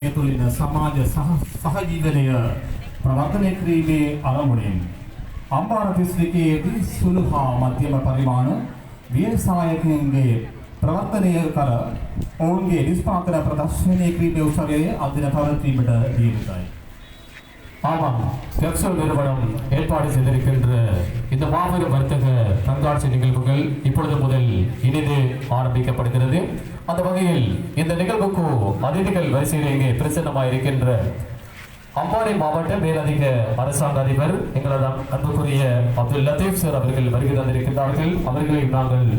තුළින් සමාජ සහජීවනය ප්‍රවර්ධනය කිරීමේ අරමුණින් අම්පාර දිස්ත්‍රික්කයේදී සුළු හා මධ්‍යම පරිමාණ ව්‍යවසායකයන්ගේ ප්‍රවර්ධනය කර ඔවුන්ගේ නිෂ්පාදන ප්‍රදර්ශනය කිරීමේ උත්සවය අද දින පැවැත්වීමට නියමිතයි. ஆமாம், பெப்சோ நிறுவனம் ஏற்பாடு செய்திருக்கின்ற இந்த மாபெரும் வர்த்தக கண்காட்சி நிகழ்வுகள் இப்பொழுது முதல் இனிது ஆரம்பிக்கப்படுகிறது. அந்த வகையில் இந்த நிகழ்வுக்கு அதிதிகள் வரிசையில் இங்கே பிரசன்னமாக இருக்கின்ற அம்பாறை மாவட்ட மேலதிக அரசாங்க அதிபர் எங்களது அன்புக்குரிய அப்துல் லத்தீப் சார் அவர்கள் வருகை தந்திருக்கின்றார்கள். அவர்களை நாங்கள்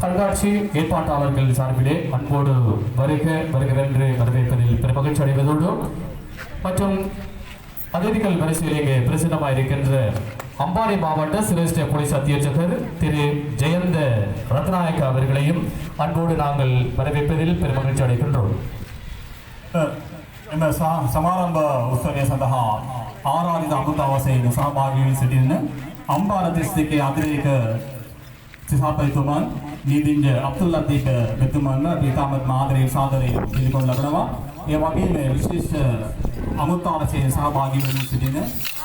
கண்காட்சி ஏற்பாட்டாளர்கள் சார்பிலே அன்போடு வருகிறென்று வரவேற்பதில் பெரும் மகிழ்ச்சி அடைவதோடு மற்றும் அதிதிகள் வரிசையில் இங்கே பிரசித்தமாக இருக்கின்ற அம்பாறை மாவட்ட சிரேஷ்ட போலீஸ் அத்தியட்சகர் திரு ஜெயந்த ரத்நாயக்க அவர்களையும் அன்போடு நாங்கள் வரவேற்பதில் பெரும் மகிழ்ச்சி அடைகின்றோம். එම සමාරම්භ උත්සවය සඳහා ආරාධිත අමුතාවසයෙන් සහභාගී වී සිටින අම්පාර දිස්ත්‍රික්කයේ අතිරේක සිසාපතිතුමන් නීතිඥ අබ්දුල් ලතීෆ් මෙතුමන් ඉතාමත් ආදරයෙන් සාදරයෙන් පිළිගනු ලබනවා. ඒ වගේම විශේෂ අමුතාවසයෙන් සහභාගී වී සිටින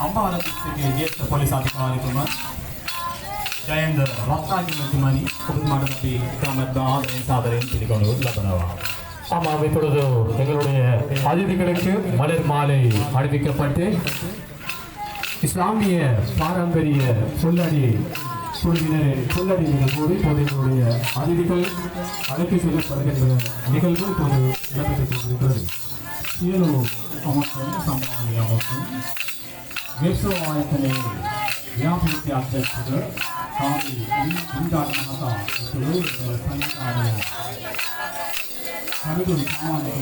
අම්පාර දිස්ත්‍රික්කයේ ජ්‍යෙෂ්ඨ පොලිස් අධිකාරිතුමන් ජයන්ත රත්නායක මෙතුමනි ඔබතුමාට අපි ඉතාමත් ආදරයෙන් සාදරයෙන් පිළිගනු ලබනවා. ஆமாம், இப்பொழுது எங்களுடைய அதிதிகளுக்கு மலர் மாலை அணிவிக்கப்பட்டு இஸ்லாமிய பாரம்பரிய சொல்லடி குழுவினரின் சொல்லடி நிகழ்வோடு இப்போது எங்களுடைய அதிதிகள் அழைத்து செல்லப்படுகின்ற நிகழ்வு இப்போது இடம்பெற்றுக் கொண்டிருக்கிறது. සියලු අමතන සම්මානීය අවසන් වෙස්සෝ ආයතනයේ ව්‍යාපෘති අධ්‍යක්ෂක කාමී ඉන්දාට මහතා තුළු සංස්කාරය හරිදුන් සමානයේ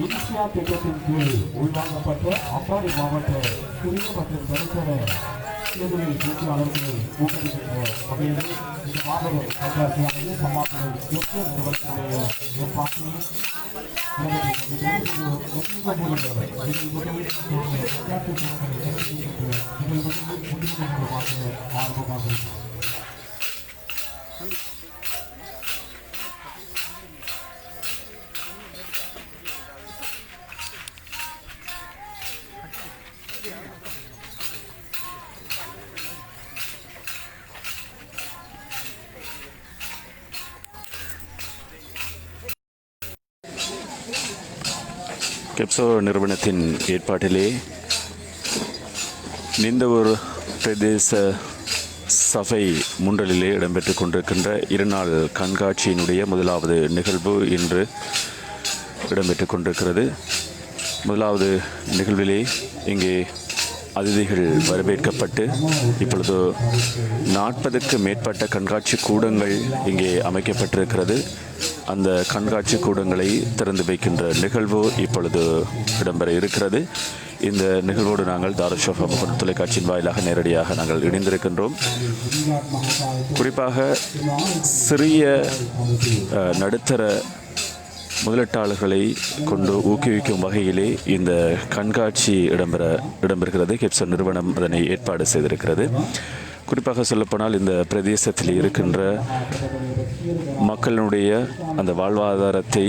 இந்தியா திட்டத்தின் கீழ் உள்வாங்கப்பட்ட அம்பாறை மாவட்ட குடிய மற்றும் பரிசர தேர்தலில் போட்டியாளர்களை ஊக்குவிக்கின்ற வகையில் இந்த மாபெரும் கண்காட்சியானது சமாபனம் நிறுவனத்துடைய ஏற்பாட்டில் ஆர்வமாக கெப்சோ நிறுவனத்தின் ஏற்பாட்டிலே நிந்தவூர் பிரதேச சபை முன்றலிலே இடம்பெற்றுக் கொண்டிருக்கின்ற இருநாள் கண்காட்சியினுடைய முதலாவது நிகழ்வு இன்று இடம்பெற்றுக் கொண்டிருக்கிறது. முதலாவது நிகழ்விலே இங்கே அதிதிகள் வரவேற்கப்பட்டு இப்பொழுது 40க்கு மேற்பட்ட கண்காட்சி கூடங்கள் இங்கே அமைக்கப்பட்டிருக்கிறது. அந்த கண்காட்சி கூடங்களை திறந்து வைக்கின்ற நிகழ்வு இப்பொழுது இடம்பெற இருக்கிறது. இந்த நிகழ்வோடு நாங்கள் தாருஷாஃபா முகநூல் தொலைக்காட்சியின் வாயிலாக நேரடியாக நாங்கள் இணைந்திருக்கின்றோம். குறிப்பாக சிறிய நடுத்தர முதலீட்டாளர்களை கொண்டு ஊக்குவிக்கும் வகையிலே இந்த கண்காட்சி இடம்பெறுகிறது. கெப்சோ நிறுவனம் அதனை ஏற்பாடு செய்திருக்கிறது. குறிப்பாக சொல்லப்போனால் இந்த பிரதேசத்தில் இருக்கின்ற மக்களுடைய அந்த வாழ்வாதாரத்தை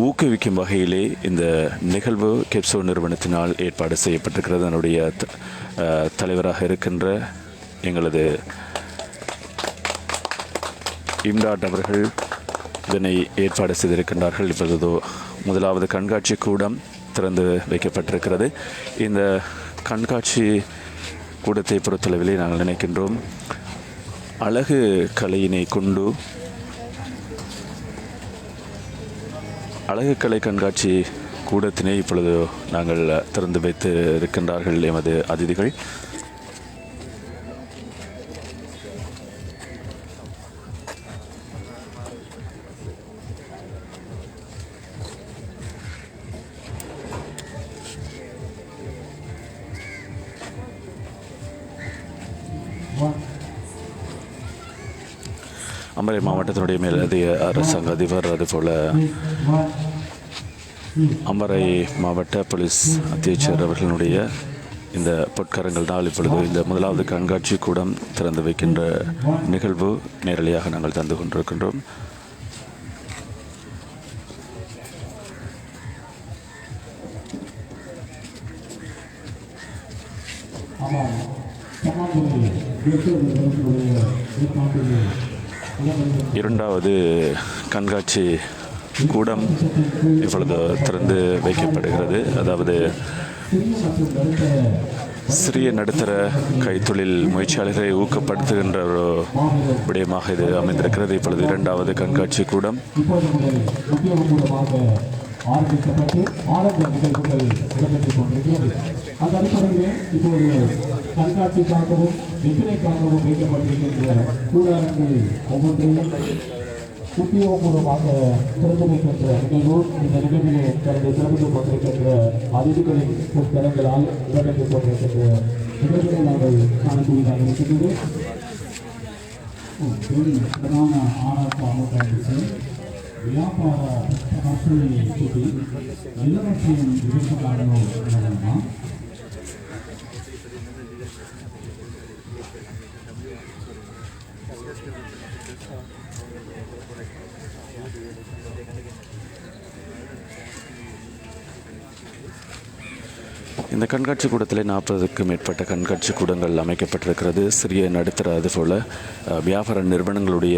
ஊக்குவிக்கும் வகையிலே இந்த நிகழ்வு கெப்சோ நிறுவனத்தினால் ஏற்பாடு செய்யப்பட்டிருக்கிறது. அதனுடைய தலைவராக இருக்கின்ற எங்களது இம்டாட் அவர்கள் இதனை ஏற்பாடு செய்திருக்கின்றார்கள். இப்பொழுது முதலாவது கண்காட்சி கூடம் திறந்து வைக்கப்பட்டிருக்கிறது. இந்த கண்காட்சி கூடத்தை பொறுத்தளவிலே நாங்கள் நினைக்கின்றோம் அழகு கலையினை கொண்டு அழகு கலை கண்காட்சி கூடத்தினை இப்பொழுது நாங்கள் திறந்து வைத்து இருக்கின்றார்கள் எமது அதிதிகள். அமரை மாவட்டத்தினுடைய மேலதிக அரசாங்க அதிபர் அதுபோல அமரை மாவட்ட போலீஸ் அத்தியட்சர் அவர்களுடைய இந்த பொற்கரங்கள் நாள் இப்பொழுது இந்த முதலாவது கண்காட்சி கூடம் திறந்து வைக்கின்ற நிகழ்வு நேரடியாக நாங்கள் தந்து கொண்டிருக்கின்றோம். இரண்டாவது கண்காட்சி கூடம் இப்பொழுது திறந்து வைக்கப்படுகிறது. அதாவது சிறிய நடுத்தர கைத்தொழில் முயற்சியாளர்களை ஊக்கப்படுத்துகின்ற ஒரு விடயமாக இது அமைந்திருக்கிறது. இப்பொழுது இரண்டாவது கண்காட்சி கூடம் ஆரம்பிக்கப்பட்டு ஆரம்ப நிகழ்வுகள் இடம்பெற்றுக் கொண்டிருக்கிறது. அந்த அடிப்படையில் இப்போது கண்காட்சிக்காகவும் விற்பனைக்காகவும் வைக்கப்பட்டிருக்கின்ற கூடாரங்கள் ஒவ்வொன்றையும் உத்தியோகபூர்வமாக திறந்து வைக்கின்ற நிகழ்வு இந்த நிகழ்விலே தனது திறந்து கொண்டிருக்கின்ற அதிதிகளின் புத்தகங்களால் இடம்பெற்றுக் கொண்டிருக்கின்ற நிகழ்வுகளை நாங்கள் காணக்கூடியதாக இருக்கின்றது. பிரதான ஆராய்ச்சி வியாபார பிரகாசனை கூட்டி எல்லாவற்றையும் விருப்பக்காரனோ என்னவென்றால் இந்த கண்காட்சி கூடத்தில் 40க்கும் மேற்பட்ட கண்காட்சி கூடங்கள் அமைக்கப்பட்டிருக்கிறது. சிறிய நடுத்தர அதுபோல் வியாபார நிறுவனங்களுடைய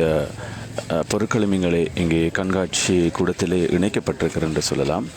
பொருட்களும் இங்கே கண்காட்சி கூடத்திலே இணைக்கப்பட்டிருக்கிறது என்று சொல்லலாம்.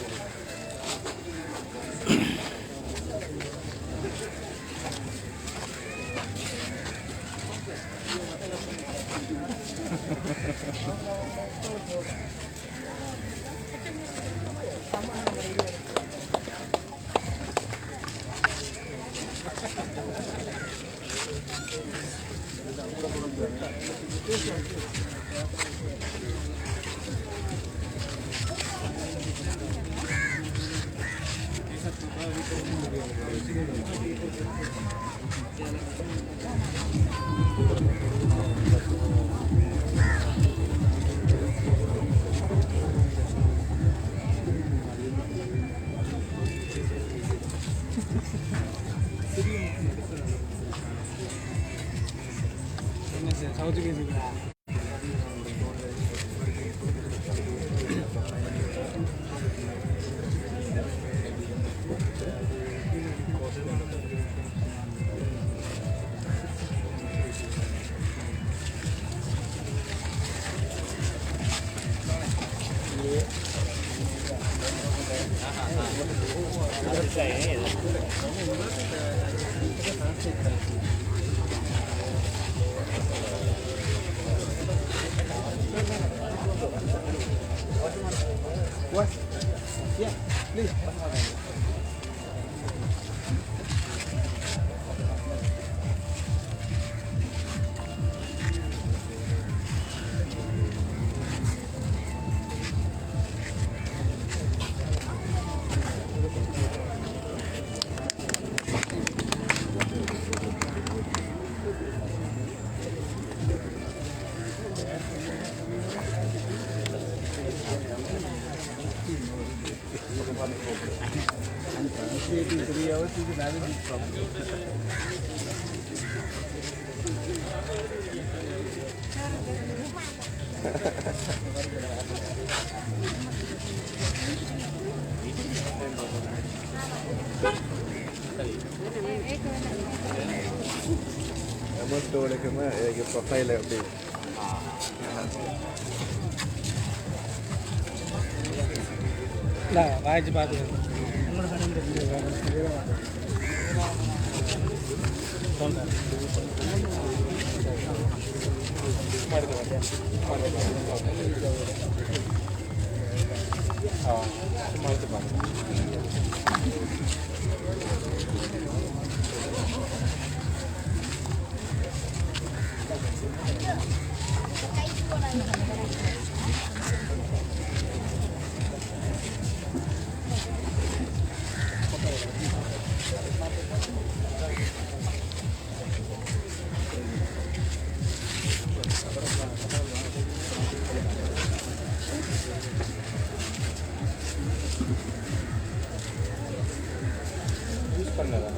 ප්‍රොෆයිල් එක රාජ්‍ය පාද சும்மா எடுத்து பார்க்கலாம். யூஸ் பண்ணல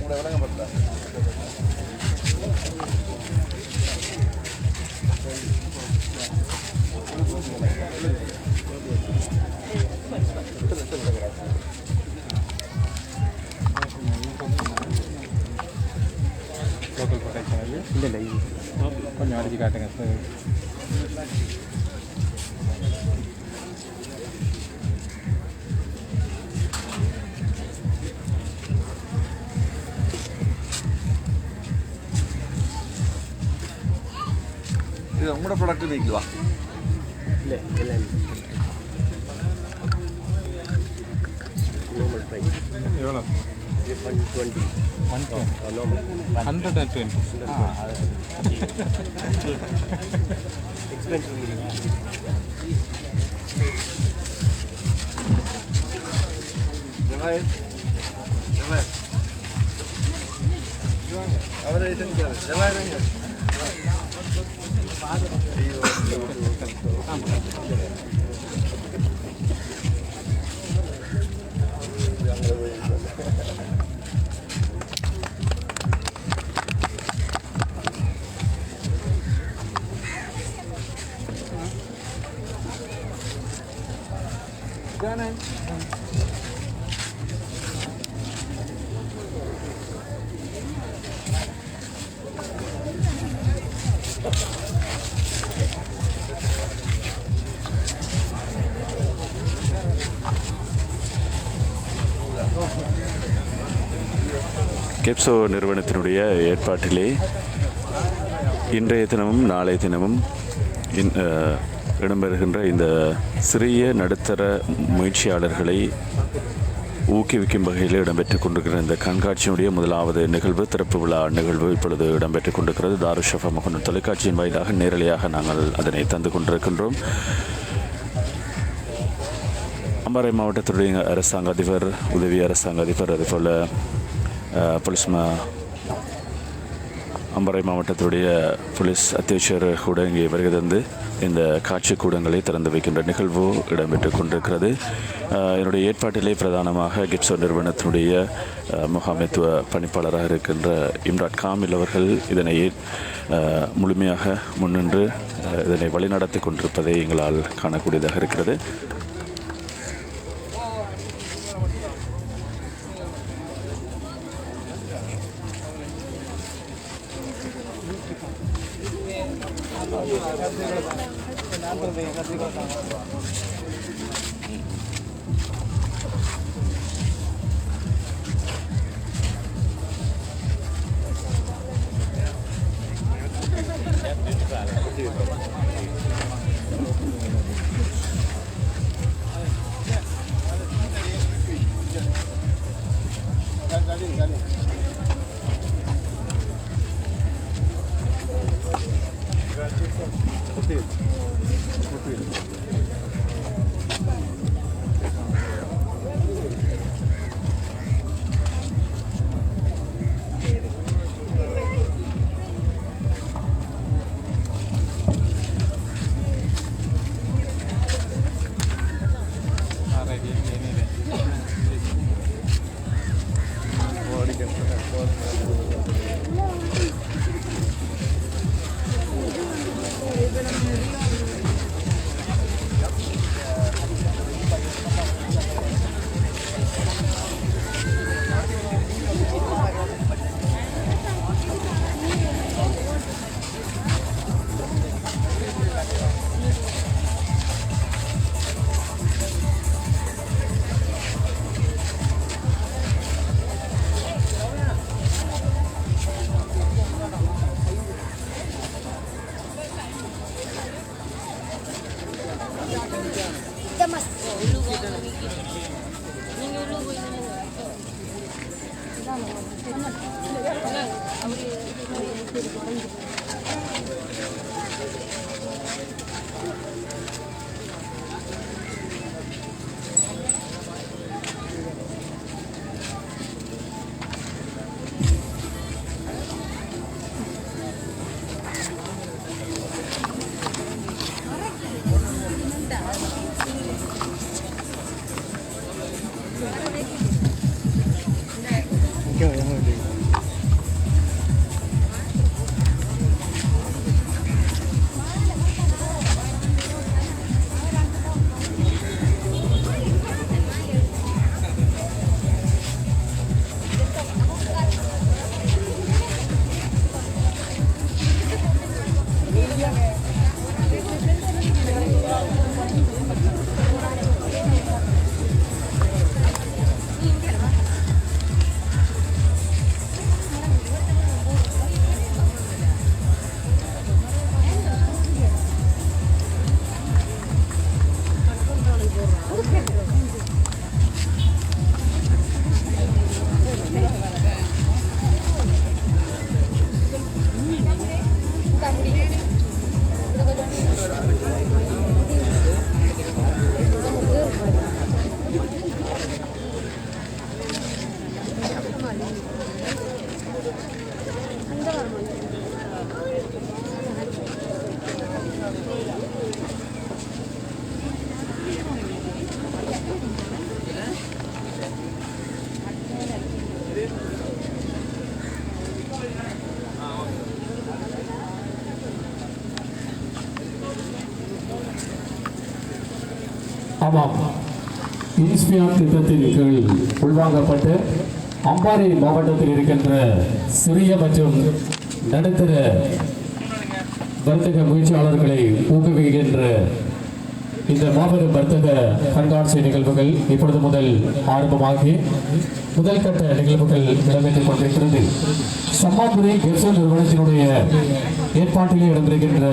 உங்களை விளங்கப்பட்ட லோக்கல் ப்ரொடெக்ஷன் இல்லை இல்லை கொஞ்சம் அடிச்சு காட்டுங்க சார். இது உங்களோட ப்ராடக்ட் நீக்குவா இல்லை இல்லை எவ்வளோ 120 120 அவரை கெப்சோ நிறுவனத்தினுடைய ஏற்பாட்டிலே இன்றைய தினமும் நாளைய தினமும் இடம்பெறுகின்ற இந்த சிறிய நடுத்தர முயற்சியாளர்களை ஊக்குவிக்கும் வகையில் இடம்பெற்றுக் கொண்டிருக்கிற இந்த கண்காட்சியினுடைய முதலாவது நிகழ்வு திறப்பு விழா நிகழ்வு இப்பொழுது இடம்பெற்றுக் கொண்டிருக்கிறது. தாருஷஃபா மகன் தொலைக்காட்சியின் வாயிலாக நேரலையாக நாங்கள் அதனை தந்து கொண்டிருக்கின்றோம். அம்பாறை மாவட்டத்துடைய அரசாங்க அதிபர், உதவி அரசாங்க அதிபர், அதுபோல் போலீஸ் அம்பாறை மாவட்டத்துடைய போலீஸ் அத்தியட்சர் கூட இங்கே வருகை தந்து இந்த காட்சி கூடங்களை திறந்து வைக்கின்ற நிகழ்வு இடம்பெற்று கொண்டிருக்கிறது. என்னுடைய ஏற்பாட்டிலே பிரதானமாக கெப்சோ நிறுவனத்தினுடைய முகாமைத்துவ பணிப்பாளராக இருக்கின்ற இம்ரான் காமில் அவர்கள் இதனை முழுமையாக முன்னின்று இதனை வழிநடத்தி கொண்டிருப்பதை எங்களால் காணக்கூடியதாக இருக்கிறது. ஆமாம், இன்ஸ்பியான் திட்டத்தின் கீழ் உள்வாங்கப்பட்டு அம்பாறை மாவட்டத்தில் இருக்கின்ற சிறிய மற்றும் நடுத்தர வர்த்தக முயற்சியாளர்களை ஊக்குவிக்கின்ற இந்த மாபெரும் வர்த்தக கண்காட்சி நிகழ்வுகள் இப்பொழுது முதல் ஆரம்பமாகி முதல் கட்ட நிகழ்வுகள் இடம்பெற்றுக் கொண்டிருக்கிறது. சம்மாபுரி கெப்சோ நிறுவனத்தினுடைய ஏற்பாட்டிலே இடம்பெறுகின்ற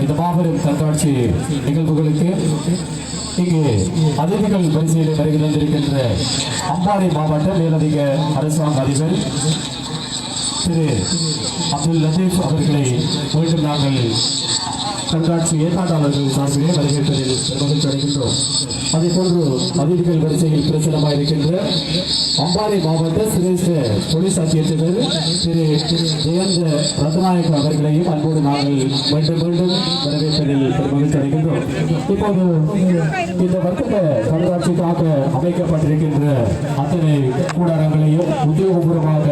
இந்த மாபெரும் கண்காட்சி நிகழ்வுகளுக்கு இங்கு அதிதிகள் வரிசையில் வருகை தந்திருக்கின்ற அம்பாறை மாவட்ட மேலதிக அரசாங்க அதிபர் திரு அப்துல் லத்தீப் அவர்களை மீண்டும் நாங்கள் கண்காட்சி ஏற்பாட்டாளர்கள் சார்பிலே வரவேற்பதில் மகிழ்ச்சி அடைகின்றோம். அதே போன்று அதிதிகள் வரிசையில் பிரசுரமாக இருக்கின்ற அம்பாறை மாவட்ட சிரேஷ்ட போலீஸ் அத்தியட்சகர் திரு ஜெயந்த ரத்நாயக் அவர்களையும் அன்போடு நாங்கள் மீண்டும் மீண்டும் வரவேற்பதில் மகிழ்ச்சி அடைகின்றோம். இப்போது இந்த வர்த்தக கண்காட்சிக்காக அமைக்கப்பட்டிருக்கின்ற அத்தனை கூடாரங்களையும் உத்தியோகபூர்வமாக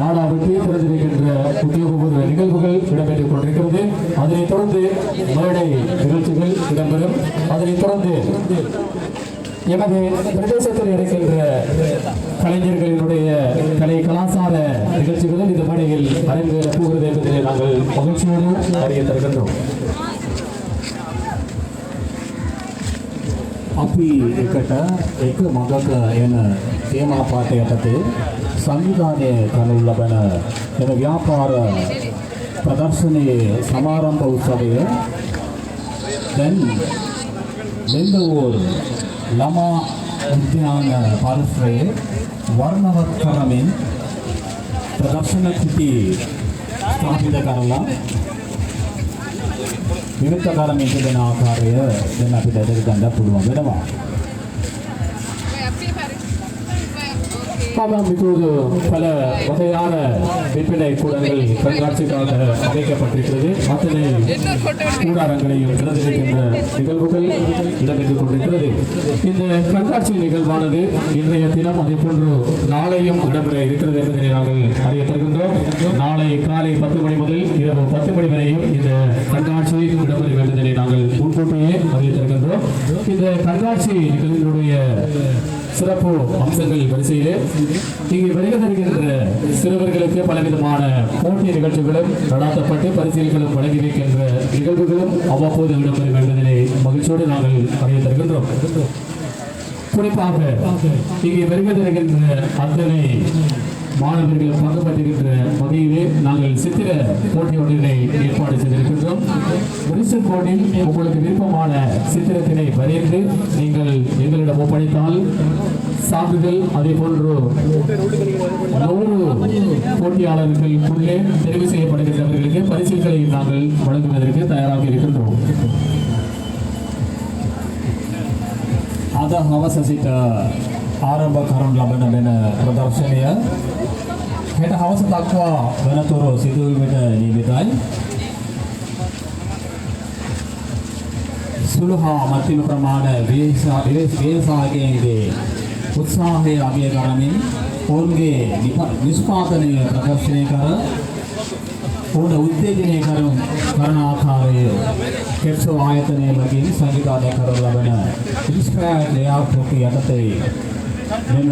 நாடாவிட்டு திறந்திருக்கின்ற உத்தியோகபூர்வ நிகழ்வுகள் இடம்பெற்றுக் கொண்டிருக்கிறது. அதனைத் தொடர்ந்து மேடை நிகழ்ச்சிகள் இடம்பெறும். அதனைத் தொடர்ந்து எமது பிரதேசத்தில் இருக்கின்ற கலைஞர்களினுடைய கலை கலாச்சார நிகழ்ச்சிகளும் இந்த மேடையில் அரங்கேற போகிறது என்பதை நாங்கள் மகிழ்ச்சியோடு அறிய தருகின்றோம். අපි එකට එක මගක එන තේමා පාඨය යටතේ සංවිධානය කරනු ලබන එම ව්‍යාපාර ප්‍රදර්ශනයේ සමාරම්භ උත්සවය දැන් මෙන්දවෝල් ළමා උද්‍යාන පරිසරයේ වර්ණවත් කරමින් ප්‍රදර්ශන කුටි ස්ථාපිත කරලා විවිධ කරමින් තිබෙන ආකාරය දැන් අපිට දැක ගන්න පුළුවන් වෙනවා. ஆமாம், இப்போது பல வகையான விற்பனை கூடங்கள் கண்காட்சிக்காக அமைக்கப்பட்டிருக்கிறது. அத்தனை கூடாரங்களையும் திறந்திருக்கின்ற நிகழ்வுகள் இடம்பெற்றுக் கொண்டிருக்கிறது. இந்த கண்காட்சி நிகழ்வானது இன்றைய தினம் அதே போன்று நாளையும் இடம்பெற இருக்கிறது என்பதை நாங்கள் அறிய தருகின்றோம். நாளை காலை 10 மணி முதல் இரவு 10 மணி வரையும் இந்த கண்காட்சி இடம்பெற வேண்டுதலை நாங்கள் முன்கூட்டியே அறிய தருகின்றோம். இந்த கண்காட்சி நிகழ்வுடைய சிறப்பு அம்சங்கள் வரிசையிலே இங்கே வருகை தருகின்ற சிறுவர்களுக்கு பலவிதமான போட்டி நிகழ்ச்சிகளும் நடாத்தப்பட்டு பரிசீலிகளும் வழங்கி வைக்கின்ற நிகழ்வுகளும் அவ்வப்போது இடம்பெறும் என்பதனை மகிழ்ச்சியோடு நாங்கள் அறிய தருகின்றோம். குறிப்பாக இங்கே வருகை தருகின்ற அத்தனை மாணவர்கள் பங்கு பெற்றுகின்ற வகையிலே நாங்கள் சித்திர போட்டி ஒன்றினை ஏற்பாடு செய்திருக்கின்றோம். ரிசர்வ் போர்டில் உங்களுக்கு விருப்பமான சித்திரத்தினை வரைந்து நீங்கள் எங்களிடம் ஒப்படைத்தால் சான்றிதழ் அதே போன்று 100 போட்டியாளர்களுக்குள்ளே தெரிவு செய்யப்படுகின்றவர்களுக்கு பரிசுகளை நாங்கள் வழங்குவதற்கு தயாராக இருக்கின்றோம். අද හවස සිට ආරම්භ කරනු ලබන වෙන ප්‍රදර්ශනය හෙට හවස දක්වා වෙනතුරු සිදුවීමට නියමිතයි. සුළු හා මධ්‍යම ප්‍රමාණ ව්‍යවසායකයන්ගේ උත්සාහය අගය කරමින් ඔවුන්ගේ නිෂ්පාදනය ප්‍රදර්ශනය කර ඔවුන්ට උත්තේජනය කරන ආකාරය කෙප්සෝ ආයතනය මගින් සංවිධානය කරනු ලබන ඉන්ස්පයර්ඩ් ලේඅවුට් පොකේ යටතේ මෙම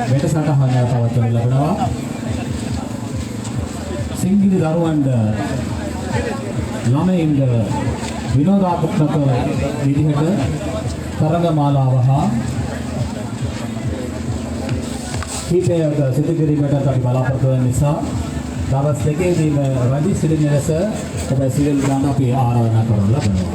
වැඩසටහන පවත්වනු ලබනවා. සිංගිරි දරුවන්ට ළමයින්ට විනෝදාත්මක විදිහට තරගමාලාව හා කීපයක සිදු කිරීමට අපි බලාපොරොත්තු වෙන නිසා දවස් දෙකේදීම වැඩි සිටින ලෙස ඔබ සියලු දෙනා අපි ආරාධනා කරනු ලබනවා.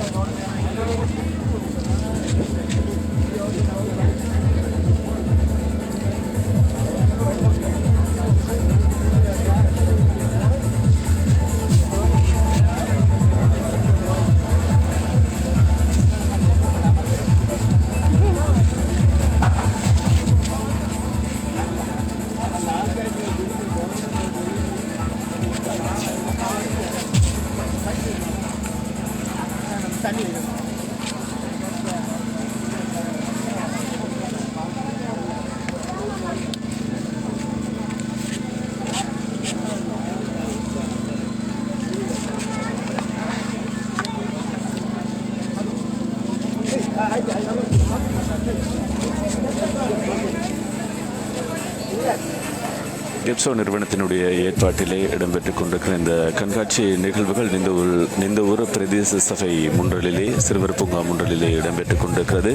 கெப்சோ நிறுவனத்தினுடைய ஏற்பாட்டிலே இடம்பெற்றுக் கொண்டிருக்கிற இந்த கண்காட்சி நிகழ்வுகள் நிந்தவூர் பிரதேச சபை முன்றலிலே சிறுவர் பூங்கா முன்றலிலே இடம்பெற்றுக் கொண்டிருக்கிறது.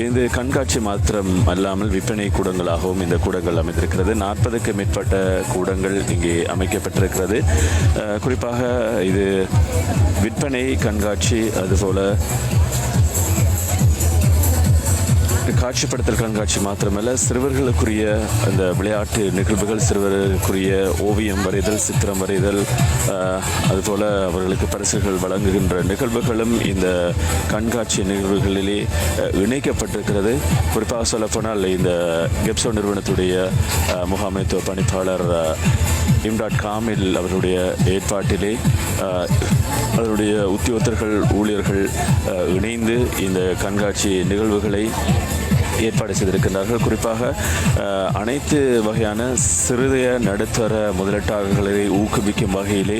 இந்த கண்காட்சி மாத்திரம் அல்லாமல் விற்பனை கூடங்களாகவும் இந்த கூடங்கள் அமைந்திருக்கிறது. 40க்கும் மேற்பட்ட கூடங்கள் இங்கே அமைக்கப்பட்டிருக்கிறது. குறிப்பாக இது விற்பனை கண்காட்சி, அதுபோல காட்சிப்படுத்தல் கண்காட்சி மாத்திரமல்ல, சிறுவர்களுக்குரிய அந்த விளையாட்டு நிகழ்வுகள், சிறுவர்களுக்குரிய ஓவியம் வரைதல், சித்திரம் வரைதல், அதுபோல் அவர்களுக்கு பரிசுகள் வழங்குகின்ற நிகழ்வுகளும் இந்த கண்காட்சி நிகழ்வுகளிலே இணைக்கப்பட்டிருக்கிறது. குறிப்பாக சொல்லப்போனால் இந்த கெப்சோ நிறுவனத்துடைய முகாமைத்துவ பணிப்பாளர் இம்டாட் காமில் அவருடைய ஏற்பாட்டிலே அவருடைய உத்தியோகத்தர்கள், ஊழியர்கள் இணைந்து இந்த கண்காட்சி நிகழ்வுகளை ஏற்பாடு செய்திருக்கின்றார்கள். குறிப்பாக அனைத்து வகையான சிறிய நடுத்தர முதலீட்டாளர்களை ஊக்குவிக்கும் வகையிலே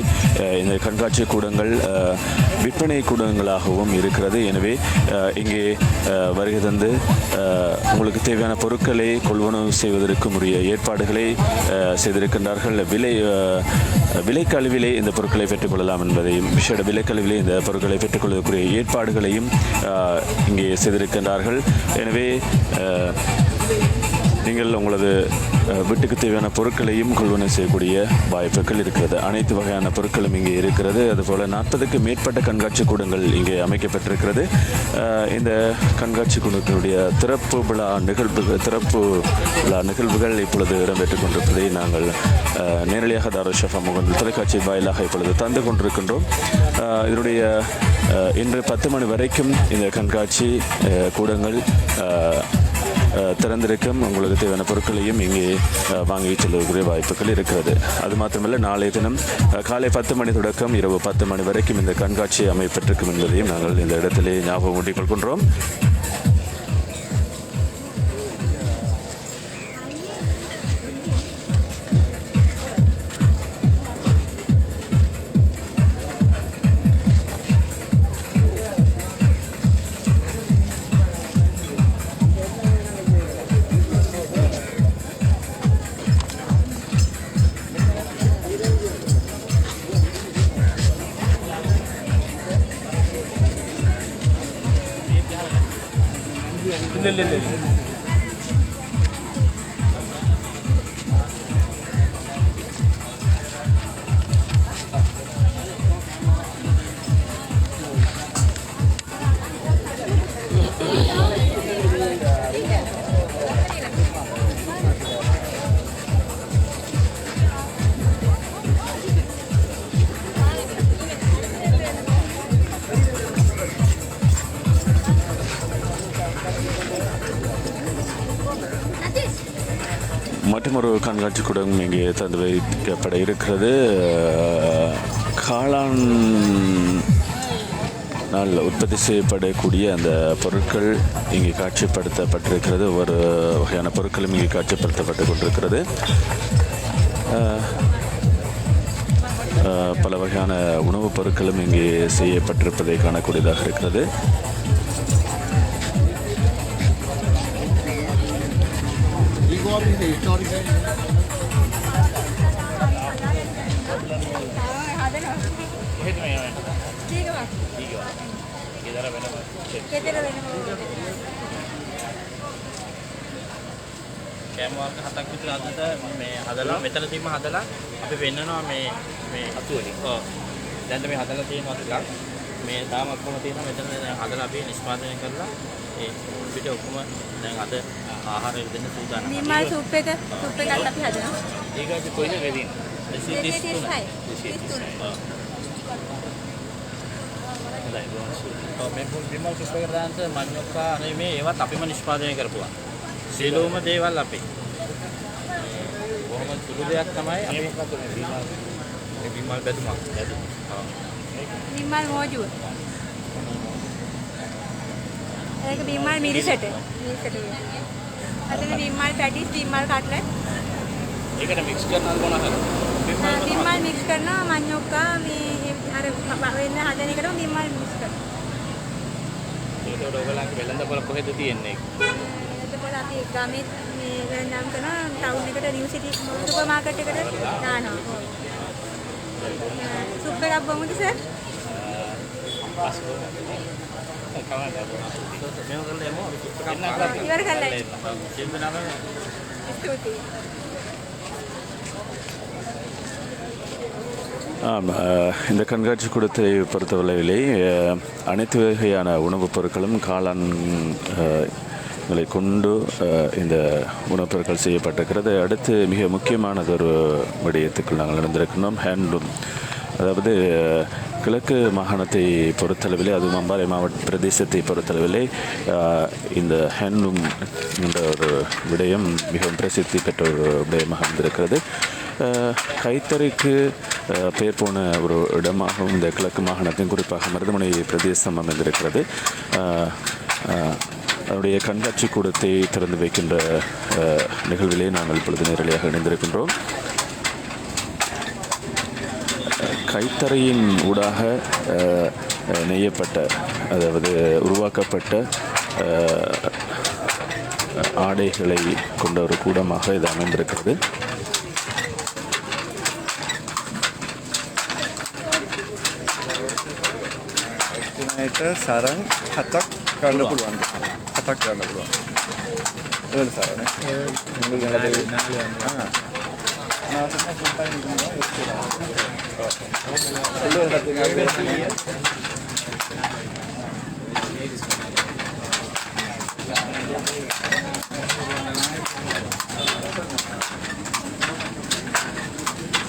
இந்த கண்காட்சி கூடங்கள் விற்பனை கூடங்களாகவும் இருக்கிறது. எனவே இங்கே வருகை தந்து உங்களுக்கு தேவையான பொருட்களை கொள்வனவு செய்வதற்கும் உரிய ஏற்பாடுகளை செய்திருக்கின்றார்கள். விலைக்கழிவிலே இந்த பொருட்களை பெற்றுக்கொள்ளலாம் என்பதையும், விசேட விலைக்கழிவிலே இந்த பொருட்களை பெற்றுக்கொள்வதற்குரிய ஏற்பாடுகளையும் இங்கே செய்திருக்கின்றார்கள். எனவே நீங்கள் உங்களது வீட்டுக்கு தேவையான பொருட்களையும் கொள்வனை செய்யக்கூடிய வாய்ப்புகள் இருக்கிறது. அனைத்து வகையான பொருட்களும் இங்கே இருக்கிறது. அதுபோல் 40க்கும் மேற்பட்ட கண்காட்சி கூடங்கள் இங்கே அமைக்கப்பட்டிருக்கிறது. இந்த கண்காட்சி கூடத்தினுடைய திறப்பு விழா நிகழ்வுகள் இப்பொழுது இடம்பெற்றுக் கொண்டிருப்பதை நாங்கள் நேரடியாக தாரூல் ஷஃபா முகநூல் தொலைக்காட்சி வாயிலாக இப்பொழுது தந்து கொண்டிருக்கின்றோம். இதனுடைய இன்று 10 மணி வரைக்கும் இந்த கண்காட்சி கூடங்கள் திறந்திருக்கும். உங்களுக்கு தேவையான பொருட்களையும் இங்கே வாங்கி செல்லக்கூடிய வாய்ப்புகள் இருக்கிறது. அது மாத்திரமல்ல, நாளைய தினம் காலை 10 மணி தொடக்கம் இரவு 10 மணி வரைக்கும் இந்த கண்காட்சி அமைப்பெற்றிருக்கும் என்பதையும் நாங்கள் இந்த இடத்திலே ஞாபகம் ஊட்டிக் கொள்கின்றோம். மற்றொரு கண்காட்சி கூடம் இங்கே தந்து வைக்கப்பட இருக்கிறது. காளான் உற்பத்தி செய்யப்படக்கூடிய அந்த பொருட்கள் இங்கே காட்சிப்படுத்தப்பட்டிருக்கிறது. ஒரு வகையான பொருட்களும் இங்கே காட்சிப்படுத்தப்பட்டு கொண்டிருக்கிறது. பல வகையான உணவுப் பொருட்களும் இங்கே செய்யப்பட்டிருப்பதை காணக்கூடியதாக இருக்கிறது. කෑමවර්ග 7ක් විතර අදට මේ හදලා මෙතන තියෙම හදලා අපි වෙන්නනවා මේ අතු වලින්. ඔව්. දැන් මේ හදලා තියෙනවා ටිකක්. මේ තාම ඔක්කොම තියෙනවා මෙතන හදලා අපි නිෂ්පාදනය කරලා ඒ පිට ඔක්කොම දැන් අද ආහාර දෙන්න සූදානම්. නිර්මල් සූප් එකක් අපි හදනවා. ඒක අපි කොයිද වෙදින්? 233. ඔව්. ඔව් මේ නිර්මල් සූප් එක දාන්න මඤ්ඤොක්කා මේ ඒවත් අපිම නිෂ්පාදනය කරපුවා. සියලුම දේවල් අපි කොහොමද සුළු දෙයක් තමයි අපි මේ විමල් බැදුමක් නේද? ඔව්. නිර්මල් මෝජුව. ඒක නිර්මල් මිරිසට. අතන නිර්මල් පැටිස්, නිර්මල් කට්ලට්. ඒකට මික්ස් කරනවා මොනවා කරන්නේ? නිර්මල් මික්ස් කරනවා මඤ්ඤොක්කා මේ අර වෙන්න හදන එකට නිර්මල් මික්ස් කරනවා. ඒකට ඔයගලන්ගේ වෙළඳපොළ කොහෙද තියෙන්නේ? එතකොට අපි ගමේ මේ වෙළඳාම් කරන ටවුන් එකට නිව් සිටි සුපර් මාකට් එකට දානවා. සුප් එකක් බොමුද සර්? ඉවර කළා. ස්තුතියි. ஆம், இந்த கண்காட்சி கூடத்தை பொறுத்தவரையிலே அனைத்து வகையான உணவுப் பொருட்களும் காளான்களை கொண்டு இந்த உணவுப் பொருட்கள் செய்யப்பட்டிருக்கிறது. அடுத்து மிக முக்கியமானதொரு விடயத்துக்குள் நாங்கள் நடந்திருக்கிறோம். ஹேண்ட்லூம், அதாவது கிழக்கு மாகாணத்தை பொறுத்தளவிலே, அது அம்பாறை மாவட்ட பிரதேசத்தை பொறுத்தளவிலே இந்த ஹேண்ட்லூம் என்ற ஒரு விடயம் மிகவும் பிரசித்தி பெற்ற ஒரு விடயமாக இருந்திருக்கிறது. கைத்தறிக்கு பெயர் போன ஒரு இடமாகவும் இந்த கிழக்கு மாகாணத்தின் குறிப்பாக மருதமுனை பிரதேசம் அமைந்திருக்கிறது. அதனுடைய கண்காட்சி கூடத்தை திறந்து வைக்கின்ற நிகழ்விலே நாங்கள் இப்பொழுது நேரடியாக இணைந்திருக்கின்றோம். கைத்தறியின் ஊடாக நெய்யப்பட்ட, அதாவது உருவாக்கப்பட்ட ஆடைகளை கொண்ட ஒரு கூடமாக இது அமைந்திருக்கிறது. සරන් 7ක් ගන්න පුළුවන්. 7ක් ගන්න පුළුවන්. ඒක සරනේ. මුළු ගලේ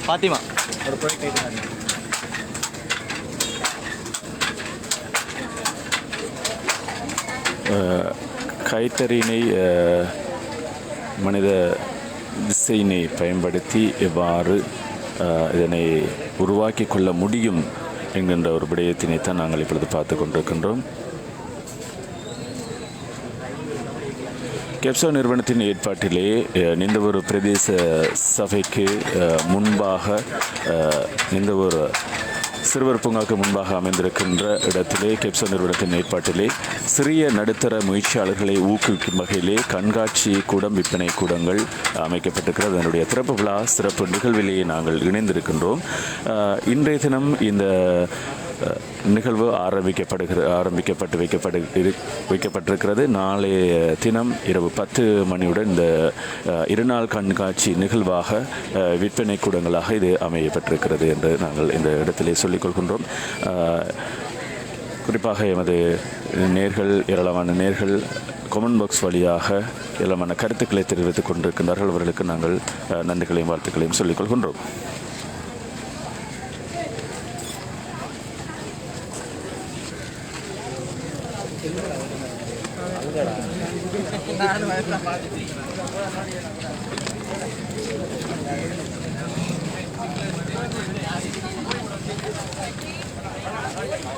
පාතිමා ஒரு ப்ராடக்ட் ஐட்டம் கைத்தறியினை மனித திசையினை பயன்படுத்தி எவ்வாறு இதனை உருவாக்கி கொள்ள முடியும் என்கின்ற ஒரு விடயத்தினைத்தான் நாங்கள் இப்பொழுது பார்த்து கொண்டிருக்கின்றோம். கெப்சோ நிறுவனத்தின் ஏற்பாட்டிலே நிந்தவூர் பிரதேச சபைக்கு முன்பாக நிந்தவூர் சிறுவர் பூங்காவுக்கு முன்பாக அமைந்திருக்கின்ற இடத்திலே கெப்சோ நிறுவனத்தின் ஏற்பாட்டிலே சிறிய நடுத்தர முயற்சியாளர்களை ஊக்குவிக்கும் வகையிலே கண்காட்சி கூடம் விற்பனை கூடங்கள் அமைக்கப்பட்டிருக்கிறது. அதனுடைய திறப்பு விழா சிறப்பு நிகழ்விலேயே நாங்கள் இணைந்திருக்கின்றோம். இன்றைய தினம் இந்த நிகழ்வு ஆரம்பிக்கப்பட்டு வைக்கப்பட்டிருக்கிறது. நாளைய தினம் இரவு 10 மணியுடன் இந்த இருநாள் கண்காட்சி நிகழ்வாக விற்பனை கூடங்களாக இது அமையப்பட்டிருக்கிறது என்று நாங்கள் இந்த இடத்திலே சொல்லிக்கொள்கின்றோம். குறிப்பாக எமது நேர்கள் ஏராளமான நேர்கள் கமெண்ட் பாக்ஸ் வழியாக ஏராளமான கருத்துக்களை தெரிவித்துக் கொண்டிருக்கின்றார்கள். அவர்களுக்கு நாங்கள் நன்றிகளையும் வாழ்த்துக்களையும் சொல்லிக்கொள்கின்றோம்.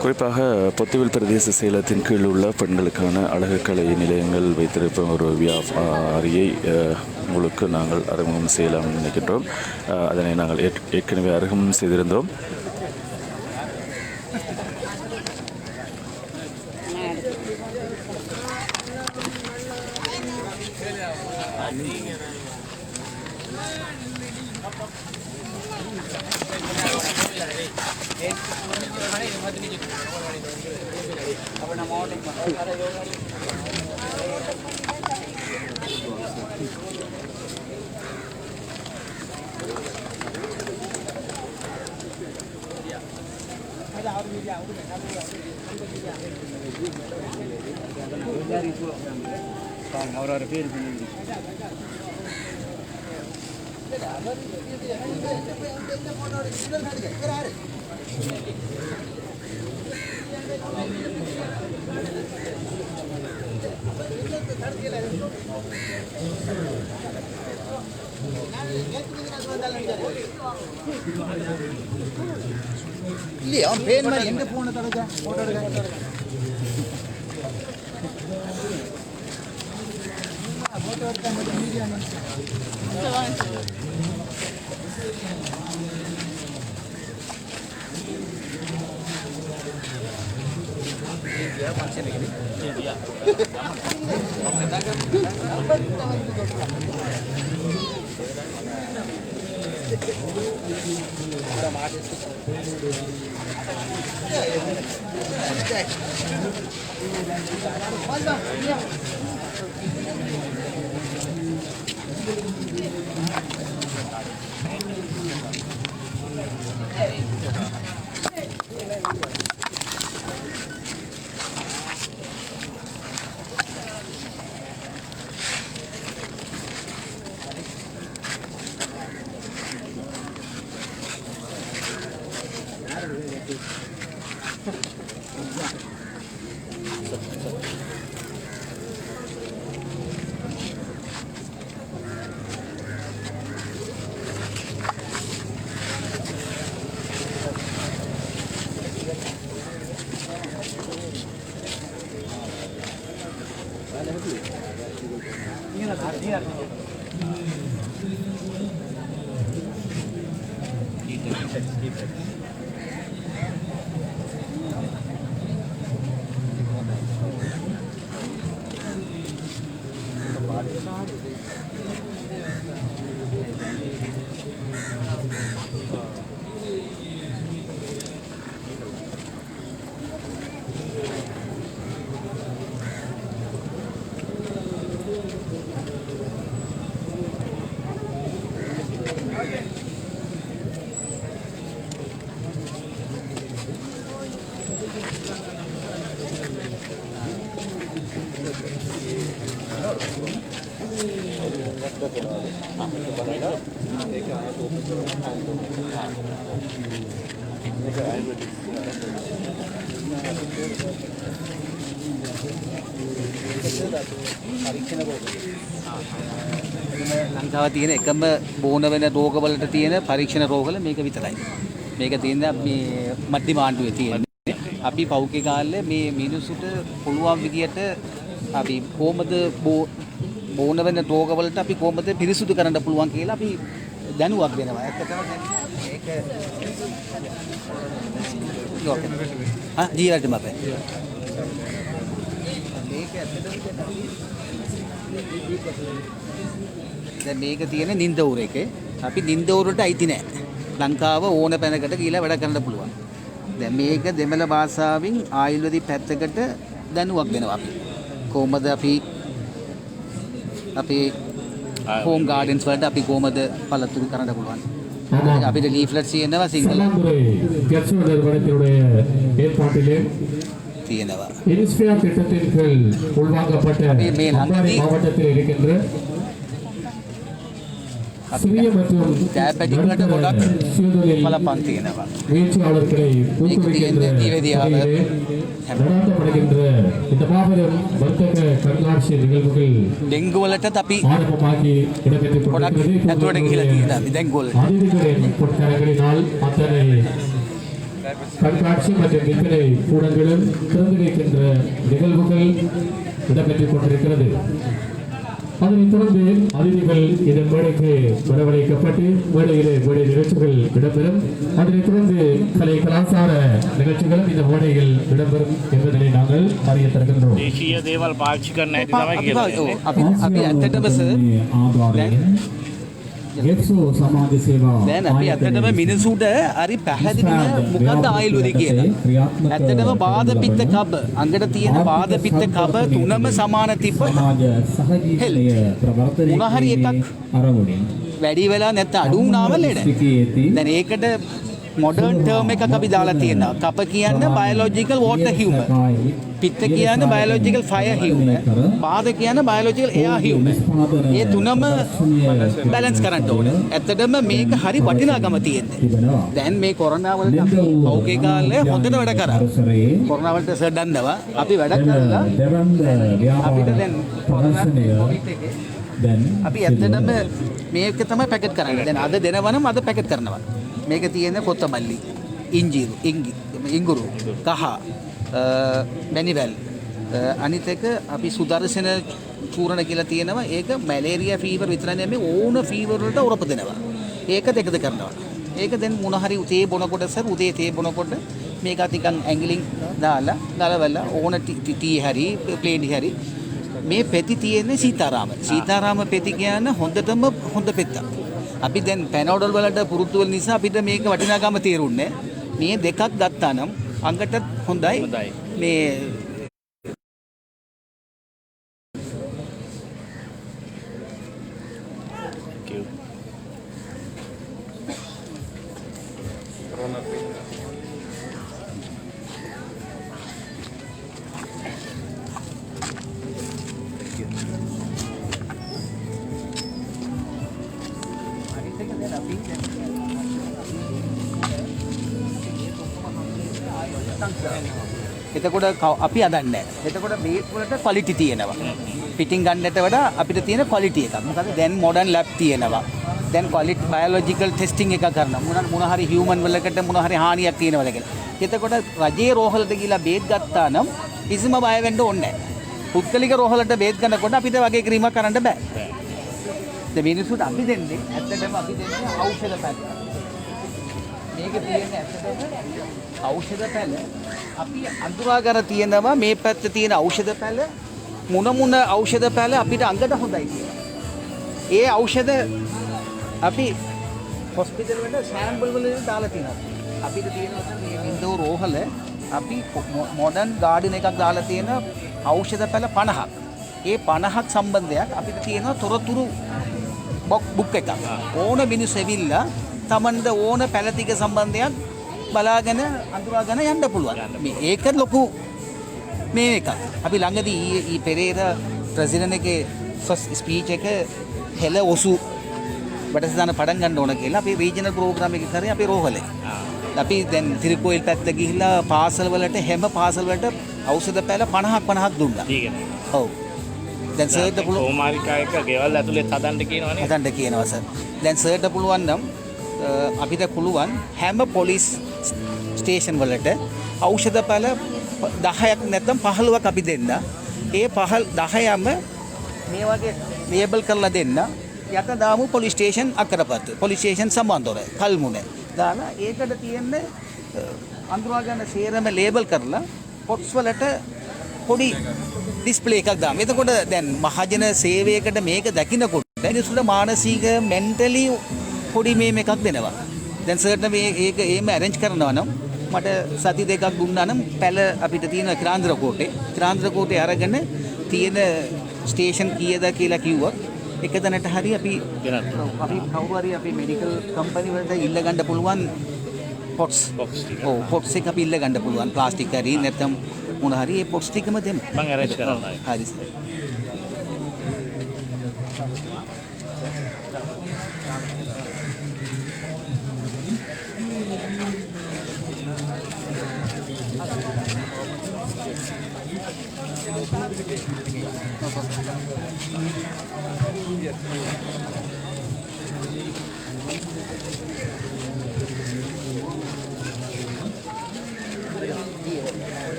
குறிப்பாக பொத்துவில் பிரதேச செயலகத்தின் கீழ் உள்ள பெண்களுக்கான அழகுக்கலை நிலையங்கள் வைத்திருக்கும் ஒரு வியாபாரியை உங்களுக்கு நாங்கள் அறிமுகம் செய்யலாம் நினைக்கின்றோம். அதனை நாங்கள் ஏற்கனவே அறிமுகம் செய்திருந்தோம். இல்லையா பேன் மாதிரி எங்க போன தடவை போட்டோ எடுக்க மீடியா ලංකාව තියෙන එකම බෝන වෙන රෝගවලට තියෙන පරීක්ෂණ රෝගවල මේක විතරයි. මේක තියෙන්නේ මේ මධ්‍යම ආණ්ඩුවේ තියෙන්නේ. අපි පෞද්ගලික කාලේ මේ මිනිසුන්ට පුළුවන් විදියට අපි කොහොමද බෝන වෙන රෝගවලට අපි කොහොමද පිරිසුදු කරන්න පුළුවන් කියලා අපි දැනුවක් දෙනවා. ඇත්තටම මේක ජීවිතේ මපේ. මේක ඇත්තටම දැන් මේක තියෙන නින්දවුර එකේ අපි නින්දවුරට අයිති නැහැ. ලංකාව ඕන පැනකට ගිහිලා වැඩ කරන්න පුළුවන්. දැන් මේක දෙමළ භාෂාවෙන් ආයුර්වේදික පැත්තකට දැනුවක් දෙනවා අපි. කොහොමද අපි හෝම් ගාඩන්ස් වලට අපි කොහොමද පළතුරු කරන්න පුළුවන්. අපිට ලීෆ්ලට්ස් තියෙනවා සිංහල ගැස්ට්‍රෝ නිறுவனத்தினுடைய ஏற்பாட்டிலே තියෙනවා. இன்ஸ்பியா திட்டத்தின் கீழ் உள்வாங்கப்பட்ட மாவட்டத்தில் இருக்கின்ற சிறிய மற்றும் டயபெட்டிக் වලට ගොඩක් බලපන් තියෙනවා. முயற்சியாளர்களை ஊக்குவிக்கின்ற நடாத்தப்படுகின்ற இந்த மாபெரும் வர்த்தக கண்காட்சி நிகழ்வுகள் ඩෙන්ගු වලටත් අපි ஆரம்பமாகி இடம்பெற்றுக் ගොඩක් கொண்டிருக்கிறது. ඇතුළට ගිහිලා තියෙනවා. ඩෙන්ගු වලට அதிதிகளின் பொற்கரங்களினால் அத்தனை கண்காட்சி மற்றும் விற்பனை கூடங்களும் திறந்திருக்கின்ற நிகழ்வுகள் இடம்பெற்றுக் கொண்டிருக்கிறது. அதனைத் தொடர்ந்து அதிதிகள் இதன் மேடைக்கு வரவழைக்கப்பட்டு மேடையிலே மேடை நிகழ்ச்சிகள் இடம்பெறும். அதனைத் தொடர்ந்து கலை கலாச்சார நிகழ்ச்சிகளும் இந்த மேடையில் இடம்பெறும் என்பதனை நாங்கள் அறிய தருகின்றோம். දේශීය දේවල් පාවිච්චි කරන්න හැටි තමයි කියන්නේ. අපි ඇත්තටම ගෙක්සෝ සමාජ සේවා දැන් අපි ඇත්තටම මිනිසුන්ට හරි පැහැදිලිව මොකක්ද ආයුර්වේදය කියලා. ඇත්තටම බාධ පිත්ත කබ අඟට තියෙන බාධ පිත්ත කබ තුනම සමාන තිබ්බ සමාජ සහජීවනය ප්‍රවර්තනය මොන හරි එකක් අරමුණින් වැඩි වෙලා නැත්නම් අඩු වුණාම ලෙඩ. දැන් ඒකට මොඩර්න් ටර්ම් එකක් අපි දාලා තියෙනවා. කප කියන්නේ බයොලොජිකල් වෝටර් හියුමර්. පිත්ත කියන්නේ බයොලොජිකල් ෆයර් හියුමර්. බාධ කියන්නේ බයොලොජිකල් එයාර් හියුමර්. මේ තුනම බැලන්ස් කරන්න ඕනේ. ඇත්තටම මේක හරි වටිනාකම තියෙන්නේ. දැන් මේ කොරෝනා වලට අපි පෞද්ගලික කාලේ හොඳට වැඩ කරා. කොරෝනා වලට සඩන්නවා. අපි වැඩ කරලා අපිට දැන් අපි ඇත්තටම මේක තමයි පැකට් කරන්නේ. දැන් අද දෙනවනම් අද පැකට් කරනවා. මේක තියෙන කොත්තමල්ලි, ඉංගුරු, කහ, මැනිවැල්, අනිත් එක අපි සුදර්ශන චූර්ණ කියලා තියෙනවා. ඒක මැලේරියා ෆීවර් විතර නෙමෙයි ඕන ෆීවර් වලට උරප දෙනවා. ඒක දෙකද කරනවා. ඒක දැන් මොන හරි තේ බොනකොට උදේ තේ බොනකොට මේක නිකන් ඇඟිලින් දාලා ගලවලා ඕන ටී හරි ප්ලේන් හරි මේ පෙති තියෙන්නේ සීතාරාම පෙති කියන්නේ හොඳටම හොඳ පෙත්තක්. අපි දැන් පැනෝඩල් වලට පුරුදු වෙන නිසා අපිට මේක වටිනාකම තේරුන්නේ. මේ දෙකක් ගත්තා නම් අඟටත් හොඳයි. මේ එතකොට අපි අදන්නේ නැහැ. එතකොට බේත් වලට ක්වලිටි තියෙනවා. පිටින් ගන්නට වඩා අපිට තියෙන ක්වලිටි එකක්. මොකද දැන් මොඩර්න් ලැබ් තියෙනවා. දැන් ක්වලිටි බයොලොජිකල් ටෙස්ටිං එකක් කරනවා. මොන හරි හියුමන් වලකට මොන හරි හානියක් තියෙනවද කියලා. එතකොට රජයේ රෝහලට ගිහිලා බේත් ගත්තා නම් කිසිම බය වෙන්න ඕනේ නැහැ. පුද්ගලික රෝහලට බේත් ගන්නකොට අපිට වගේ ක්‍රීමක් කරන්න බෑ. දැන් මිනිස්සුන්ට අපි දෙන්නේ ඇත්තටම අපි දෙන්නේ ඖෂධ පැත්ත. මේක තියෙන්නේ ඇත්තටම ඖෂධ පැල අපි අඳුරාගෙන තියෙනවා මේ පැත්තේ තියෙන ඖෂධ පැල මොන ඖෂධ පැල අපිට අඟට හොඳයි කියලා. ඒ ඖෂධ අපි හොස්පිටල් වල සැම්පල් වලින් දාලා තියෙනවා. අපිට තියෙනවා මේ වින්ඩෝ රෝහල අපි මොඩර්න් ගාඩන් එකක් දාලා තියෙන ඖෂධ පැල 50ක්. ඒ 50ක් සම්බන්ධයක් අපිට තියෙනවා තොරතුරු බුක් එකක්. ඕන මිනිස්සු ඇවිල්ලා තමන්ද ඕන පැල ටික සම්බන්ධයක් බලාගෙන අඳුරාගෙන යන්න පුළුවන්. මේ ඒක ලොකු මේ එකක්. අපි ළඟදී ඊ පෙරේරා ප්‍රෙසිඩන්ට් එකේ ෆස්ට් ස්පීච් එක හෙළ ඔසු වැඩසටහන පටන් ගන්න ඕන කියලා අපි රීජනල් ප්‍රෝග්‍රෑම් එකක් කරේ අපේ රෝහලේ. අපි දැන් තිරිකෝයිල් පැත්ත ගිහිල්ලා පාසල් වලට හැම පාසල් වලට ඖෂධ පැල 50ක් දුන්නා. ඔව්. දැන් සර්ට පුළුවන් ඕමාරිකායක ගෙවල් ඇතුලේ හදන්න කියනවනේ. හදන්න කියනවා සර්. දැන් සර්ට පුළුවන් නම් අපිට පුළුවන් හැම පොලිස් ස්ටේෂන් වලට ඖෂධ පැල 10ක් නැත්නම් 15ක් අපි දෙන්න. ඒ 10ම මේ වගේ ලේබල් කරලා දෙන්න. යට දාමු police station Akkaraipattu. Police station සම්බන්ධවර කල්මුනේ. දාලා ඒකට තියෙන අඳුරා ගන්න සේරම ලේබල් කරලා පොට්ස් වලට පොඩි ඩිස්ප්ලේ එකක් දාමු. එතකොට දැන් මහජන සේවයකට මේක දකින්නකොට මිනිස්සුන්ට මානසික මෙන්ටලි පොඩි එකක් දෙනවා. දැන් සර්ට මේක එහෙම ඇරේන්ජ් කරනවා නම් මට සති දෙකක් දුන්නා නම් පැල අපිට තියෙන ක්‍රාන්දර කෝටේ අරගෙන තියෙන ස්ටේෂන් කීයද කියලා කිව්වොත් එක තැනට හරි අපි කවුරු හරි අපි මෙඩිකල් කම්පැනි වලට ඉල්ල ගන්න පුළුවන් පොට්ස්. ඔව් පොට්ස් එක අපි ඉල්ල ගන්න පුළුවන් ප්ලාස්ටික් හරි නැත්නම් මොන හරි ඒ පොට්ස් ටිකම දෙමු. මම ඇරේන්ජ් කරනවා. හරි සර්.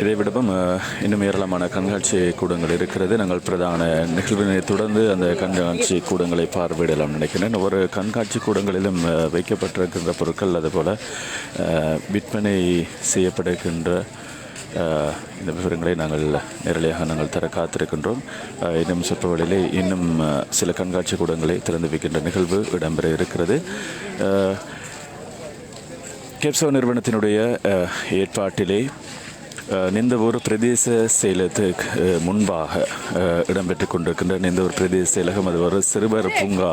இதை விடவும் இன்னும் ஏராளமான கண்காட்சி கூடங்கள் இருக்கிறது. நாங்கள் பிரதான நிகழ்வினை தொடர்ந்து அந்த கண்காட்சி கூடங்களை பார்வையிடலாம் நினைக்கிறேன். ஒவ்வொரு கண்காட்சி கூடங்களிலும் வைக்கப்பட்டிருக்கின்ற பொருட்கள் அதுபோல் விற்பனை செய்யப்படுகின்ற இந்த விவரங்களை நாங்கள் நேரடியாக நாங்கள் தர காத்திருக்கின்றோம். இன்னும் சொற்பவழியிலே இன்னும் சில கண்காட்சி கூடங்களை திறந்து வைக்கின்ற நிகழ்வு இடம்பெற இருக்கிறது. கேப்சோ நிறுவனத்தினுடைய ஏற்பாட்டிலே நிந்தவூர் பிரதேச செயலகத்துக்கு முன்பாக இடம்பெற்று கொண்டிருக்கின்ற நிந்தவூர் பிரதேச செயலகம் அது ஒரு சிறுவர் பூங்கா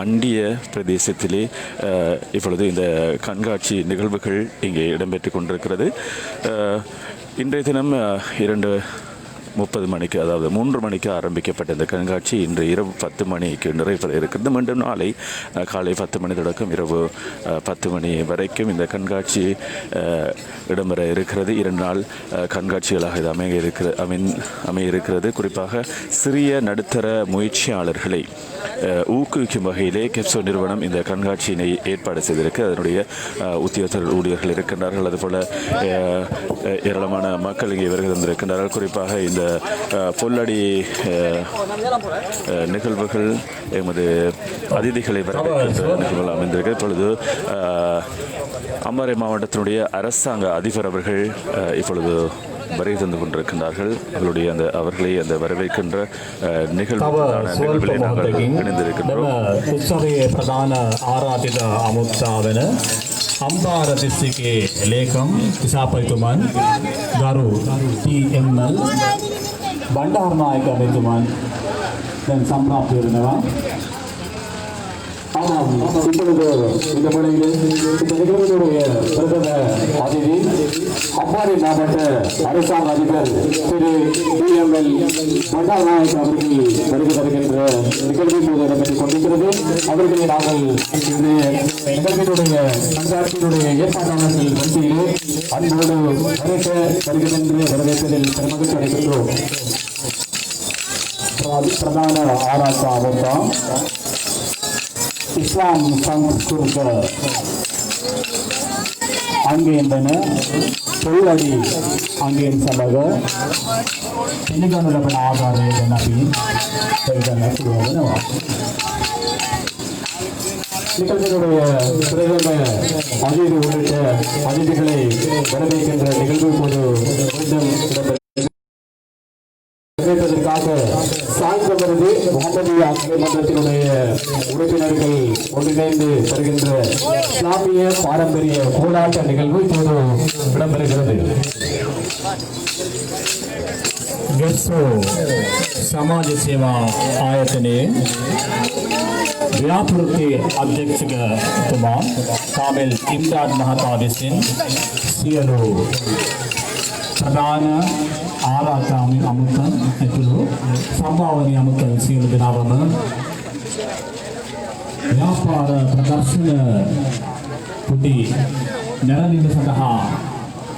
அண்டிய பிரதேசத்திலே இப்பொழுது இந்த கண்காட்சி நிகழ்வுகள் இங்கே இடம்பெற்று கொண்டிருக்கிறது. இன்றைய தினம் 2:30 மணிக்கு அதாவது 3 மணிக்கு ஆரம்பிக்கப்பட்ட இந்த கண்காட்சி இன்று இரவு 10 மணிக்கு நிறைவேற இருக்கிறது. மீண்டும் நாளை காலை 10 மணி தொடக்கம் இரவு 10 மணி வரைக்கும் இந்த கண்காட்சி இடம்பெற இருக்கிறது. 2 நாள் கண்காட்சிகளாக இது அமைய இருக்கிறது. குறிப்பாக சிறிய நடுத்தர முயற்சியாளர்களை ஊக்குவிக்கும் வகையிலே கெப்சோ நிறுவனம் இந்த கண்காட்சியினை ஏற்பாடு செய்திருக்கு. அதனுடைய உத்தியோகத்தர் ஊழியர்கள் இருக்கின்றார்கள். அதுபோல் ஏராளமான மக்கள் இங்கே வருகை தந்திருக்கின்றார்கள். குறிப்பாக இந்த பொல்லடி நிகழ்வுகள் எமது அதிதிகளை வரவேற்கின்ற நிகழ்வுகள் அமைந்திருக்கு. இப்பொழுது அம்பாறை மாவட்டத்தினுடைய அரசாங்க அதிபர் அவர்கள் இப்பொழுது வருகை தந்து கொண்டிருக்கின்றார்கள். அவர்களை அந்த வரவேற்கின்ற நிகழ்வுகளை நாங்கள் இணைந்திருக்கின்றோம். උත්සවයේ ප්‍රධාන ආරාධිත අමුත්තා වෙන අම්පාර දිස්ත්‍රික්කයේ ලේකම් දිසාපතිතුමන් ගරු TML බණ්ඩාරනායක මෙතුමන් දැන් සම්ප්‍රාප්ත වෙනවා. ஆமாம், இப்பொழுது இந்த முறையில் இந்த நிகழ்வுடைய பிரதம அதிதி அம்பாறை மாவட்ட அரசாங்க அதிபர் திரு TML பண்டாரநாயக் அவர்கள் வருகை தருகின்ற நிகழ்வின் போது இடம்பெற்றுக் கொண்டிருக்கிறது. அவர்களை நாங்கள் இந்த நிகழ்வினுடைய கண்காட்சியினுடைய ஏற்பாட்டாளர்கள் மத்தியிலே அன்போடு வருகின்ற வரவேற்பதில் பெருமகிழ்ச்சி அடைகின்றோம். பிரதான ஆராய்ச்சி ஆவட்டம் இஸ்லாம் சமஸ்கிருத අංගයෙන්දන පොල්වැඩි අංගයෙන් සමග පිළිගනු ලබන ආකාරය ගැන අපි පරිගණනා කරනවා. நிகழ்ச்சிகளுடைய பிரதம அதிதி உள்ளிட்ட அதிதிகளை வரவேற்கின்ற நிகழ்வு போது மீண்டும் வரவேற்பதற்காக சாய்ந்தவரது முகமதியா மன்றத்தினுடைய உறுப்பினர்கள் ஒன்றிணைந்து வருகின்ற இஸ்லாமிய பாரம்பரிய போராட்ட நிகழ்வு இப்போது இடம்பெறுகிறது. गेट्सो समाज सेवा आयतने व्यापृति अध्यक्षතුමා කාමෙල් ඉම්දාඩ් මහතා විසින් සියලු ප්‍රධාන ආරාධනාමි අමුතන් ඇතුළු සම්භාවනීය අමුතන් සියලු දෙනාම ව්‍යාපාර ප්‍රදර්ශන කුටි නැරඹීම සඳහා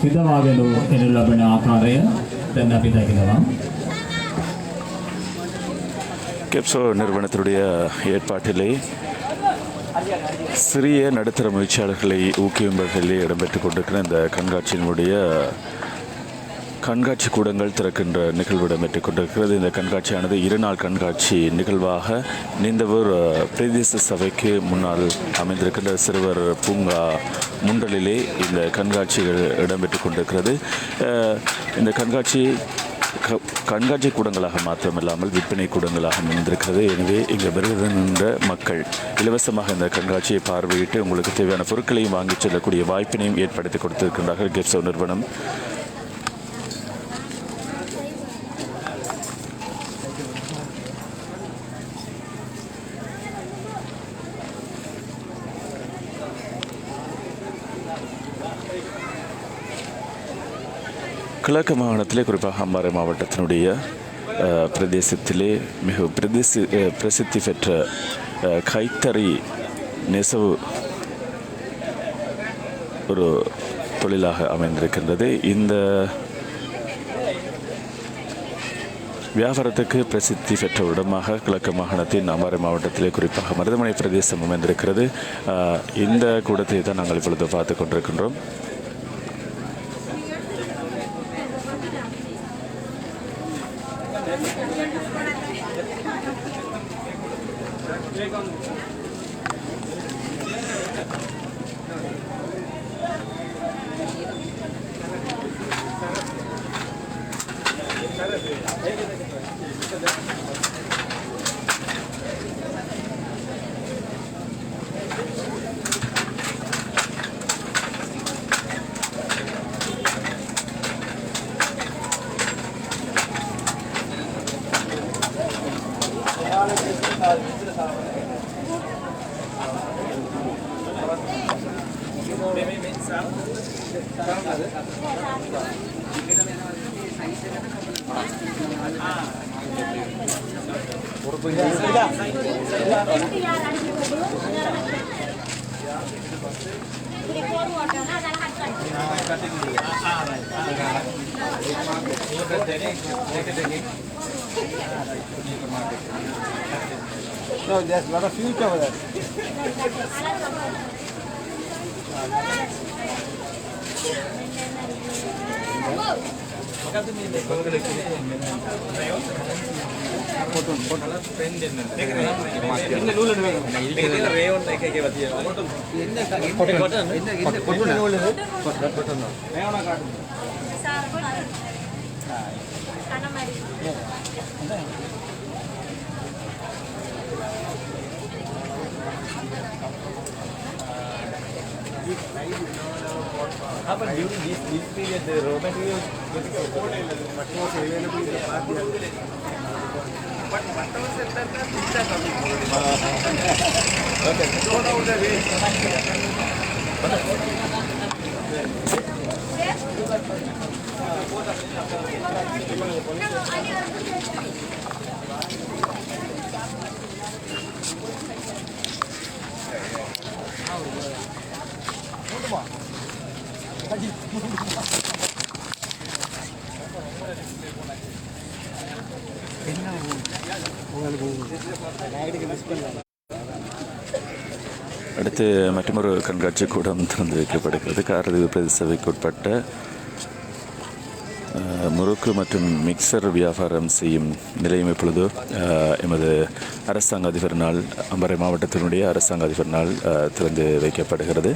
හිතවාගෙන එනු ලබන ආකාරය දැන් අපි දකිනවා கெப்சோ நிறுவனத்தினுடைய ஏற்பாட்டிலே சிறிய நடுத்தர முயற்சியாளர்களை ஊக்குவிக்கும் வகையிலே இடம்பெற்றுக் கொண்டிருக்கிற இந்த கண்காட்சியினுடைய கண்காட்சி கூடங்கள் திறக்கின்ற நிகழ்வு இடம்பெற்றுக் கொண்டிருக்கிறது. இந்த கண்காட்சியானது 2 நாள் கண்காட்சி நிகழ்வாக நீந்தவூர் பிரதேச சபைக்கு முன்னால் அமைந்திருக்கின்ற சிறுவர் பூங்கா முண்டலிலே இந்த கண்காட்சிகள் இடம்பெற்றுக் கொண்டிருக்கிறது. இந்த கண்காட்சி கூடங்களாக மாத்திரமில்லாமல் விற்பனை கூடங்களாக அமைந்திருக்கிறது. எனவே இங்கே வருகின்ற மக்கள் இலவசமாக இந்த கண்காட்சியை பார்வையிட்டு உங்களுக்கு தேவையான பொருட்களையும் வாங்கிச் செல்லக்கூடிய வாய்ப்பினையும் ஏற்படுத்தி கொடுத்திருக்கின்றார்கள் கெப்சோ நிறுவனம். கிழக்கு மாகாணத்திலே குறிப்பாக அம்பாறை மாவட்டத்தினுடைய பிரதேசத்திலே மிக பிரசித்தி பெற்ற கைத்தறி நெசவு ஒரு தொழிலாக அமைந்திருக்கின்றது. இந்த வியாபாரத்துக்கு பிரசித்தி பெற்ற இடமாக கிழக்கு மாகாணத்தின் அம்பாறை மாவட்டத்திலே குறிப்பாக மருதமனை பிரதேசம் அமைந்திருக்கிறது. இந்த கூடத்தை தான் நாங்கள் இப்பொழுது பார்த்து கொண்டிருக்கின்றோம். No, there's a lot of future over there. But during this period, the raw materials much was available in the past. But what was the okay, throw down the waste. அடுத்து மற்றொரு கண்காட்சி கூடம் திறந்து வைக்கப்படுகிறது. காரதீவு பிரதேச சபைக்கு உட்பட்ட முறுக்கு மற்றும் மிக்சர் வியாபாரம் செய்யும் நிலையம் இப்பொழுது எமது அரசாங்க அதிபர் நாள் அம்பாறை மாவட்டத்தினுடைய அரசாங்க அதிபர் நாள் திறந்து வைக்கப்படுகிறது.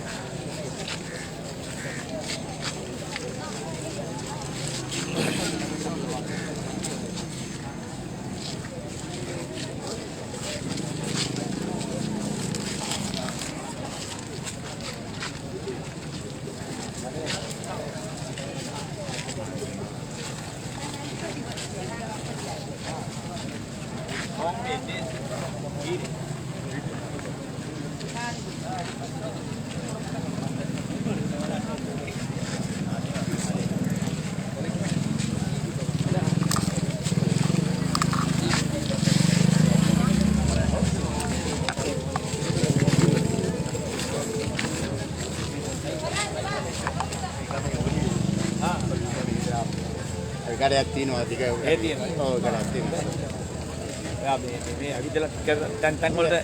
ගඩයක් තියෙනවා ටික. ඒ තියෙනවා. ඔව් ගඩක් තියෙනවා. මේ අවිදල තැන් වලට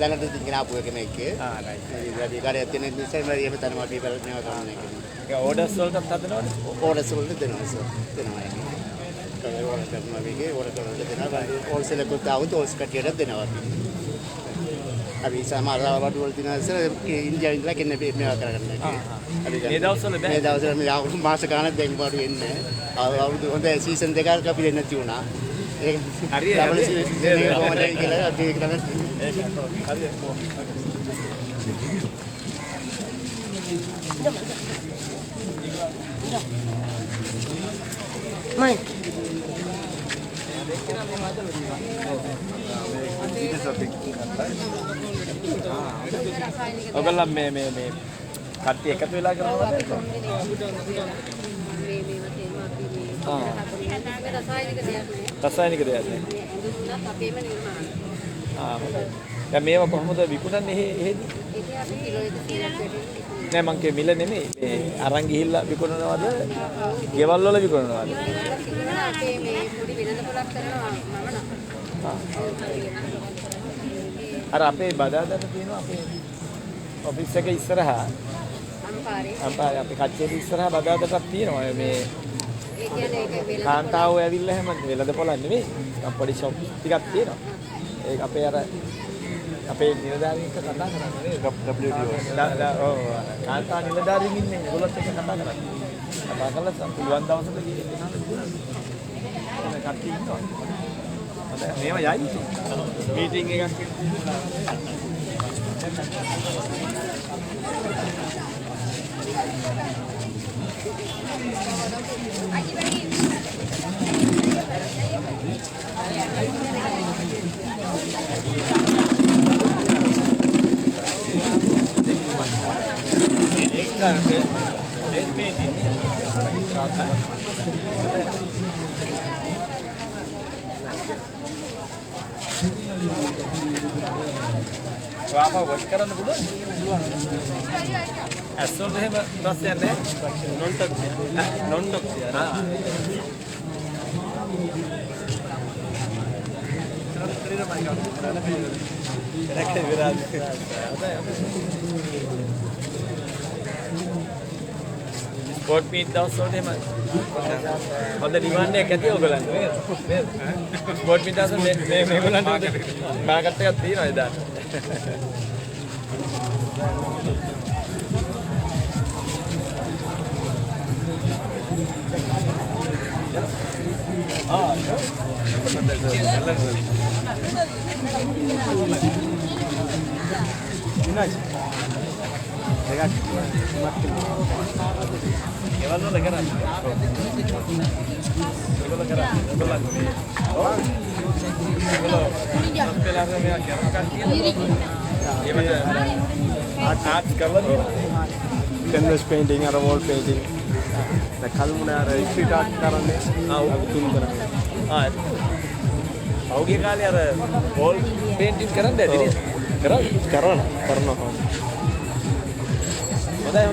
දැනට තියන ආපු එක මේකේ. රයිට්. ඒ ගඩයක් තියෙන නිසා මම එහෙම තනම අපි බලනවා කරන්නේ. ඒක ඕඩර්ස් වලටත් හදනවද? ඕඩර්ස් වලට දෙනවා සර්. දෙනවා ඒක. ඒක ඕඩර් කරනවා මේකේ ඕඩර් වලට දෙනවා. හෝල්සේල් එකකට આવුත් හෝල්ස් කටියට දෙනවා අපි. අපි සමහර වඩු වල තියෙනවා සර් ඉන්දියාවෙන් ඉඳලා කෙනෙක් මේවා කරගන්න. මේ දවස්වල බෑ. මේ දවස්වල මේ අවුරුදු මාස ගානක් දැන් බඩු එන්නේ. අවුරුදු හොඳ සීසන් දෙකක් අපි දෙන්න තියුණා. ඒක හරියට ඩබල් සීසන් එක කොහොමද කියලා අපි ඒක තමයි. ඔයගොල්ලෝ මේ කට්ටිය එකතු වෙලා කරනවද? රසායනික දෙයක් නේ. දැන් මේවා කොහොමද විකුණන්නේ එහෙදි? නෑ මං කිය මිල නෙමෙයි. මේ අරන් ගිහිල්ලා විකුණනවද? ගෙවල් වල විකුණනවද? අර අපේ බදාදට තියෙනවා අපේ ඔෆිස් එක ඉස්සරහා අම්පාරේ අපේ කච්චේට ඉස්සරහා බදාදටක් තියෙනවා මේ කාන්තාවෝ ඇවිල්ලා හැම වෙලද පොලක් නෙමෙයි පොඩි ෂොප් ටිකක් තියෙනවා ඒක අපේ අර අපේ නිලධාරීන් එක්ක කතා කරන්නේ WTO ඔව් කාන්තා නිලධාරීන් ඉන්නේ ඒගොල්ලොත් එක්ක කතා කරන්නේ කතා කරලා පුළුවන් දවසට ගිහින් කට්ටිය ඉන්නවා මේවා යයි මීටින් එකක් Apa buat sekarang tu pun? Asal tu hem proses ni non-toxic. Sport meet dah asal tu hem. Ada di mana yang kati ogolan? Sport meet dah asal me ogolan tu market tu kati ni dah. Art canvas painting or wall painting. The kalmuna street art karane. Tun karane. Auge kali यार wall painting करन दे दिनी करना होता है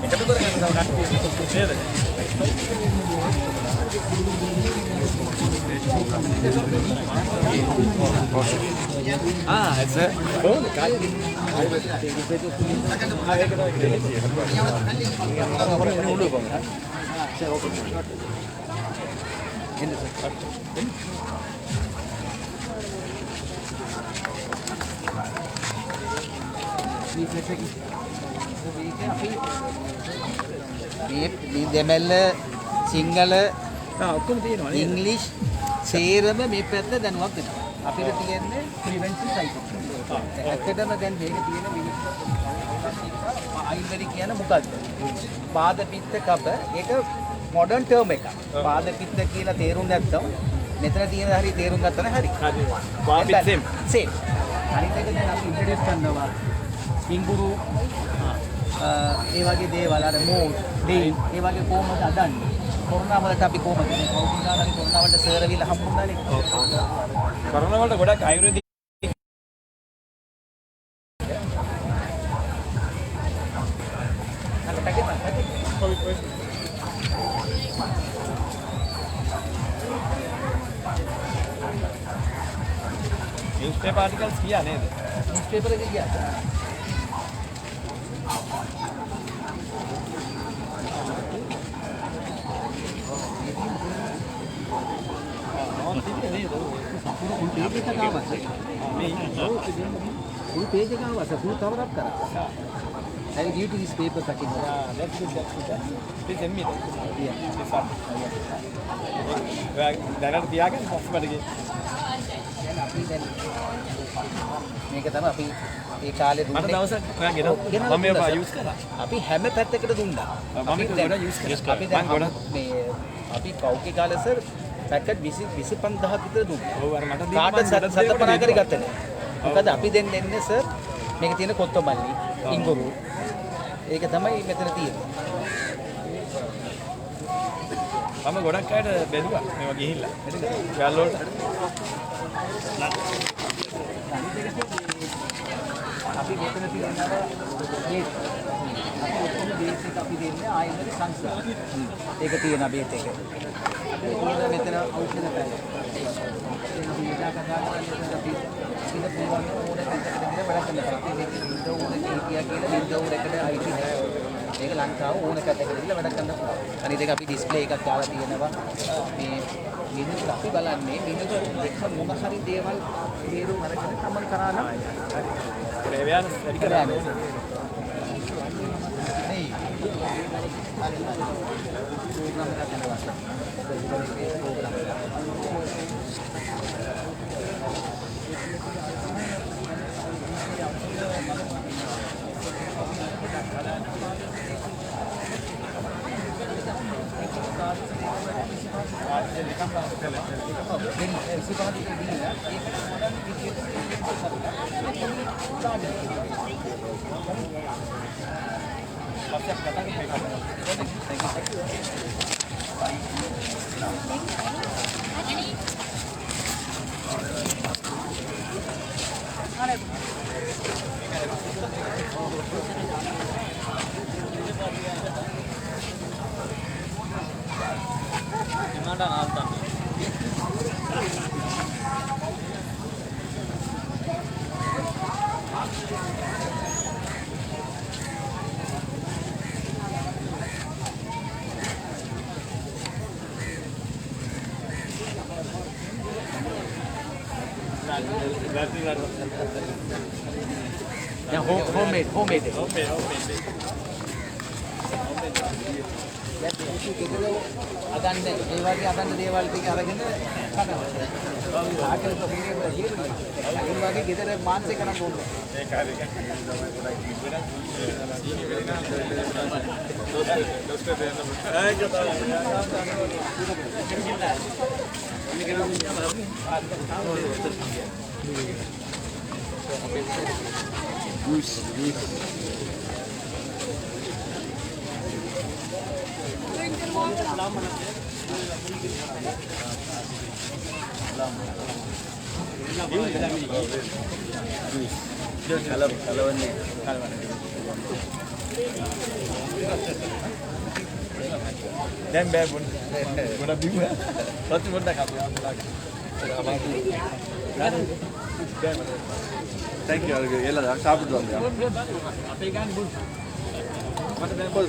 एकटू कर it's a phone දෙමළ Sinhala English සේරම මේ පැත්ත දැනුවත් වෙනවා. අපිට තියෙන්නේ ප්‍රිවෙන්ටිව් සයිකල්. ඇත්තටම දැන් මේක තියෙන අයිවරි කියන මොකද්ද? පාද පිත්ත කප ඒක මොඩර්න් ටර්ම් එකක්. පාද පිත්ත කියලා තේරුම් නැත්නම් මෙතන තියෙන හරිය තේරුම් ගත්තා නම් හරි. පාපිත් සේම්. අනිත් එක දැන් අපි ඉන්ට්‍රොඩියුස් කරනවා. පිංගුරු ඒ වගේ දේවල් අර මෝඩ් ඩේ ඒ වගේ කොහොමද අදන්නේ? කොරෝනා වලට අපි කොහොමද? කොරෝනා වලට සර්විලා හම්බුනානේ. කොරෝනා වලට ගොඩක් ආයුර්වේදික නිවුස් පේපර් ආටිකල්ස් කියා නේද? නිවුස් පේපර් එකේ ගියා. Full page එක ආවා සර් full cover up කරා. I will give you this paper cutting. Yeah, that's good. Please send me that. Yeah. දැනට තියාගන්න පස්සට ගියේ. දැන් අපි දැන් මේක තමයි අපි ඒ කාලේ දුන්නේ. මට දවසක් ඔයා ගෙනත් මම මේක යූස් කරා. අපි හැම පැත්තකට දුන්නා. මම ඒක ගොඩක් යූස් කරා. අපි දැන් මේ අපි කවුකේ කාලේ සර් පැකට් 25000ක් විතර දුන්නා. ඔව් අර මට කාටද 750 කරි ගත්තේ නෑ. මොකද අපි දැන් දෙන්නේ සර් මේක තියෙන කොත්තමල්ලි ඉංගුරු ඒක තමයි මෙතන තියෙන්නේ. මම ගොඩක් අයට බැලුවා මේවා ගිහිල්ලා. යාල් වලට. අපි මෙතන තියෙනවා මේ අපි ඔක්කොම බේස් එක අපි දෙන්නේ ආයෙත් සංස්කාර. ඒක තියෙන බේස් එක. අපි තියෙන මෙතන ඖෂධ පැල. ඒක දීලා කතා කරන්නේ අපි ඉන්න පුළුවන් ඕනේ පැත්තකට ගිහලා වැඩ කරන්න. අපි මේක ඉන්න ඕනේ කීකියා කියලා ඉන්න ඕනකට අයිති නෑ. ඒක ලංකාව ඕන පැත්තකට ගිහලා වැඩ කරන්න පුළුවන්. අනිත් එක අපි ඩිස්ප්ලේ එකක් දාලා තියෙනවා. මේ මිනිස්සු අපි බලන්නේ මිනිස්සු දෙක මොන හරි දේවල් තේරුම් අරගෙන තමන් කරා නම් ඒ වෑන වැඩි කරා නේ. ප්‍රෝග්‍රෑම් එකක් කරනවා. Yeah, homemade. අදන්න ඒ වගේ අදන්න දේවල් ටික අරගෙන කනවා. ආකල් ප්‍රොබ්ලම් එක ඒ වගේ ගෙදර මාන්සේ කරන් ඕනේ. ඒක හරි. දැන් බෑ බොන්න. ගොඩක් බිව්වා. පස්සේ පොඩ්ඩක් අපි Thank you. ಎಲ್ಲ ಸಾப்பிಟ್ಟು අපේ ගන්න බුල්. මට දැන් පොල්.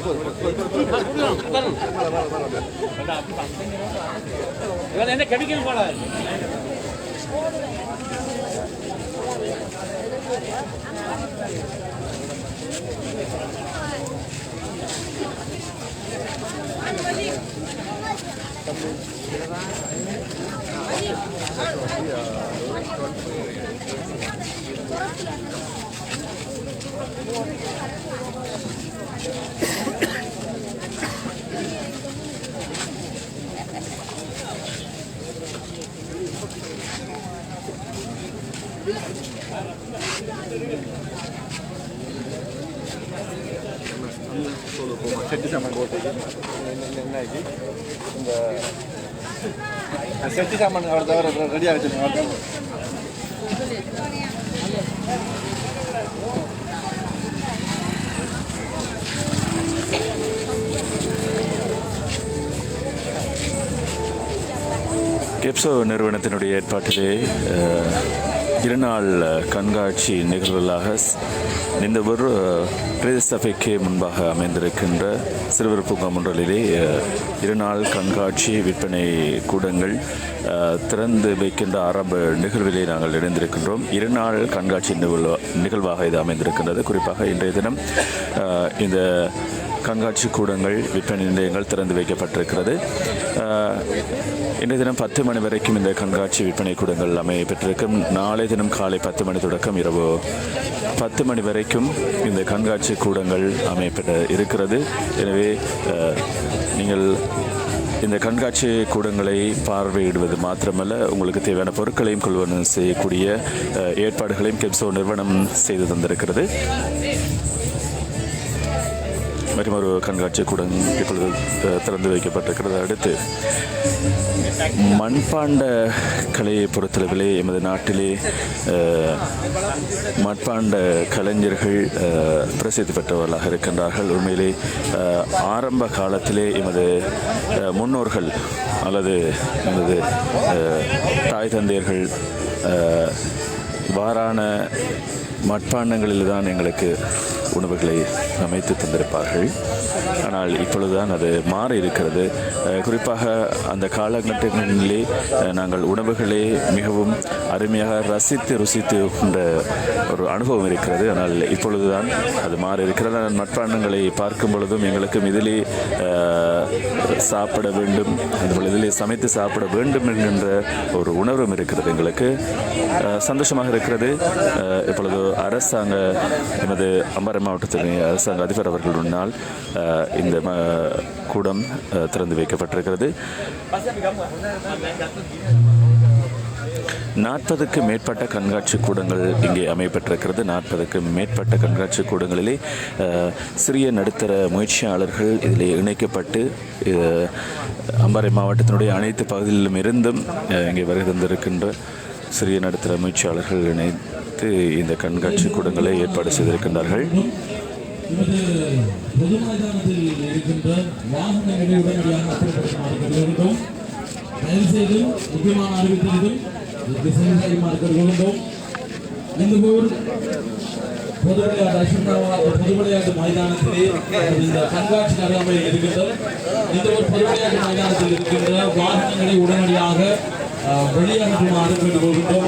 අපි පස්සෙන් එනවා. ඉවල එන්නේ කෙමිකල් වල. செட்டு சாமான் போட்டு என்னாக்கி இந்த செட்டு சாமான் அவர் தவிர ரெடியாக வச்சுருங்க. கெப்சோ நிறுவனத்தினுடைய ஏற்பாட்டிலே இருநாள் கண்காட்சி நிகழ்வுகளாக இந்த ஒரு பிரதேச சபைக்கு முன்பாக அமைந்திருக்கின்ற சிறுவர் பூங்கா முன்றலிலே இருநாள் கண்காட்சி விற்பனை கூடங்கள் திறந்து வைக்கின்ற ஆரம்ப நிகழ்விலே நாங்கள் இணைந்திருக்கின்றோம். இருநாள் கண்காட்சி நிகழ்வாக இது அமைந்திருக்கின்றது. குறிப்பாக இன்றைய தினம் இந்த கண்காட்சி கூடங்கள் விற்பனை நிலையங்கள் திறந்து வைக்கப்பட்டிருக்கிறது. இன்றைய தினம் 10 மணி வரைக்கும் இந்த கண்காட்சி விற்பனை கூடங்கள் அமைய பெற்றிருக்கும். நாளை தினம் காலை 10 மணி தொடக்கம் இரவு 10 மணி வரைக்கும் இந்த கண்காட்சி கூடங்கள் அமையப்பட இருக்கிறது. எனவே நீங்கள் இந்த கண்காட்சி கூடங்களை பார்வையிடுவது மாத்திரமல்ல, உங்களுக்கு தேவையான பொருட்களையும் கொள்வன செய்யக்கூடிய ஏற்பாடுகளையும் கெப்சோ நிறுவனம் செய்து தந்திருக்கிறது. மற்றும் ஒரு கண்காட்சி கூடம் இப்பொழுது திறந்து வைக்கப்பட்டிருக்கிறது. அடுத்து மண்பாண்ட கலையை பொறுத்தளவிலே எமது நாட்டிலே மண்பாண்ட கலைஞர்கள் பிரசித்தி பெற்றவர்களாக இருக்கின்றார்கள். உண்மையிலே ஆரம்ப காலத்திலே எமது முன்னோர்கள் அல்லது எமது தாய் தந்தையர்கள் இவ்வாறான மட்பாண்டங்களில் தான் எங்களுக்கு உணவுகளை அமைத்து தந்திருப்பார்கள். ஆனால் இப்பொழுதுதான் அது மாறி இருக்கிறது. குறிப்பாக அந்த காலகட்டங்களிலே நாங்கள் உணவுகளே மிகவும் அருமையாக ரசித்து ருசித்து உண்ட ஒரு அனுபவம் இருக்கிறது. ஆனால் இப்பொழுதுதான் அது மாறி இருக்கிறது. ஆனால் மட்பாண்டங்களை பார்க்கும் பொழுதும் எங்களுக்கும் இதிலே சாப்பிட வேண்டும், அதுபோல் இதிலே சமைத்து சாப்பிட வேண்டும் என்கின்ற ஒரு உணர்வும் இருக்கிறது. எங்களுக்கு சந்தோஷமாக இருக்கிறது. இப்பொழுது அரசாங்க எமது அம்பாறை மாவட்டத்தின் அரசாங்க அதிபர் அவர்கள் முன்னால் இந்த கூடம் திறந்து வைக்கப்பட்டிருக்கிறது. 40க்கும் மேற்பட்ட கண்காட்சி கூடங்கள் இங்கே அமையப்பட்டிருக்கிறது. 40க்கும் மேற்பட்ட கண்காட்சி கூடங்களிலே சிறிய நடுத்தர முயற்சியாளர்கள் இதில் இணைக்கப்பட்டு அம்பாறை மாவட்டத்தினுடைய அனைத்து பகுதிகளிலும் இருந்தும் இங்கே வருகை தந்திருக்கின்ற சிறிய நடுத்தர முயற்சியாளர்கள் இணைத்து இந்த கண்காட்சி கூடங்களை ஏற்பாடு செய்திருக்கின்றார்கள். பொது மைதானத்தில் இருக்கின்ற வாகனங்களை உடனடியாக அப்புறப்படுத்த தயவுசெய்து முக்கியமான அறிவித்தல்கள் பொது விளையாட்டு மைதானத்திலே இந்த கண்காட்சி நடைமுறையில் இருக்கின்ற இந்த ஒரு பொது விளையாட்டு மைதானத்தில் இருக்கின்ற வாகனங்களை உடனடியாக வெளியேற்றுமாறு கேட்டுக்கொள்கின்றோம்.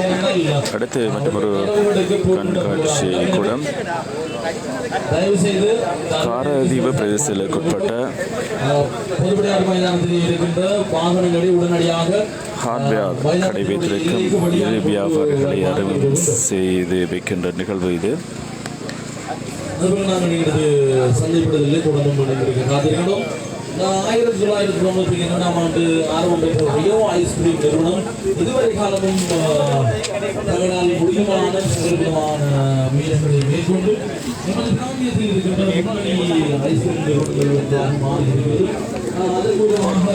அடுத்து மற்றொரு கண்காட்சி கூடம் காரதீவு பிரதேசத்திற்குட்பட்ட பொது விளையாட்டு மைதானத்தில் இருக்கின்ற வாகனங்களை உடனடியாக ஹார்ட்வேர் கடை வைத்திருக்கும் இரு வியாபாரிகளை அறிமுகம் செய்து வைக்கின்ற நிகழ்வு இது. சந்தைப்படுதலே தொடர்ந்து காத்திருக்கணும். 1992ஆம் ஆண்டு ஆரம்பம் பெற்ற ரியோ ஐஸ்கிரீம் நிறுவனம் இதுவரை காலமும் தங்களால் முடியுமான சிறப்பான முயற்சிகளை மேற்கொண்டு நமது பிராந்தியத்தில் இருக்கின்ற முன்னணி ஐஸ்கிரீம் நிறுவனங்கள் மாறி இருக்கிறது. அதன் மூலமாக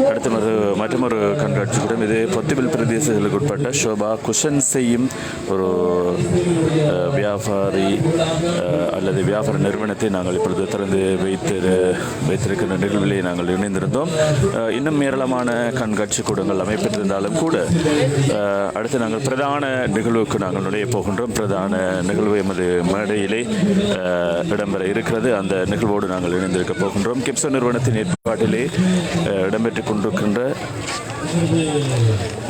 அடுத்து மற்றொரு கண்காட்சி கூடம் இது பொத்திபில் பிரதேசங்களுக்கு உட்பட்ட ஷோபா குஷன் செய்யும் ஒரு வியாபாரி அல்லது வியாபார நிறுவனத்தை நாங்கள் இப்பொழுது திறந்து வைத்திருக்கின்ற நிகழ்விலே நாங்கள் இணைந்திருந்தோம். இன்னும் ஏராளமான கண்காட்சி கூடங்கள் அமைப்பிட்டிருந்தாலும் கூட அடுத்து நாங்கள் பிரதான நிகழ்வுக்கு நாங்கள் நுழைய போகின்றோம். பிரதான நிகழ்வு எமது மேடையிலே இடம்பெற இருக்கிறது. அந்த நிகழ்வோடு நாங்கள் இணைந்திருக்க போகின்றோம். கெப்சோ நிறுவனத்தின் ஏற்பாட்டிலே இடம்பெற்றுக் கொண்டிருக்கின்ற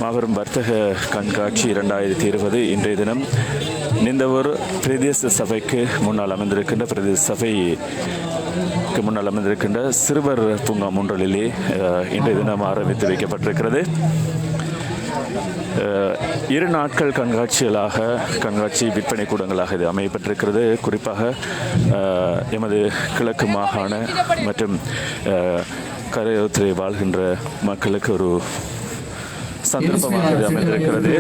மாபெரும் வர்த்தக கண்காட்சி 2020 இன்றைய தினம் இந்த ஒரு பிரதேச சபைக்கு முன்னால் அமைந்திருக்கின்ற பிரதேச சபைக்கு முன்னால் அமைந்திருக்கின்ற சிறுவர் பூங்கா முன்றலிலே இன்றைய தினம் ஆரம்பித்து வைக்கப்பட்டிருக்கிறது. 2 நாட்கள் கண்காட்சி விற்பனை கூடங்களாக இது அமையப்பட்டிருக்கிறது. குறிப்பாக எமது கிழக்கு மாகாண மற்றும் கரையோரத்தில் வாழ்கின்ற மக்களுக்கு ஒரு சந்தர்ப்பமாக அமைந்திருக்கிறது.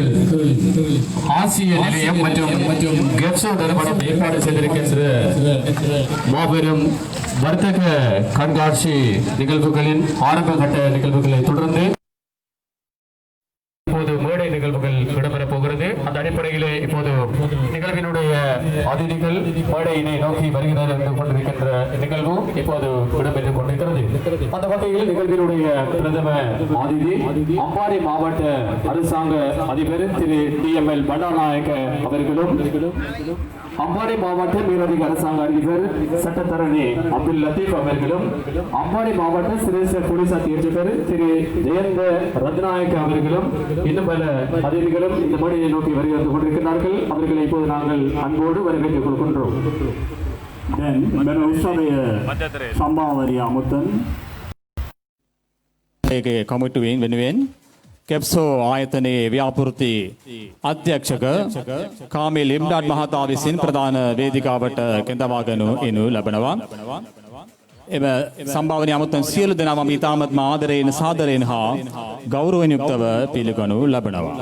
ஆசிய நிலையம் மற்றும் கெப்சோ நிறுவனம் ஏற்பாடு செய்திருக்கின்ற மாபெரும் வர்த்தக கண்காட்சி நிகழ்வுகளின் ஆரம்ப கட்ட நிகழ்வுகளை தொடர்ந்து இப்போது மேடை நிகழ்வுகள் இடம்பெறப் போகிறது. அந்த அடிப்படையிலே இப்போது நிகழ்வினுடைய அதிதிகள் மேடையினை நோக்கி வருகிறது என்று கொண்டிருக்கின்ற நிகழ்வு இப்போது இடம்பெற்றுக் கொண்டிருக்கிறது. அந்த வகையில் நிகழ்வினுடைய பிரதம அதிதி அம்பாறை மாவட்ட அரசாங்க அதிபர் திரு DML பண்டாநாயக்க அவர்களும், அம்பாறை மாவட்ட மேலதிக அரசாங்க அதிபர் சட்டத்தரணி அப்துல் லத்தீப் அவர்களும், அம்பாறை மாவட்ட சிரேஷ்ட போலீஸ் அத்தியட்சகர் திரு ஜெயந்த ரத்நாயக்க அவர்களும், இன்னும் பல அதிதிகளும் இந்த மேடையை நோக்கி வருகிறது கொண்டிருக்கிறார்கள். அவர்களை இப்போது நாங்கள் அன்போடு வரவேற்றுக் கொள்கின்றோம். මෙම උත්සවය සම්භාවනීය අමුතන් ඒකේ කමිටුවෙන් වෙනුවෙන් කෙප්සෝ ආයතනයේ ව්‍යාපෘති අධ්‍යක්ෂක කාමිල් ඉම්ඩාඩ් මහතා විසින් ප්‍රධාන වේදිකාවට කැඳවාගෙන එනු ලබනවා. එම සම්භාවනීය අමුතන් සියලු දෙනාම ඉතාමත්ම ආදරයෙන් සාදරයෙන් හා ගෞරවයෙන් යුක්තව පිළිගනු ලබනවා.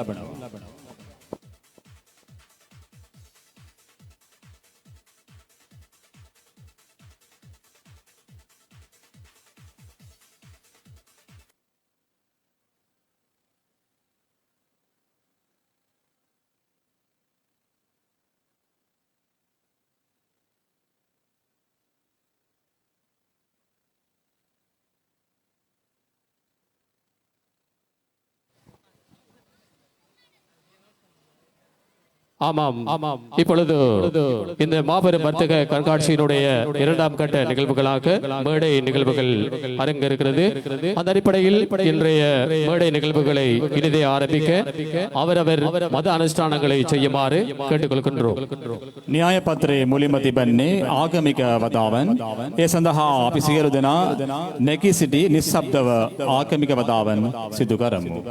ஆமாம், இப்பொழுது இந்த மாபெரும் வர்த்தக கண்காட்சியினுடைய இரண்டாம் கட்ட நிகழ்வுகளாக மேடை நிகழ்வுகள் அரங்க இருக்கிறது. அந்த அடிப்படையில் இன்றைய மேடை நிகழ்வுகளை இனிதே ஆரம்பிக்க அவரவர் மத அனுஷ்டானங்களை செய்யுமாறு கேட்டுக்கொள்கின்றோம். න්‍යාය පත්‍රයේ මුලින්ම තිබෙන්නේ ආගමික වතාවන්. ඒ සඳහා අපි සියලු දෙනා නැගී සිටි නිශ්ශබ්දව ආගමික වතාවන් සිදු කරමු.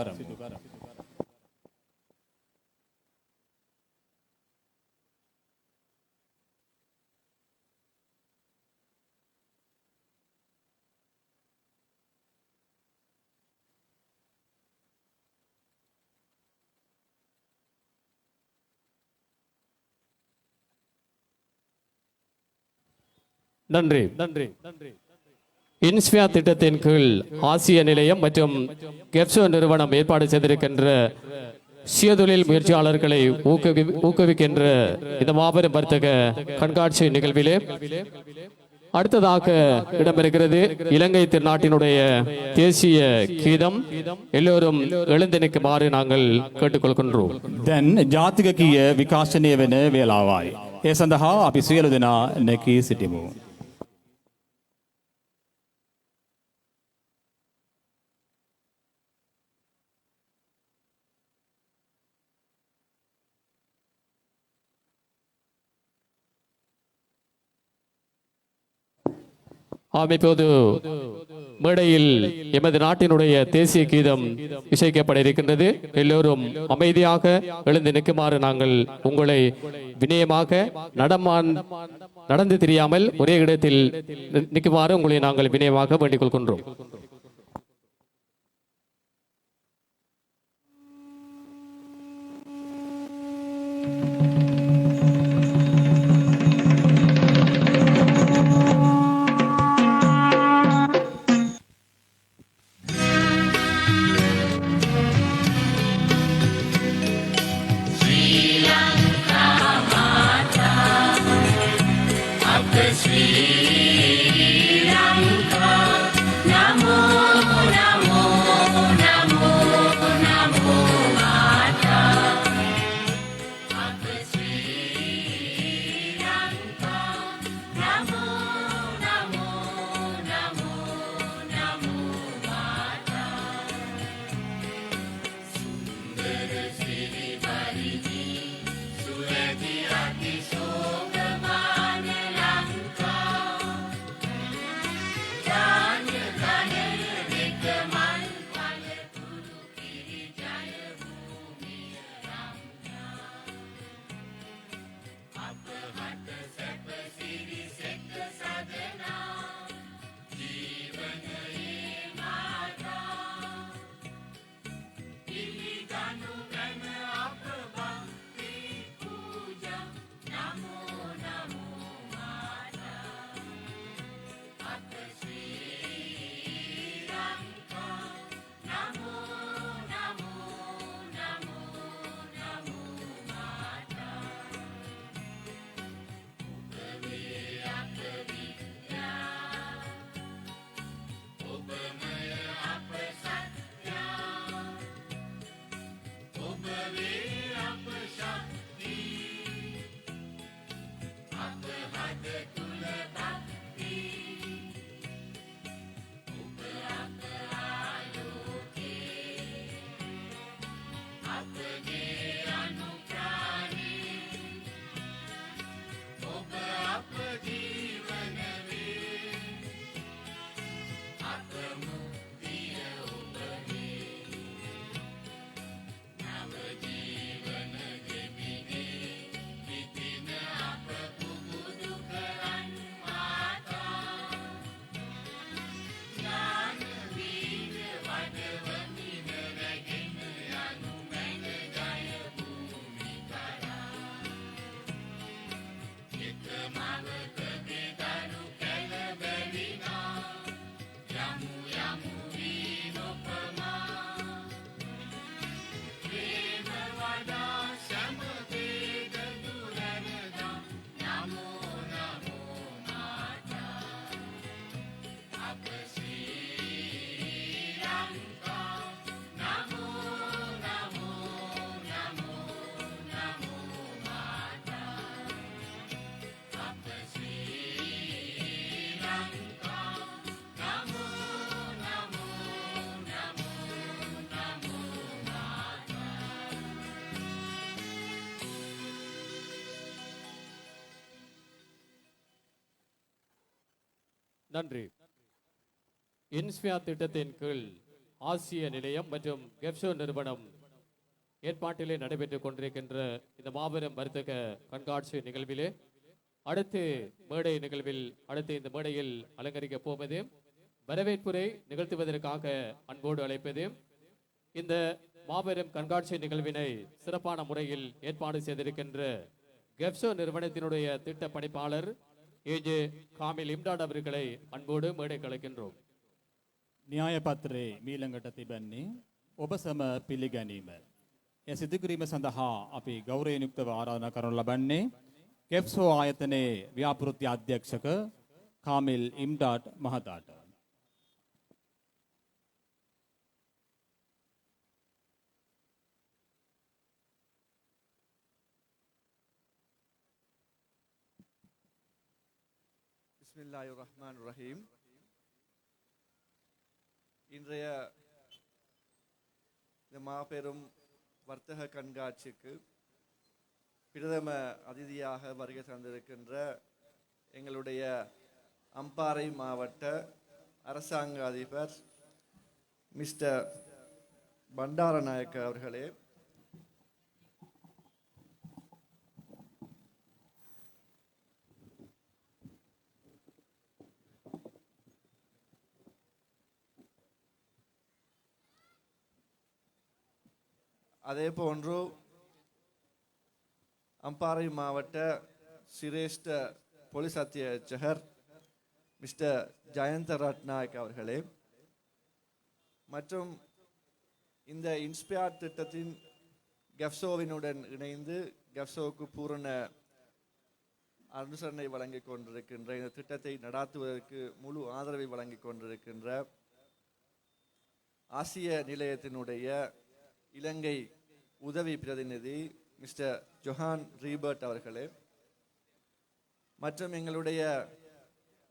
நன்றி. இன்ஸ்பியா திட்டத்தின் கீழ் ஆசிய நிலையம் மற்றும் கெப்சோ நிறுவனம் ஏற்பாடு செய்திருக்கின்ற சுயதொழில் முயற்சியாளர்களை ஊக்குவிக்கின்ற இந்த மாபெரும் வர்த்தக கண்காட்சி நிகழ்விலே அடுத்ததாக இடம்பெறுகிறது இலங்கை திருநாட்டினுடைய தேசிய கீதம். எல்லோரும் எழுந்து நிற்குமாறு நாங்கள் கேட்டுக்கொள்கின்றோம். දැන් ජාතික කීය විකාශනය වෙන වේලාවයි. ඒ සඳහා අපි සියලු දෙනා නැගී සිටිමු. இப்போது மேடையில் எமது நாட்டினுடைய தேசிய கீதம் இசைக்கப்பட இருக்கின்றது. எல்லோரும் அமைதியாக எழுந்து நிற்குமாறு நாங்கள் உங்களை வினயமாக நடந்து தெரியாமல் ஒரே இடத்தில் நிற்குமாறு உங்களை நாங்கள் வினயமாக வேண்டிக் கொள்கின்றோம். Sri Lanka, Namo நன்றி. இன்ஸ்பியா திட்டத்தின் கீழ் ஆசிய நிலையம் மற்றும் கெப்சோ நிறுவனம் ஏற்பாட்டிலே நடைபெற்றுக் கொண்டிருக்கின்ற இந்த மாபெரும் வர்த்தக கண்காட்சி நிகழ்விலே அடுத்து மேடை நிகழ்வில் அடுத்து இந்த மேடையில் அலங்கரிக்க போவது வரவேற்புரை நிகழ்த்துவதற்காக அன்போடு அழைப்பது இந்த மாபெரும் கண்காட்சி நிகழ்வினை சிறப்பான முறையில் ஏற்பாடு செய்திருக்கின்ற கெப்சோ நிறுவனத்தினுடைய திட்ட பணிப்பாளர் ஏஜே காமில் இம்டாட் அவர்களை அன்போடு மேடை கலைக்கின்றோம். න්‍යාය පත්‍රයේ මීළඟට තිබෙන්නේ ඔබ සම පිළිගැනීම. එය සිදු කිරීම සඳහා අපි ගෞරවයෙන් යුක්තව ආරාධනා කරනු ලබන්නේ කෙප්සෝ ආයතනයේ ව්‍යාපෘති අධ්‍යක්ෂක කාමිල් ඉම්ඩාට් මහතාට. பிஸ்மில்லாஹிர்ரஹ்மானிர்ரஹீம். இன்றைய இந்த மாபெரும் வர்த்தக கண்காட்சிக்கு பிரதம அதிதியாக வருகை தந்திருக்கின்ற எங்களுடைய அம்பாறை மாவட்ட அரசாங்க அதிபர் மிஸ்டர் பண்டாரநாயக்க அவர்களே, அதே போன்று அம்பாறை மாவட்ட சிரேஷ்ட போலீஸ் அத்தியட்சகர் மிஸ்டர் ஜயந்த ரட்நாயக் அவர்களே மற்றும் இந்த இன்ஸ்பியார் திட்டத்தின் கெப்சோவினுடன் இணைந்து கெப்சோவுக்கு பூரண அனுசரணை வழங்கி கொண்டிருக்கின்ற இந்த திட்டத்தை நடாத்துவதற்கு முழு ஆதரவை வழங்கி கொண்டிருக்கின்ற ஆசிய நிலையத்தினுடைய இலங்கை உதவி பிரதிநிதி மிஸ்டர் ஜொஹான் ரீபர்ட் அவர்களே மற்றும் எங்களுடைய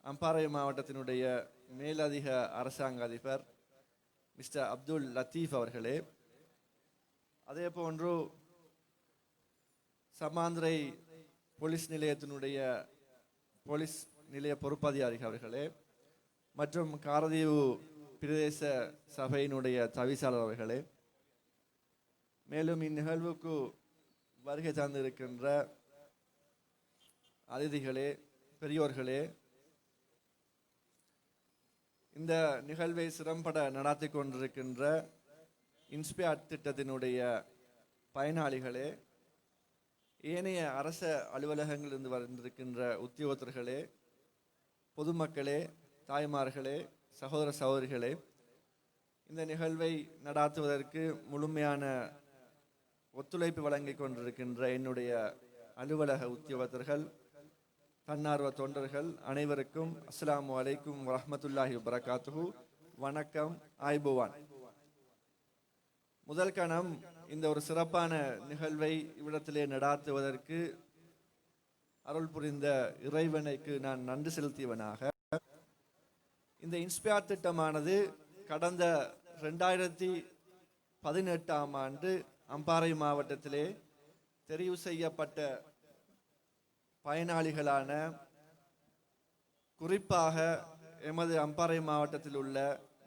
அம்பாறை மாவட்டத்தினுடைய மேலதிக அரசாங்க அதிபர் மிஸ்டர் அப்துல் லத்தீஃப் அவர்களே, அதே போன்று சமாந்திரை போலீஸ் நிலையத்தினுடைய போலீஸ் நிலைய பொறுப்பதிகாரி அவர்களே மற்றும் காரதீவு பிரதேச சபையினுடைய தவிசாளர் அவர்களே, மேலும் இந்நிகழ்வுக்கு வருகை தந்திருக்கின்ற அதிதிகளே, பெரியோர்களே, இந்த நிகழ்வை சிறம்பட நடத்தி கொண்டிருக்கின்ற இன்ஸ்பியார் திட்டத்தினுடைய பயனாளிகளே, ஏனைய அரச அலுவலகங்களிலிருந்து வந்திருக்கின்ற உத்தியோகத்தர்களே, பொதுமக்களே, தாய்மார்களே, சகோதர சகோதரிகளே, இந்த நிகழ்வை நடாத்துவதற்கு முழுமையான ஒத்துழைப்பு வழங்கி கொண்டிருக்கின்ற என்னுடைய அலுவலக உத்தியோகத்தர்கள், தன்னார்வ தொண்டர்கள் அனைவருக்கும் அஸ்ஸலாமு அலைக்கும் வரஹ்மத்துல்லாஹி வபரகாத்துஹு. வணக்கம், ஆய்புவான். முதல் கணம் இந்த ஒரு சிறப்பான நிகழ்வை இவ்விடத்திலே நடாத்துவதற்கு அருள் புரிந்த இறைவனுக்கு நான் நன்றி செலுத்தியவனாக, இந்த இன்ஸ்பியார் திட்டமானது கடந்த 2018 ஆண்டு அம்பாறை மாவட்டத்திலே தெரிவு செய்யப்பட்ட பயனாளிகளான குறிப்பாக எமது அம்பாறை மாவட்டத்தில் உள்ள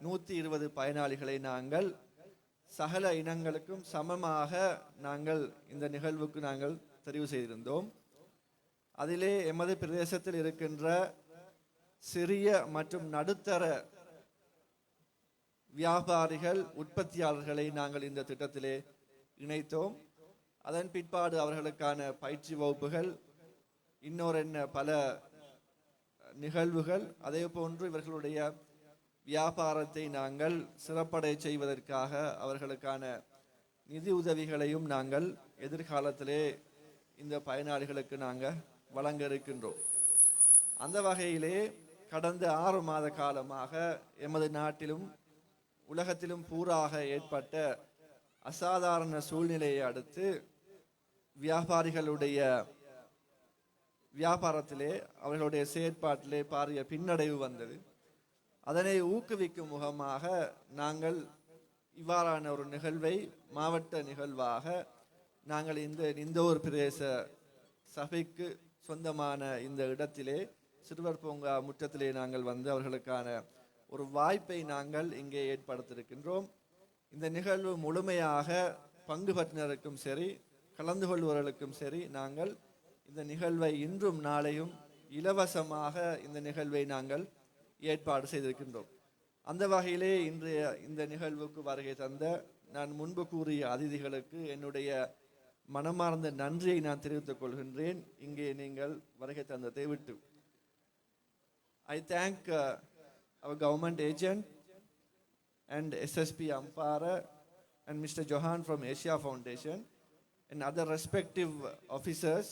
120 பயனாளிகளை நாங்கள் சகல இனங்களுக்கும் சமமாக நாங்கள் இந்த நிகழ்வுக்கு நாங்கள் தெரிவு செய்திருந்தோம். அதிலே எமது பிரதேசத்தில் இருக்கின்ற சிறிய மற்றும் நடுத்தர வியாபாரிகள் உற்பத்தியாளர்களை நாங்கள் இந்த திட்டத்திலே இணைத்தோம். அதன் பிற்பாடு அவர்களுக்கான பயிற்சி வகுப்புகள் இன்னொரு பல நிகழ்வுகள் அதே போன்று இவர்களுடைய வியாபாரத்தை நாங்கள் சிறப்படை செய்வதற்காக அவர்களுக்கான நிதி உதவிகளையும் நாங்கள் எதிர்காலத்திலே இந்த பயனாளிகளுக்கு நாங்கள் வழங்க இருக்கின்றோம். அந்த வகையிலே கடந்த 6 மாத காலமாக எமது நாட்டிலும் உலகத்திலும் பூராக ஏற்பட்ட அசாதாரண சூழ்நிலையை அடுத்து வியாபாரிகளுடைய வியாபாரத்திலே அவர்களுடைய செயற்பாட்டிலே பாரிய பின்னடைவு வந்தது. அதனை ஊக்குவிக்கும் முகமாக நாங்கள் இவ்வாறான ஒரு நிகழ்வை மாவட்ட நிகழ்வாக நாங்கள் இந்த ஒரு பிரதேச சபைக்கு சொந்தமான இந்த இடத்திலே சிறுவர் பூங்கா முற்றத்திலே நாங்கள் வந்து அவர்களுக்கான ஒரு வாய்ப்பை நாங்கள் இங்கே ஏற்படுத்தியிருக்கின்றோம். இந்த நிகழ்வு முழுமையாக பங்கு பற்றினருக்கும் சரி கலந்து கொள்வர்களுக்கும் சரி நாங்கள் இந்த நிகழ்வை இன்றும் நாளையும் இலவசமாக இந்த நிகழ்வை நாங்கள் ஏற்பாடு செய்திருக்கின்றோம். அந்த வகையிலே இன்றைய இந்த நிகழ்வுக்கு வருகை தந்த நான் முன்பு கூறிய அதிதிகளுக்கு என்னுடைய மனமார்ந்த நன்றியை நான் தெரிவித்துக் கொள்கின்றேன். இங்கே நீங்கள் வருகை தந்ததை விட்டு I thank our government agent and SSP Ampara and Mr. Johan from Asia Foundation and other respective officers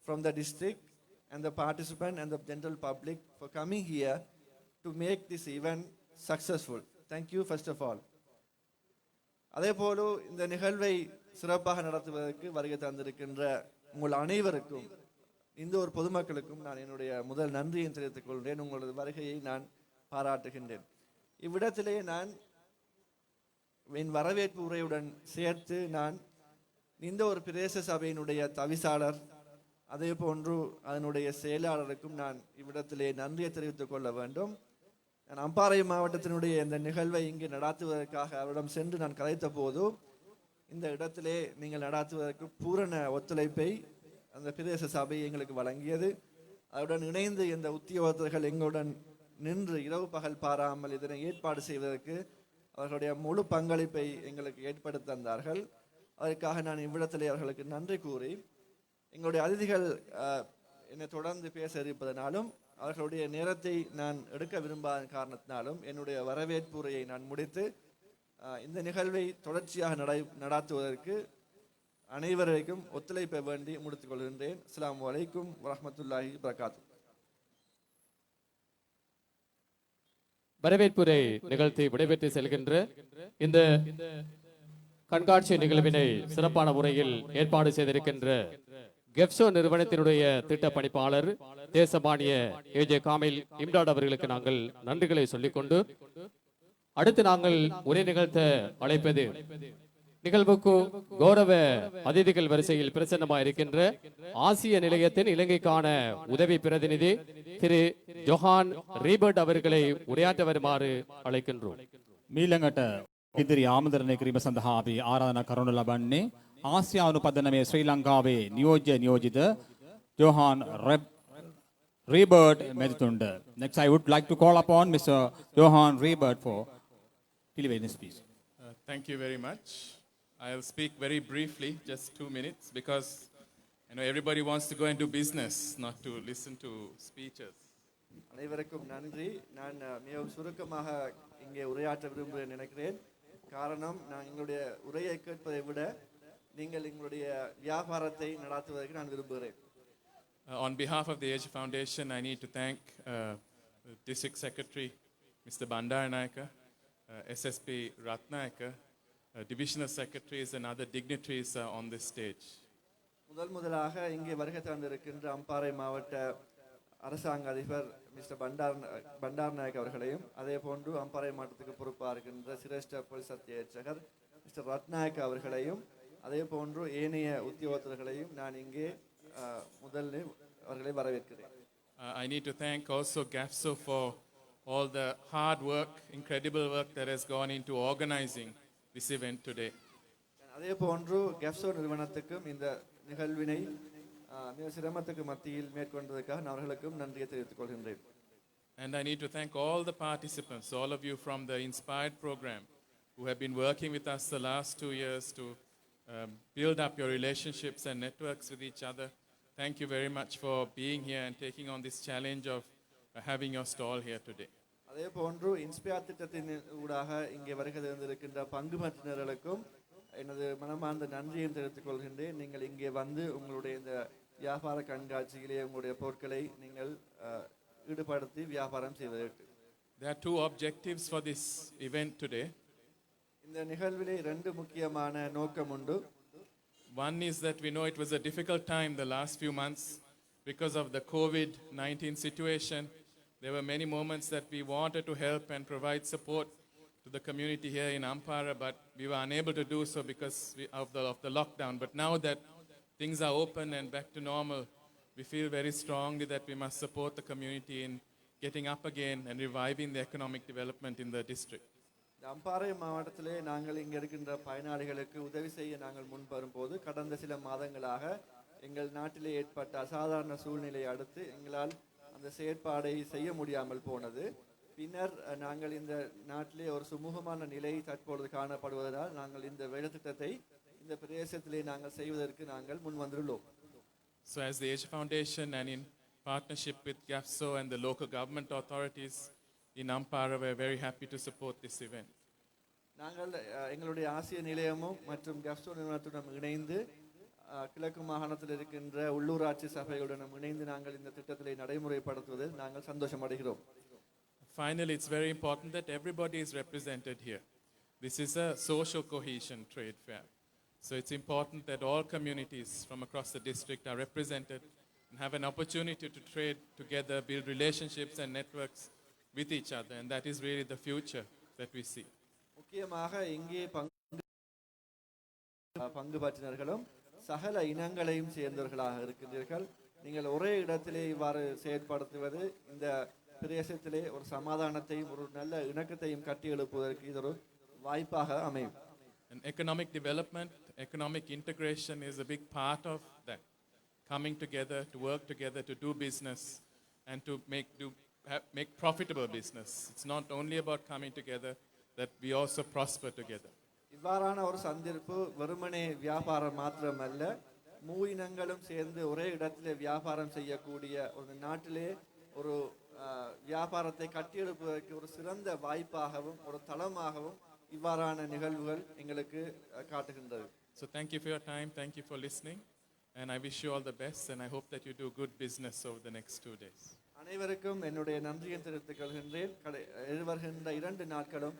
from the district and the participant and the general public for coming here to make this event successful. Thank you first of all. அதேபோல இந்த நிகழ்வை சிறப்பாக நடத்துவதற்கு வருகை தந்திருக்கின்ற உங்கள் அனைவருக்கும் இந்த ஒரு பொதுமக்களுக்கும் நான் என்னுடைய முதல் நன்றியை தெரிவித்துக் கொள்கிறேன். உங்களது வருகையை நான் பாராட்டுகின்றேன். இவ்விடத்திலே நான் என் வரவேற்பு உரையுடன் சேர்த்து நான் இந்த ஒரு பிரதேச சபையினுடைய தவிசாளர் அதே போன்று அதனுடைய செயலாளருக்கும் நான் இவ்விடத்திலே நன்றியை தெரிவித்துக் கொள்ள வேண்டும். நான் அம்பாறை மாவட்டத்தினுடைய இந்த நிகழ்வை இங்கே நடாத்துவதற்காக அவரிடம் சென்று நான் கதைத்த போது இந்த இடத்திலே நீங்கள் நடாத்துவதற்கு பூரண ஒத்துழைப்பை அந்த பிரதேச சபை எங்களுக்கு வழங்கியது. அவருடன் இணைந்து இந்த உத்தியோகத்தர்கள் எங்களுடன் நின்று இரவு பகல் பாராமல் இதனை ஏற்பாடு செய்வதற்கு அவர்களுடைய முழு பங்களிப்பை எங்களுக்கு ஏற்படுத்தி தந்தார்கள். அதற்காக நான் இவ்விடத்திலே அவர்களுக்கு நன்றி கூறி எங்களுடைய அதிதிகள் என்னை தொடர்ந்து பேச இருப்பதனாலும் அவர்களுடைய நேரத்தை நான் எடுக்க விரும்பாத காரணத்தினாலும் என்னுடைய வரவேற்பு உரையை நான் முடித்து இந்த நிகழ்வை தொடர்ச்சியாக நடாத்துவதற்கு அனைவருக்கும் ஒத்துழைப்பை வேண்டி முடித்துக் கொள்கின்றேன். அஸ்ஸலாமு அலைக்கும் வரஹ்மத்துல்லாஹி வபரகாத்துஹு. வரவேற்புரை நிகழ்த்தி விடைபெற்று செல்கின்ற இந்த கண்காட்சி நிகழ்வினை சிறப்பான முறையில் ஏற்பாடு செய்திருக்கின்ற கெப்சோ நிறுவனத்தினுடைய திட்ட பணிப்பாளர் தேசபாணிய ஏஜே காமில் இம்டாட் அவர்களுக்கு நாங்கள் நன்றிகளை சொல்லிக்கொண்டு அடுத்து நாங்கள் உரை நிகழ்த்த அழைப்பது நிகழ்வுக்கு கௌரவ அதிதிகள் வரிசையில் பிரசன்னமாக இருக்கின்ற ஆசிய நிலையத்தின் இலங்கைக்கான உதவி பிரதிநிதி திரு ஜொஹான் ரீபர்ட் அவர்களை உரையாற்ற வருமாறு அழைக்கின்றோம். මීළඟට ඉදිරි ආමන්ත්‍රණය කිරීම සඳහා අපි ආරාධනා කරනු ලබන්නේ ආසියානු පදනමේ ශ්‍රී ලංකාවේ නියෝජිත ජොහාන් Rebert Meditunda. Next, I would like to call upon Mr. Johan Rebert for elevated speech. Thank you very much. I'll speak very briefly, just 2 minutes, because everybody wants to go and do business, not to listen to speeches. அனைவருக்கும் நன்றி. நான் மிகவும் சுருக்கமாக இங்கே உரையாற்ற விரும்புகிறேன் நினைக்கிறேன். காரணம் நான் எங்களுடைய உரையை கேட்பதை விட நீங்கள் எங்களுடைய வியாபாரத்தை நடாத்துவதற்கு நான் விரும்புகிறேன். On behalf of the Asia Foundation, I need to thank District Secretary Mr. Bandaranaike, SSP Ratnayake, Divisional Secretaries and other dignitaries on this stage. முதலாக இங்கே வருகை தந்திருக்கின்ற அம்பாறை மாவட்ட அரசாங்க அதிபர் மிஸ்டர் பண்டார் நாயக் அவர்களையும் அதே போன்று அம்பாறை மாவட்டத்துக்கு பொறுப்பாக இருக்கின்ற சிரேஷ்ட போலீஸ் அத்தியட்சகர் மிஸ்டர் ரத்நாயக் அவர்களையும் அதே போன்று ஏனைய உத்தியோகத்தர்களையும் நான் இங்கே முதலில் அவர்களை வரவேற்கிறேன். I need to thank also GAFSO for all the hard work, incredible work that has gone into organizing this event today. அதே போன்று GAFSO நிறுவனத்துக்கும் இந்த நிகழ்வினை மிக சிரமத்துக்கு மத்தியில் மேற்கொண்டதற்காக நான் அவர்களுக்கும் நன்றியை தெரிவித்துக் கொள்கின்றேன். And I need to thank all the participants, all of you from the Inspired program who have been working with us the last 2 years to build up your relationships and networks with each other. Thank you very much for being here and taking on this challenge of having your stall here today. அதே போன்று inspire திட்டத்தின் ஊடாக இங்கே வருகை தந்திருக்கின்ற பங்கு பற்றினர்களுக்கும் எனது மனமார்ந்த நன்றியை தெரிவித்துக் கொள்கின்றேன். நீங்கள் இங்கே வந்து உங்களுடைய இந்த வியாபார கண்காட்சியிலே உங்களுடைய பொருட்களை நீங்கள் ஈடுபடுத்தி வியாபாரம் செய்வதற்கு. There are 2 objectives for this event today. இந்த நிகழ்விலே 2 முக்கியமான நோக்கம் உண்டு. One is that we know it was a difficult time the last few months because of the COVID-19 situation. There were many moments that we wanted to help and provide support to the community here in Ampara, but we were unable to do so because of the lockdown. But now that things are open and back to normal, we feel very strongly that we must support the community in getting up again and reviving the economic development in the district. Ampara மாவட்டத்திலே நாங்கள் இங்கே இருக்கின்ற பயனாளிகளுக்கு உதவி செய்ய நாங்கள் முன் வரும்போது கடந்த சில மாதங்களாக எங்கள் நாட்டிலே ஏற்பட்ட அசாதாரண சூழ்நிலையை அடுத்து எங்களால் அந்த செயற்பாடை செய்ய முடியாமல் போனது. பின்னர் நாங்கள் இந்த நாட்டிலே ஒரு சுமூகமான நிலை தற்பொழுது காணப்படுவதால் நாங்கள் இந்த வேலை திட்டத்தை இந்த பிரதேசத்திலே நாங்கள் செய்வதற்கு நாங்கள் முன் வந்துள்ளோம். So as the Asia Foundation and in partnership with GAFSO and the local government authorities in Ampara, we are very happy to support this event. நாங்கள் எங்களுடைய ஆசிய நிலையமும் மற்றும் GAFSO நிறுவனத்துடன் இணைந்து கிழக்கு மாகாணத்தில் இருக்கின்ற உள்ளூராட்சி சபைகளுடன் இணைந்து நாங்கள் இந்த திட்டத்தை நடைமுறைப்படுத்துவதில் நாங்கள் சந்தோஷம் அடைகிறோம். Finally, it's very important that everybody is represented here. This is a social cohesion trade fair. So it's important that all communities from across the district are represented and have an opportunity to trade together, build relationships and networks with each other, and that is really the future that we see. முக்கியமாக இங்கே பங்கு பற்றினர்களும் சகல இனங்களையும் சேர்ந்தவர்களாக இருக்கின்றீர்கள். நீங்கள் ஒரே இடத்திலே இவ்வாறு செயற்படுத்துவது இந்த பிரதேசத்திலே ஒரு சமாதானத்தையும் ஒரு நல்ல இணக்கத்தையும் கட்டி எழுப்புவதற்கு இது ஒரு வாய்ப்பாக அமையும். And economic development, economic integration is a big part of that. Coming together, to work together, to do business and to make profitable business. It's not only about coming together, that we also prosper together. இவ்வாறான ஒரு சந்திப்பு வெறுமனே வியாபாரம் மாத்திரமல்ல, மூவினங்களும் சேர்ந்து ஒரே இடத்திலே வியாபாரம் செய்யக்கூடிய ஒரு நாட்டிலே ஒரு வியாபாரத்தை கட்டியெழுப்புவதற்கு ஒரு சிறந்த வாய்ப்பாகவும் ஒரு தளமாகவும் இவ்வாறான நிகழ்வுகள் எங்களுக்கு காட்டுகின்றது. So thank you for your time, thank you for listening, and I wish you all the best, and I hope that you do good business over the next 2 days. அனைவருக்கும் என்னுடைய நன்றியை தெரிவித்துக் கொள்கின்றேன். எதிர்வருகின்ற 2 நாட்களும்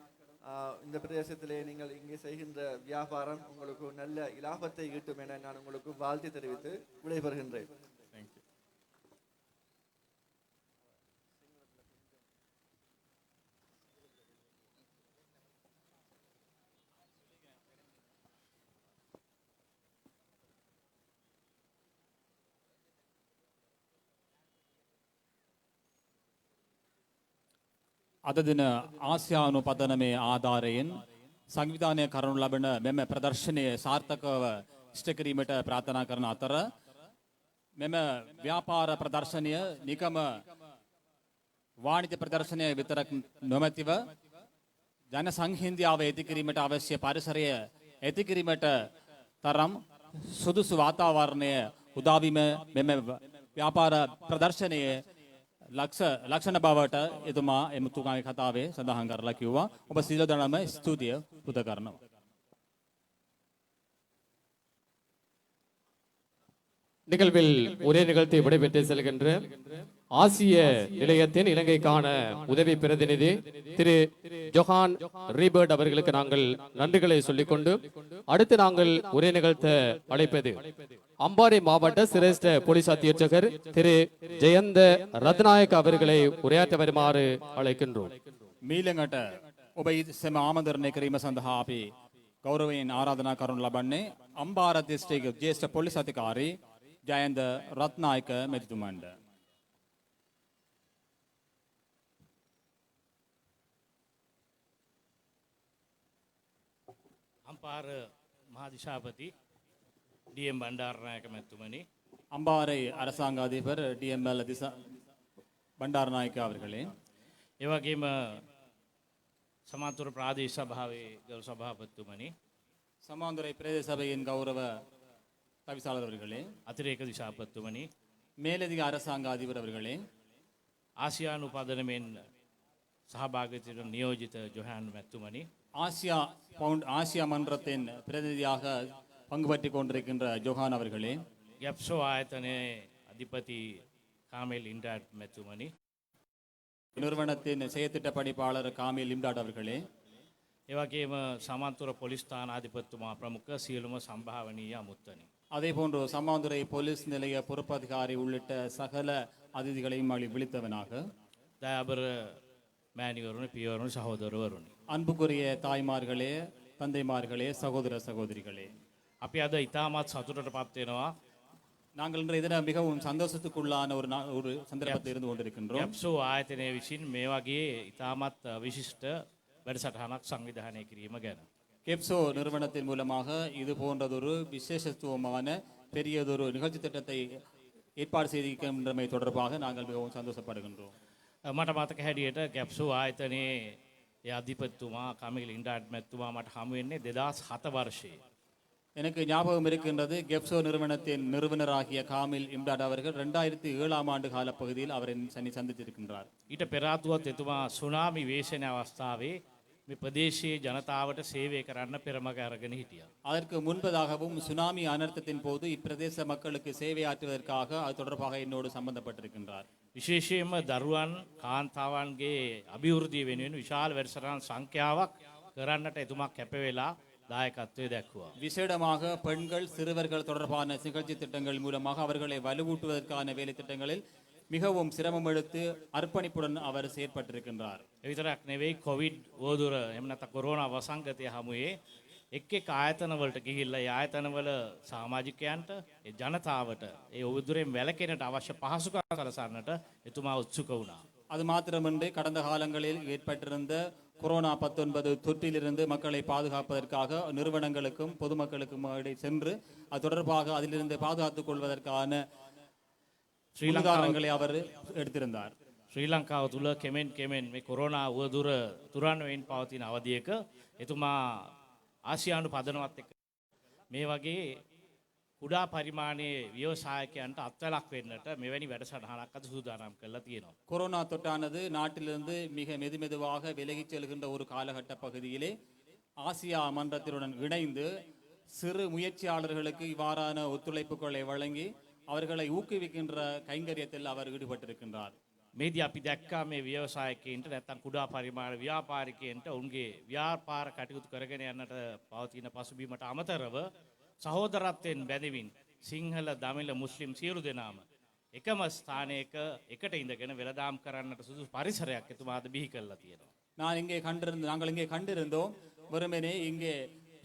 இந்த பிரதேசத்திலே நீங்கள் இங்கே செய்கின்ற வியாபாரம் உங்களுக்கு நல்ல இலாபத்தை ஈட்டும் என நான் உங்களுக்கு வாழ்த்து தெரிவித்து விடைபெறுகின்றேன். Thank you. අද දින ආසියානු පදනමේ ආධාරයෙන් සංවිධානය කරනු ලබන මෙම ප්‍රදර්ශනය සාර්ථකව ඉෂ්ට කිරීමට ප්‍රාර්ථනා කරන අතර මෙම ව්‍යාපාර ප්‍රදර්ශනය නිකම වාණිජ ප්‍රදර්ශනය විතරක් නොමැතිව ජන සංහින්දියාව ඇති කිරීමට අවශ්‍ය පරිසරය ඇති කිරීමට තරම් සුදුසු වාතාවරණය උදා වීම මෙම ව්‍යාපාර ප්‍රදර්ශනයේ ලක්ෂණ බවට එතුමා එමුතුමාගේ කතාවේ සඳහන් කරලා කිව්වා. ඔබ සියලු දෙනාම ස්තුතිය පුද කරනවා. நிகழ்வில் ஒரே நிகழ்த்தை விடைபெற்று செல்கின்ற ஆசிய நிலையத்தின் இலங்கைக்கான உதவி பிரதிநிதி திரு ஜொஹான் ரீபர்ட் அவர்களுக்கு நாங்கள் நன்றிகளை சொல்லிக்கொண்டு அடுத்து நாங்கள் ஒரே நிகழ்த்த அழைப்பது அம்பாறை மாவட்ட சிரேஷ்ட போலீஸ் அத்தியட்சகர் திரு ஜெயந்த ரத்நாயக் அவர்களை உரையாற்ற வருமாறு அழைக்கின்றோம். මීළඟට ඔබ සෙම ආමන්ත්‍රණය කිරීම සඳහා අපි ගෞරවයෙන් ආරාධනා කරනු ලබන්නේ අම්බාර දිස්ත්‍රික්ක ජ්‍යෙෂ්ඨ පොලිස් අධිකාරී ජයන්ත රත්නායක මැතිතුමන්ට. අම්පාර මහාදිශාපති ඩී.එම්. බණ්ඩාරනායක මැතිතුමනි, அம்பாறை அரசாங்க அதிபர் டிஎம்எல் பண்டாரநாயக்கா அவர்களே, ඒ වගේම සමාන්තර ප්‍රාදේශ සභාවේ ගරු සභාපතිතුමනි, சமாந்துறை பிரதேச சபையின் கௌரவ தவிசாளர் அவர்களே, අතිරේක දිශාපතිතුමනි, மேலதிக அரசாங்க அதிபர் அவர்களே, ආසියානු උපදනමෙන් සහභාගී නියෝජිත ජොහාන් මැතිතුමනි, ஆசியா மன்றத்தின் பிரதிநிதியாக பங்கு பற்றிக் கொண்டிருக்கின்ற ஜொஹான் அவர்களே, ගැප්සෝ ආයතනයේ අධිපති කාමෙල් ඉන්ඩාඩ් මැතිතුමනි, நிறுவனத்தின் செயற்திட்ட பணிப்பாளர் காமில் இம்டாட் அவர்களே, ඒ වගේම සමාන්තර පොලිස් ස්ථානාධිපතිතුමා ප්‍රමුඛ සියලුම සම්භාවනීය අමුත්තනි. அதே போன்று சம்மாந்துறை போலீஸ் நிலைய பொறுப்பதிகாரி உள்ளிட்ட சகல அதிதிகளையும் விழித்தவனாக දයාබර මෑණිවරුනි, පියවරුනි, සහෝදරවරුනි, அன்புக்குரிய தாய்மார்களே, தந்தைமார்களே, சகோதர சகோதரிகளே, අපි අද ඉතාමත් සතුටට පත් වෙනවා. நாங்கள் இன்றைய தினம் மிகவும் சந்தோஷத்துக்குள்ளான ஒரு சந்தர்ப்பத்தில் இருந்து கொண்டிருக்கின்றோம். ගැප්සෝ ආයතනය විසින් මේ වගේ ඉතාමත් විශිෂ්ට වැඩසටහනක් සංවිධානය කිරීම ගැන. கெப்சோ நிறுவனத்தின் மூலமாக இது போன்றதொரு விசேஷத்துவமான பெரியதொரு நிகழ்ச்சி திட்டத்தை ஏற்பாடு செய்திருக்கின்றமை தொடர்பாக நாங்கள் மிகவும் சந்தோஷப்படுகின்றோம். මට මතක හැටියට ගැප්සෝ ආයතනයේ අධිපතිතුමා කමිල් ඉන්ඩාඩ් මැතිතුමා මට හමු වෙන්නේ 2007 වර්ෂයේ. எனக்கு ஞாபகம் இருக்கின்றது, கெப்சோ நிறுவனத்தின் நிறுவனராகிய காமில் இம்டாட் அவர்கள் 2007ஆம் ஆண்டு காலப்பகுதியில் அவரை சந்தித்திருக்கின்றார். ඊට පෙර ආතුවත් එතුමා සුනාමි වේශන අවස්ථාවේ මේ ප්‍රදේශයේ ජනතාවට සේවය කරන්න පෙරමග අරගෙන හිටියා. அதற்கு முன்பதாகவும் சுனாமி அனர்த்தத்தின் போது இப்பிரதேச மக்களுக்கு சேவையாற்றுவதற்காக அது தொடர்பாக என்னோடு சம்பந்தப்பட்டிருக்கின்றார். විශේෂයෙන්ම දරුවන් කාන්තාවන්ගේ අභිවෘද්ධිය වෙනුවෙන් විශාල වැඩසටහන් සංඛ්‍යාවක් කරන්නට එතුමා කැප වෙලා දායකත්වය දැක්වුවා. விசேடமாக பெண்கள் சிறுவர்கள் தொடர்பான நிகழ்ச்சி திட்டங்கள் மூலமாக அவர்களை வலுவூட்டுவதற்கான வேலை திட்டங்களில் மிகவும் சிரமம் எடுத்து அர்ப்பணிப்புடன் அவர் செயற்பட்டிருக்கின்றார். ඒ විතරක් නෙවෙයි, කොවිඩ් වෝදුර එහෙම නැත්නම් කොරෝනා වසංගතය හමුවේ එක් එක් ආයතනවලට ගිහිල්ලා ඒ ආයතනවල සමාජිකයන්ට, ඒ ජනතාවට ඒ වෝදුරෙන් වැළකෙන්නට අවශ්‍ය පහසුකම් සලසන්නට එතුමා උත්සුක වුණා. அது மாத்திரமின்றி கடந்த காலங்களில் ஏற்பட்டிருந்த கொரோனா 19 தொற்றிலிருந்து மக்களை பாதுகாப்பதற்காக நிறுவனங்களுக்கும் பொதுமக்களுக்கும் சென்று அது தொடர்பாக அதிலிருந்து பாதுகாத்துக் கொள்வதற்கான உதாரணங்களை அவர் எடுத்திருந்தார். ශ්‍රී ලංකාව තුළ කෙමෙන් මේ කොරෝනා වදුර තුරන්වෙන් පවතින අවධියක එතුමා ආසියානු පදනවත් එක්ක මේ වගේ කුඩා පරිමාණයේ ව්‍යවසායකයන්ට අත්වැලක් වෙන්නට මෙවැනි වැඩසටහනක් අද සූදානම් කරලා තියෙනවා. கொரோனா தொற்றானது நாட்டிலிருந்து மிக மெதுமெதுவாக விலகிச் செல்கின்ற ஒரு காலகட்ட பகுதியிலே ஆசியா மன்றத்தினுடன் இணைந்து சிறு முயற்சியாளர்களுக்கு இவ்வாறான ஒத்துழைப்புகளை வழங்கி அவர்களை ஊக்குவிக்கின்ற கைங்கரியத்தில் அவர் ஈடுபட்டிருக்கின்றார். මේදී අපි දැක්කා මේ ව්‍යවසායකයන්ට නැත්නම් කුඩා පරිමාණ ව්‍යාපාරිකයන්ට උන්ගේ ව්‍යාපාර කටයුතු කරගෙන යන්නට පවතින පසුබිමට අමතරව සහෝදරත්වයෙන් බැඳෙමින් සිංහල, දමිළ, මුස්ලිම් සියලු දෙනාම එකම ස්ථානයක එකට ඉඳගෙන වෙළඳාම් කරන්නට සුදුසු පරිසරයක් එතුමා අද බිහි කරලා තියෙනවා. நாங்கள் இங்கே கண்டிருந்தோம், வெறுமனே இங்கே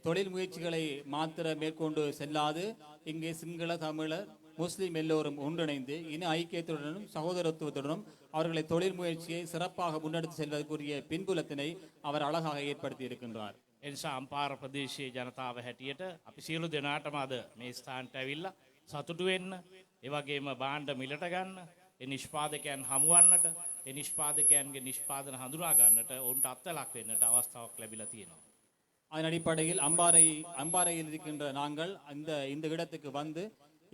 தொழில் முயற்சிகளை மாத்திர மேற்கொண்டு செல்லாது இங்கே சிங்கள, தமிழர், முஸ்லிம் எல்லோரும் ஒன்றிணைந்து இன ஐக்கியத்துடனும் சகோதரத்துவத்துடனும் அவர்களை தொழில் முயற்சியை சிறப்பாக முன்னெடுத்து செல்வதற்குரிய பின்புலத்தினை அவர் அழகாக ஏற்படுத்தி இருக்கின்றார். එනිසා අම්පාර ප්‍රදේශයේ ජනතාව හැටියට අපි සියලු දෙනාටම අද මේ ස්ථානට ඇවිල්ලා සතුටු වෙන්න, ඒ වගේම භාණ්ඩ මිලට ගන්න, ඒ නිෂ්පාදකයන් හමුවන්නට, ඒ නිෂ්පාදකයන්ගේ නිෂ්පාදන හඳුනා ගන්නට ඔවුන්ට අත්ලක් වෙන්නට අවස්ථාවක් ලැබිලා තියෙනවා. அதன் அடிப்படையில் அம்பாறையில் இருக்கின்ற நாங்கள் இந்த இடத்துக்கு வந்து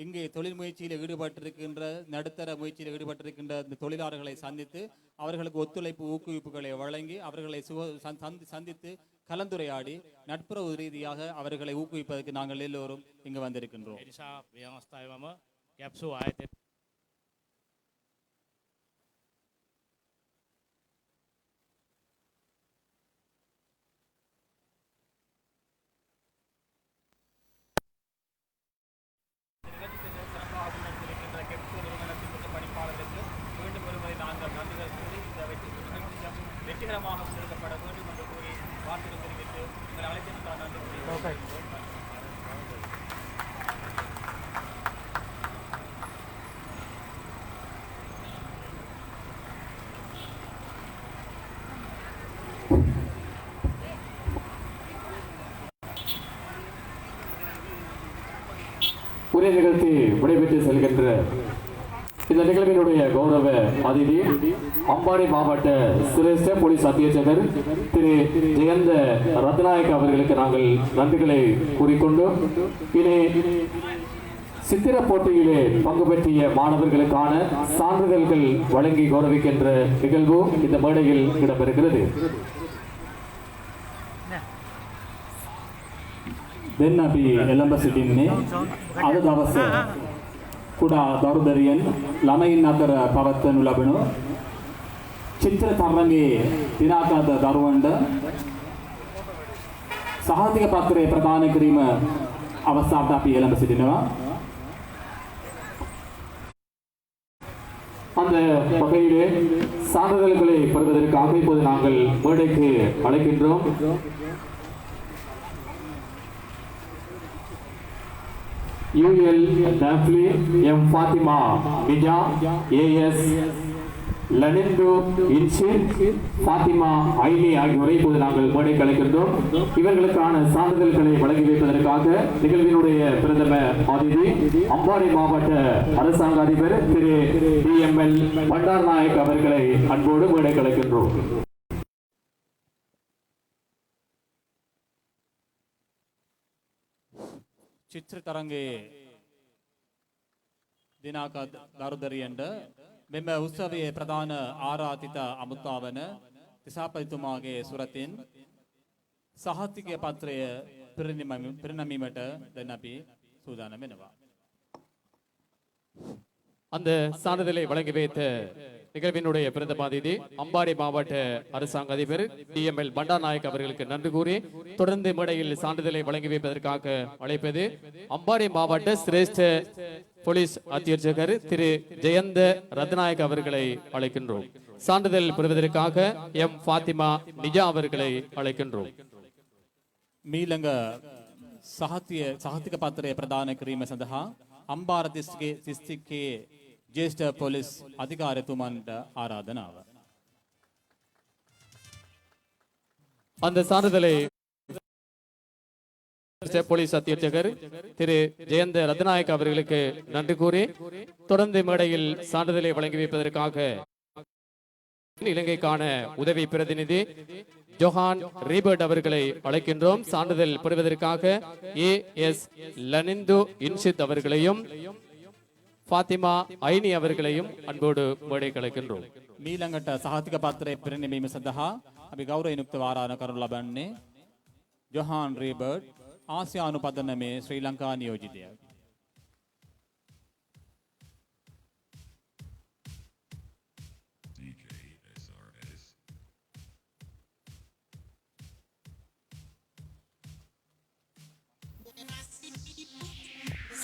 இங்கே தொழில் முயற்சியில் ஈடுபட்டிருக்கின்ற, நடுத்தர முயற்சியில் ஈடுபட்டிருக்கின்ற இந்த தொழிலாளர்களை சந்தித்து அவர்களுக்கு ஒத்துழைப்பு ஊக்குவிப்புகளை வழங்கி அவர்களை சந்தித்து கலந்துரையாடி நட்புறவு ரீதியாக அவர்களை ஊக்குவிப்பதற்கு நாங்கள் எல்லோரும் இங்கு வந்திருக்கின்றோம். வெற்றிகரமாக செலுத்தப்பட வேண்டும் என்று கூறி வாழ்த்துக்கள் தெரிவித்து உரை நிகழ்த்தி விடைபெற்று செல்கின்ற இந்த நிகழ்வினுடைய கௌரவ அதிதி அம்பாறை மாவட்ட சிரேஷ்ட போலீஸ் அத்தியட்சகர் திரு ஜெயந்த ரத்நாயக் அவர்களுக்கு நாங்கள் நன்றிகளை கூறிக்கொண்டு இனி சித்திர போட்டியிலே பங்கு பெற்றிய மாணவர்களுக்கான சான்றிதழ்கள் வழங்கி கௌரவிக்கின்ற நிகழ்வு இந்த மேடையில் இடம்பெறுகிறது. දැන් අපි එළඹ සිටින්නේ අද දවස කුඩා දරුදරියන් ළමයින් අතර පවත්වනු ලබන චිත්‍ර තරඟයේ දිනාගත දරුවන්ට සහතික පත්‍රය ප්‍රදාන කිරීම අවස්ථාවට අපි එළඹ සිටිනවා. அந்த வகையிலே சான்றிதழ்களை பெறுவதற்காக இப்போது நாங்கள் மேடைக்கு அழைக்கின்றோம். UL Dafli M Fatima Mija AS லனிந்து இன்சின் Fathima ஐனி ஆகியோரை இப்போது நாங்கள் மேடைக்கு அழைக்கின்றோம். இவர்களுக்கான சான்றிதழ்களை வழங்கி வைப்பதற்காக நிகழ்வினுடைய பிரதம அதிதி அம்பாறை மாவட்ட அரசாங்க அதிபர் திரு DML பண்டார் நாயக் அவர்களை அன்போடு மேடைக்கு அழைக்கின்றோம். චිත්‍ර තරඟයේ දිනාක දරුදරියන්ට මෙම උත්සවයේ ප්‍රධාන ආරාධිත අමුත්තාවන තිසාපතිතුමාගේ සුරතින් සහතික පත්‍රය පිරිනැමීමට දැන් අපි සූදානම් වෙනවා. அந்த சான்றிதழை வழங்கி வைத்த நிகழ்வினுடைய பிரதம அதிதி அம்பாறை மாவட்ட அரசாங்க அதிபர் DML பண்டார் நாயக் அவர்களுக்கு நன்றி கூறி தொடர்ந்து மேடையில் சான்றிதழை வழங்கி வைப்பதற்காக அழைப்பது அம்பாறை மாவட்ட சிரேஷ்ட போலீஸ் அத்தியட்சகர் திரு ஜெயந்த ரத்நாயக் அவர்களை அழைக்கின்றோம். சான்றிதழ் பெறுவதற்காக M ஃபாத்திமா நிஜா அவர்களை அழைக்கின்றோம். මීළඟ සහතික පත්‍රය ප්‍රදාන කිරීම සඳහා අම්බාර දිස්ත්‍රික්කයේ ජ්‍යෙෂ්ඨ පොලිස් අධිකාරිතුමන්ට ආරාධනාව. அந்த சான்றிதழை போலீஸ் அத்தியட்சகர் திரு ஜெயந்த ரத்நாயக் அவர்களுக்கு நன்றி கூறி தொடர்ந்து மேடையில் சான்றிதழை வழங்கி வைப்பதற்காக இலங்கைக்கான உதவி பிரதிநிதி ஜொஹான் ரீபர்ட் அவர்களை அழைக்கின்றோம். சான்றிதழ் பெறுவதற்காக AS லனிந்து இன்சித் அவர்களையும் ஃபாத்திமா ஐனி அவர்களையும் அன்போடு மேடைக்கு அழைக்கின்றோம். මීළඟට සහතික පත්‍රය පිරිනැමීම සඳහා අපි ගෞරවයෙන් යුක්තව ආරාධනා කරනු ලබන්නේ ජොහාන් රීබර්ඩ් ආසියානු පදනමේ ශ්‍රී ලංකා නියෝජිතයා.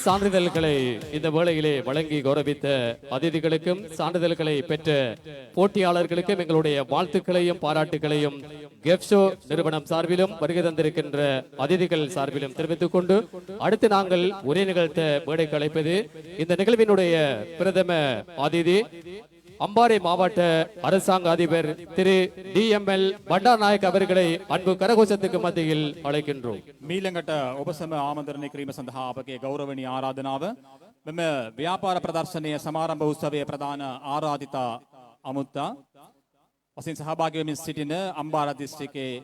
சான்றிதழ்களை இந்த வேளையிலே வழங்கி கௌரவித்த அதிதிகளுக்கும் சான்றிதழ்களை பெற்ற போட்டியாளர்களுக்கும் எங்களுடைய வாழ்த்துக்களையும் பாராட்டுகளையும் கெப்ஷோ நிறுவனம் சார்பிலும் வருகை தந்திருக்கின்ற அதிதிகள் சார்பிலும் தெரிவித்துக் கொண்டு அடுத்து நாங்கள் உரை நிகழ்த்த மேடைக்கு அழைப்பது இந்த நிகழ்வினுடைய பிரதம அதிதி அம்பாறை மாவட்ட அரசாங்க அதிபர் திரு DML பண்டார் நாயக் அவர்களை அன்பு கரகோஷத்துக்கு மத்தியில் அழைக்கின்றோம். මීළඟට ඔබ සැම ආමන්ත්‍රණය කිරීම සඳහා අපගේ ගෞරවනීය ආරාධනාව මෙම ව්‍යාපාර ප්‍රදර්ශනය සමාරම්භ උත්සවයේ ප්‍රධාන ආරාධිත අමුත්තා වශයෙන් සහභාගී වෙමින් සිටින අම්බාර දිස්ත්‍රික්කයේ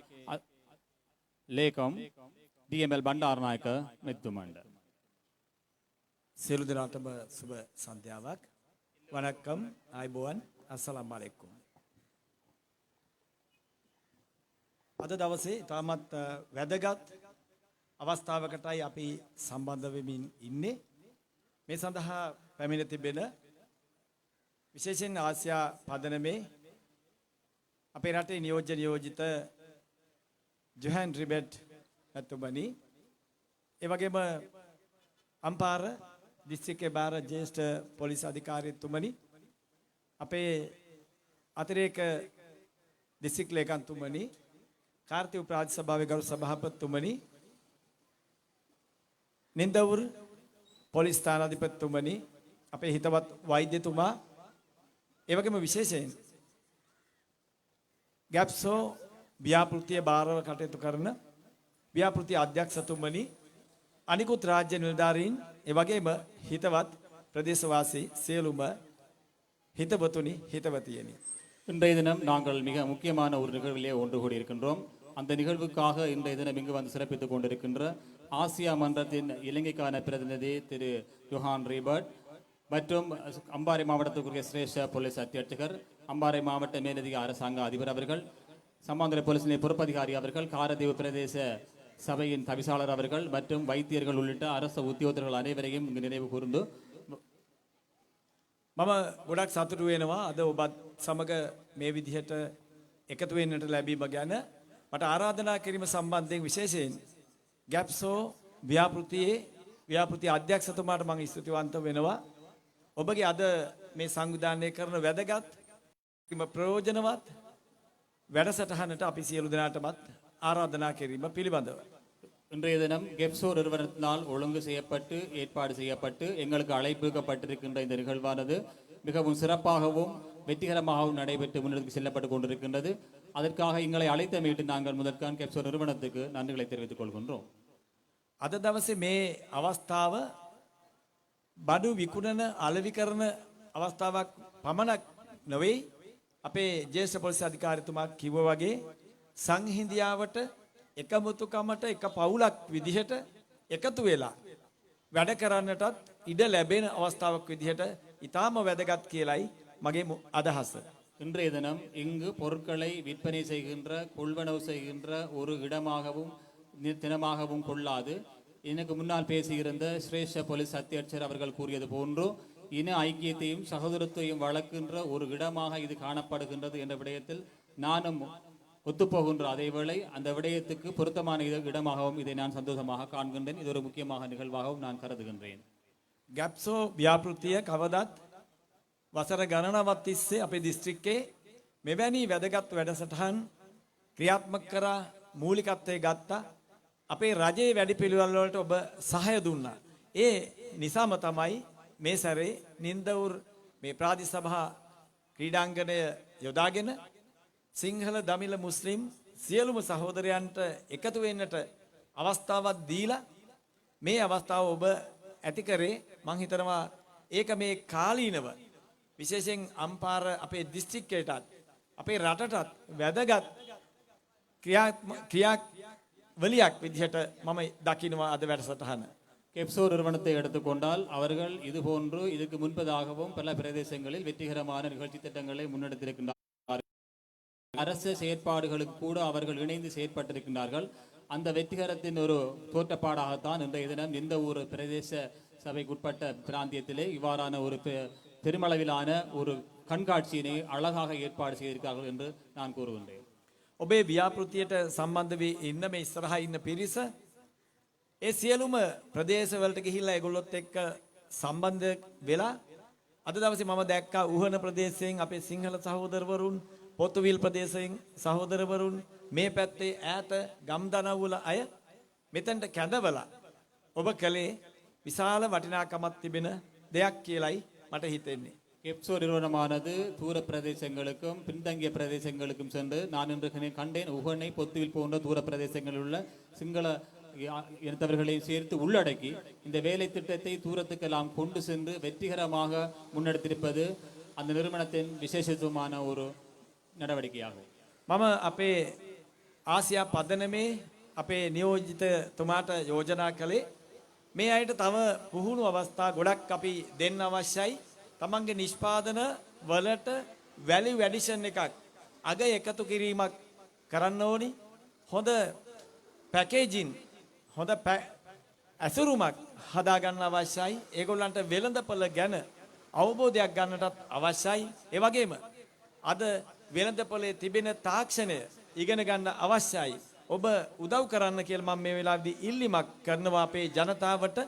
ලේකම් DML බණ්ඩාර නායක මෙතුමන්ට සියලු දෙනාටම සුබ සන්ධ්‍යාවක්. வணக்கம் ආයිබෝවන් අස්සලාමු අලයිකුම්. අද දවසේ තාමත් වැදගත් අවස්ථාවකටයි අපි සම්බන්ධ වෙමින් ඉන්නේ. මේ සඳහා පැමිණ තිබෙන විශේෂයෙන් ආසියා පදනමේ අපේ රටේ නියෝජිත ජොහන් රිබර්ඩ් මැතිතුමනි, ඒ වගේම අම්පාර දිස්ත්‍රික්කයේ බාර ජ්‍යෙෂ්ඨ පොලිස් අධිකාරිතුමනි, අපේ අතිරේක දිස්ත්‍රික් ලේකම්තුමනි, කාර්තික ප්‍රාදේශ සභාවේ ගරු සභාපතිතුමනි, නින්දවුර පොලිස් ස්ථානාධිපතිතුමනි, අපේ හිතවත් වෛද්‍යතුමා, ඒ වගේම විශේෂයෙන් ගැප්සෝ ව්‍යාපෘතිය භාරව කටයුතු කරන ව්‍යාපෘති අධ්‍යක්ෂතුමනි, අනිකුත් රාජ්‍ය නිලධාරීන්, ඒ වගේම හිතවත් பிரதேசவாசி සියලුම හිතවතුනි හිතවතියනි. இன்றைய தினம் நாங்கள் மிக முக்கியமான ஒரு நிகழ்விலே ஒன்று கூடியிருக்கின்றோம். அந்த நிகழ்வுக்காக இன்றைய தினம் இங்கு வந்து சிறப்பித்துக் கொண்டிருக்கின்ற ஆசியா மன்றத்தின் இலங்கைக்கான பிரதிநிதி திரு யுஹான் ரீபர்ட் மற்றும் அம்பாறை மாவட்டத்துக்குரிய சிரேஷ்ட போலீஸ் அத்தியட்சகர், அம்பாறை மாவட்ட மேலதிக அரசாங்க அதிபர் அவர்கள், சமாந்தர போலீஸ் நிலைய பொறுப்பதிகாரி அவர்கள், காரதீவு பிரதேச சபையின் தவிசாளர் அவர்கள் மற்றும் வைத்தியர்கள் உள்ளிட்ட அரசு உத்தியோகத்தர்கள் அனைவரையும் இங்கு நினைவு கூர்ந்து මම ගොඩක් සතුටු වෙනවා අද ඔබත් සමග මේ විදිහට එකතු වෙන්නට ලැබීම ගැන. මට ආරාධනා කිරීම සම්බන්ධයෙන් විශේෂයෙන් ගැප්සෝ ව්‍යාපෘති අධ්‍යක්ෂතුමාට මම ස්තුතිවන්ත වෙනවා. ඔබගේ අද මේ සංවිධානය කරන වැදගත් ප්‍රයෝජනවත් වැඩසටහනට අපි සියලු දෙනාටමත් ආරාධනා කිරීම පිළිබඳව. இன்றைய தினம் கெப்சோ நிறுவனத்தினால் ஒழுங்கு செய்யப்பட்டு ஏற்பாடு செய்யப்பட்டு எங்களுக்கு அழைப்புக்கப்பட்டிருக்கின்ற இந்த நிகழ்வானது மிகவும் சிறப்பாகவும் வெற்றிகரமாகவும் நடைபெற்று முன்னெடுத்து செல்லப்பட்டு கொண்டிருக்கின்றது. அதற்காக எங்களை அழைத்தமையிட்டு நாங்கள் முதற்கான கெப்சோ நிறுவனத்துக்கு நன்றிகளை தெரிவித்துக் கொள்கின்றோம். අද දවසේ මේ අවස්ථාව බඩු විකුණන අලෙවි කරන අවස්ථාවක් පමණක් නොවේ. අපේ ජ්‍යෙෂ්ඨ පොලිස් අධිකාරිතුමා කිව්වා වගේ සංහිඳියාවට එකමුතුකමට එක පවුලක් විදිහට එකතු වෙලා වැඩ කරන්නටත් ඉඩ ලැබෙන අවස්ථාවක් විදිහට ඊටාම වැදගත් කියලයි මගේ අදහස. இன்றைய தினம் இங்கு பொருட்களை விற்பனை செய்கின்ற கொள்வனவு செய்கின்ற ஒரு இடமாகவும் தினமாகவும் கொள்ளாது. எனக்கு முன்னால் பேசியிருந்த சிரேஷ்ட போலீஸ் அத்தியட்சர் அவர்கள் கூறியது போன்று இன ஐக்கியத்தையும் சகோதரத்தையும் வளர்க்கின்ற ஒரு இடமாக இது காணப்படுகின்றது என்ற விடயத்தில் நானும் ஒத்துப்போகின்ற அதேவேளை அந்த விடயத்துக்கு பொருத்தமான இடமாகவும் இதை நான் சந்தோஷமாக காண்கின்றேன். இது ஒரு முக்கியமாக நிகழ்வாகவும் நான் கருதுகின்றேன். ගැප්සෝ ව්‍යාපෘතිය කවදත් වසර ගණනාවක් තිස්සේ අපේ දිස්ත්‍රික්කේ මෙවැනි වැදගත් වැඩසටහන් ක්‍රියාත්මක කරා මූලිකත්වයේ ගත්තා. අපේ රජයේ වැඩපිළිවෙළ වලට ඔබ සහාය දුන්නා. ඒ නිසාම තමයි මේ සැරේ නින්දවුර මේ ප්‍රාදේශ සභා ක්‍රීඩාංගණය යොදාගෙන සිංහල දමිළ මුස්ලිම් සියලුම සහෝදරයන්ට එකතු වෙන්නට අවස්ථාවක් දීලා මේ අවස්ථාව ඔබ ඇති කරේ. මං හිතනවා ඒක මේ කාලීනව විශේෂයෙන් අම්පාර අපේ දිස්ත්‍රික්කයටත් අපේ රටටත් වැදගත් ක්‍රියාවලියක් විදිහට මම දකිනවා අද වැඩසටහන. கெப்சோ நிறுவனத்தை எடுத்துக்கொண்டால் அவர்கள் இதுபோன்று இதுக்கு முன்பதாகவும் பல பிரதேசங்களில் வெற்றிகரமான நிகழ்ச்சி திட்டங்களை முன்னெடுத்திருக்கின்றார்கள். அரசு செயற்பாடுகளுக்கு கூட அவர்கள் இணைந்து செயற்பட்டிருக்கின்றார்கள். அந்த வெற்றிகரத்தின் ஒரு தோற்றப்பாடாகத்தான் இன்றைய தினம் இந்த ஒரு பிரதேச சபைக்குட்பட்ட பிராந்தியத்திலே இவ்வாறான ஒரு பெருமளவிலான ஒரு கண்காட்சியினை அழகாக ஏற்பாடு செய்திருக்கிறார்கள் என்று நான் கூறுகின்றேன். ඔබේ ව්‍යාපෘතියට සම්බන්ධ වී ඉන්න මේ ඉස්සරහා ඉන්න පිරිස ඒ සියලුම ප්‍රදේශවලට ගිහිල්ලා ඒගොල්ලොත් එක්ක සම්බන්ධ වෙලා අද දවසේ මම දැක්කා උහන ප්‍රදේශයෙන් අපේ සිංහල සහෝදරවරුන්, පොතුවිල් ප්‍රදේශයෙන් සහෝදරවරුන්, මේ පැත්තේ ඈත ගම්දනව්වල අය මෙතනට කැඳවලා ඔබ කලේ විශාල වටිනාකමක් තිබෙන දෙයක් කියලයි මට හිතෙන්නේ. கெப்சோ நிறுவனமானது தூர பிரதேசங்களுக்கும் பின்தங்கிய பிரதேசங்களுக்கும் சென்று நான் இன்று கண்டேன் உகனை பொத்துவில் போன்ற தூர பிரதேசங்களில் உள்ள சிங்கள இனத்தவர்களை சேர்த்து உள்ளடக்கி இந்த வேலை திட்டத்தை தூரத்துக்கெல்லாம் கொண்டு சென்று வெற்றிகரமாக முன்னெடுத்திருப்பது அந்த நிறுவனத்தின் விசேஷத்துவமான ஒரு நடவடிக்கையாகும். මම අපේ ආසියා පදනමේ අපේ නියෝජිතතුමාට යෝජනා කළේ මේ අයට තව පුහුණු අවස්ථා ගොඩක් අපි දෙන්න අවශ්‍යයි. තමන්ගේ නිෂ්පාදන වලට වැලියු ඇඩිෂන් එකක් අග එකතු කිරීමක් කරන්න ඕනි. හොඳ පැකේජින් හොඳ ඇසුරුමක් හදාගන්න අවශ්‍යයි. ඒගොල්ලන්ට වෙළඳපොළ ගැන අවබෝධයක් ගන්නටත් අවශ්‍යයි. ඒ වගේම අද වෙළඳපොළේ තිබෙන තාක්ෂණය ඉගෙන ගන්න අවශ්‍යයි. ඔබ උදව් කරන්න කියලා මම මේ වෙලාවේදී ඉල්ලීමක් කරනවා අපේ ජනතාවට.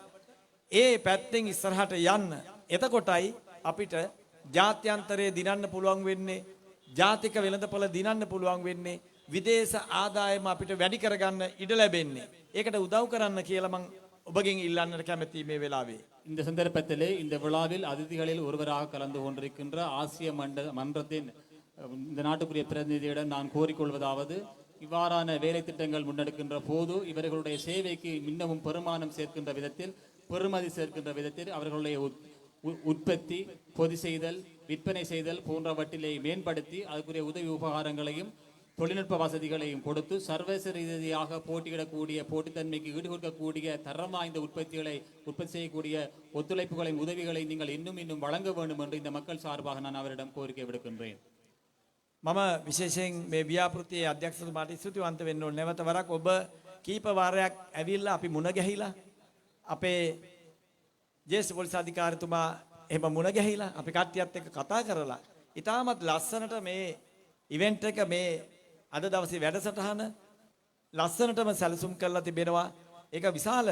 ඒ පැත්තෙන් ඉස්සරහට යන්න. එතකොටයි අපිට ජාත්‍යන්තරයේ දිනන්න පුළුවන් වෙන්නේ, ජාතික වෙළඳපොළ දිනන්න පුළුවන් වෙන්නේ. විදේශ ආදායම අපිට වැඩි කරගන්න ඉඩ ලැබෙන්නේ. ඒකට උදව් කරන්න කියලා මම ඔබගෙන් ඉල්ලන්නට කැමතියි මේ වෙලාවේ. இந்த சந்தர்ப்பத்திலே இந்த விழாவில் அதிதிகளில் ஒருவராக கலந்து கொண்டிருக்கின்ற ஆசிய மன்றத்தின் இந்த நாட்டுக்குரிய பிரதிநிதியிடம் நான் கோரிக்கொள்வதாவது, இவ்வாறான வேலை திட்டங்கள் முன்னெடுக்கின்ற போது இவர்களுடைய சேவைக்கு இன்னமும் பெருமானம் சேர்க்கின்ற விதத்தில், பெறுமதி சேர்க்கின்ற விதத்தில் அவர்களுடைய உற்பத்தி, பொதி செய்தல், விற்பனை செய்தல் போன்றவற்றிலே மேம்படுத்தி அதுக்குரிய உதவி உபகாரங்களையும் தொழில்நுட்ப வசதிகளையும் கொடுத்து சர்வதேச ரீதியாக போட்டியிடக்கூடிய, போட்டித்தன்மைக்கு ஈடுகொடுக்கக்கூடிய தரம் வாய்ந்த உற்பத்திகளை உற்பத்தி செய்யக்கூடிய ஒத்துழைப்புகளையும் உதவிகளை நீங்கள் இன்னும் வழங்க வேண்டும் என்று இந்த மக்கள் சார்பாக நான் அவரிடம் கோரிக்கை விடுக்கின்றேன். මම විශේෂයෙන් මේ ව්‍යාපෘතියේ අධ්‍යක්ෂතුමාට ස්තුතිවන්ත වෙන්න ඕනේ. නැවත වරක් ඔබ කීප වාරයක් ඇවිල්ලා අපි මුණ ගැහිලා අපේ ජේෂ්ඨ පොලිස් අධිකාරිතුමා එහෙම මුණ ගැහිලා අපි කට්ටියත් එක්ක කතා කරලා ඉතාමත් ලස්සනට මේ ඉවෙන්ට් එක මේ අද දවසේ වැඩසටහන ලස්සනටම සැලසුම් කරලා තිබෙනවා. ඒක විශාල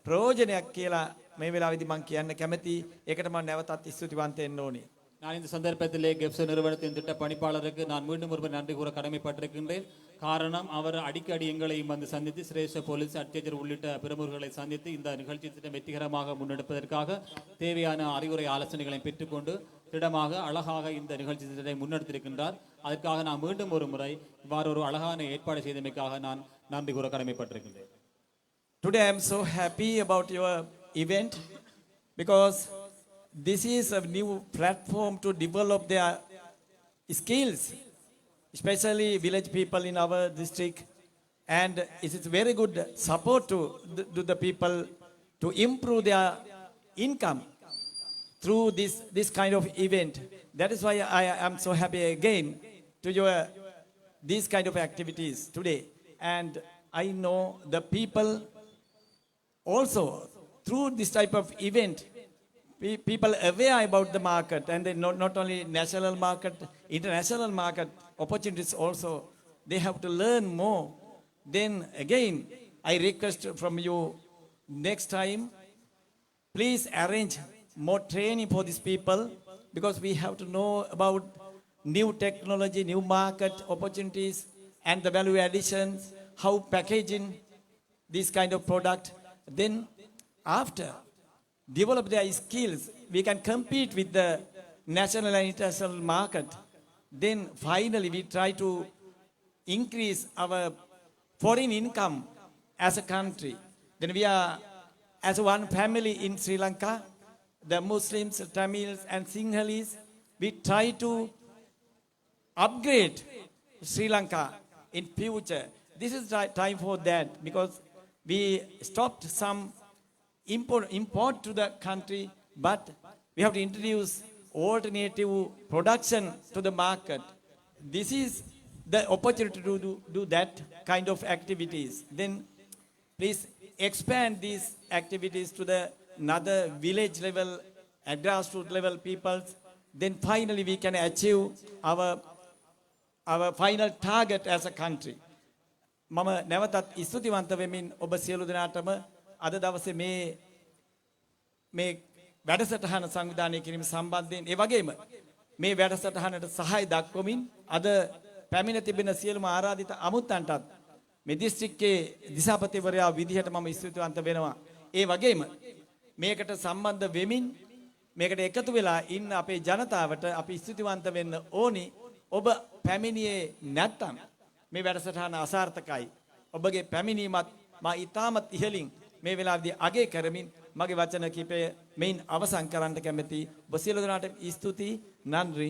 ප්‍රයෝජනයක් කියලා මේ වෙලාවේදී මම කියන්න කැමතියි. ඒකට මම නැවතත් ස්තුතිවන්ත වෙන්න ඕනේ. நான் இந்த சந்தர்ப்பத்திலே கெப்சோ நிறுவனத்தின் திட்ட பணிப்பாளருக்கு நான் மீண்டும் ஒருவர் நன்றி கூற கடமைப்பட்டிருக்கின்றேன். காரணம், அவர் அடிக்கடி எங்களையும் வந்து சந்தித்து சிரேஷ்ட போலீஸ் அத்தியட்சர் உள்ளிட்ட பிரமுகர்களை சந்தித்து இந்த நிகழ்ச்சி திட்டம் வெற்றிகரமாக முன்னெடுப்பதற்காக தேவையான அறிவுரை ஆலோசனைகளை பெற்றுக்கொண்டு திடமாக அழகாக இந்த நிகழ்ச்சி திட்டத்தை முன்னெடுத்திருக்கின்றார். அதற்காக நான் மீண்டும் ஒரு முறை இவ்வாறு ஒரு அழகான ஏற்பாடு செய்தமைக்காக நான் நன்றி கூற கடமைப்பட்டிருக்கின்றேன். Today I am so happy about your event because this is a new platform to develop their skills, especially village people in our district, and it is very good support to the people to improve their income through this kind of event. That is why I am so happy again to your these kind of activities today. And I know the people also through this type of event, people aware about the market, and they not only national market, international market opportunities also. They have to learn more. Then again, I request from you next time, please arrange more training for these people, because we have to know about new technology, new market opportunities, and the value additions, how packaging this kind of product. Then after develop their skills, we can compete with the national and international market. Then finally we try to increase our foreign income as a country. Then we are as one family in Sri Lanka, the Muslims, Tamils and Sinhalese, we try to upgrade Sri Lanka in future. This is time for that, because we stopped some import to the country, but we have to introduce alternative production to the market. This is the opportunity to do that kind of activities. Then please expand these activities to the another village level and grassroots level peoples. Then finally we can achieve our final target as a country. මම නැවතත් ස්තුතිවන්ත වෙමින් ඔබ සියලු දෙනාටම අද දවසේ මේ වැඩසටහන සංවිධානය කිරීම සම්බන්ධයෙන් ඒ වගේම මේ වැඩසටහනට සහාය දක්වමින් අද පැමිණ තිබෙන සියලුම ආරාධිත අමුත්තන්ටත් මේ දිස්ත්‍රික්කයේ දිසාපතිවරයා විදිහට මම ස්තුතිවන්ත වෙනවා. ඒ වගේම මේකට සම්බන්ධ වෙමින් මේකට එකතු වෙලා ඉන්න අපේ ජනතාවට අපි ස්තුතිවන්ත වෙන්න ඕනි. ඔබ පැමිණියේ නැත්නම් මේ වැඩසටහන අසාර්ථකයි. ඔබගේ පැමිණීමත් මා ඉතාමත් ඉහළින් මේ වෙලාවේදී අගය කරමින් මගේ වචන කිපය මෙයින් අවසන් කරන්නට කැමැති. ඔබ සියලු දෙනාට ස්තුතියි. நன்றி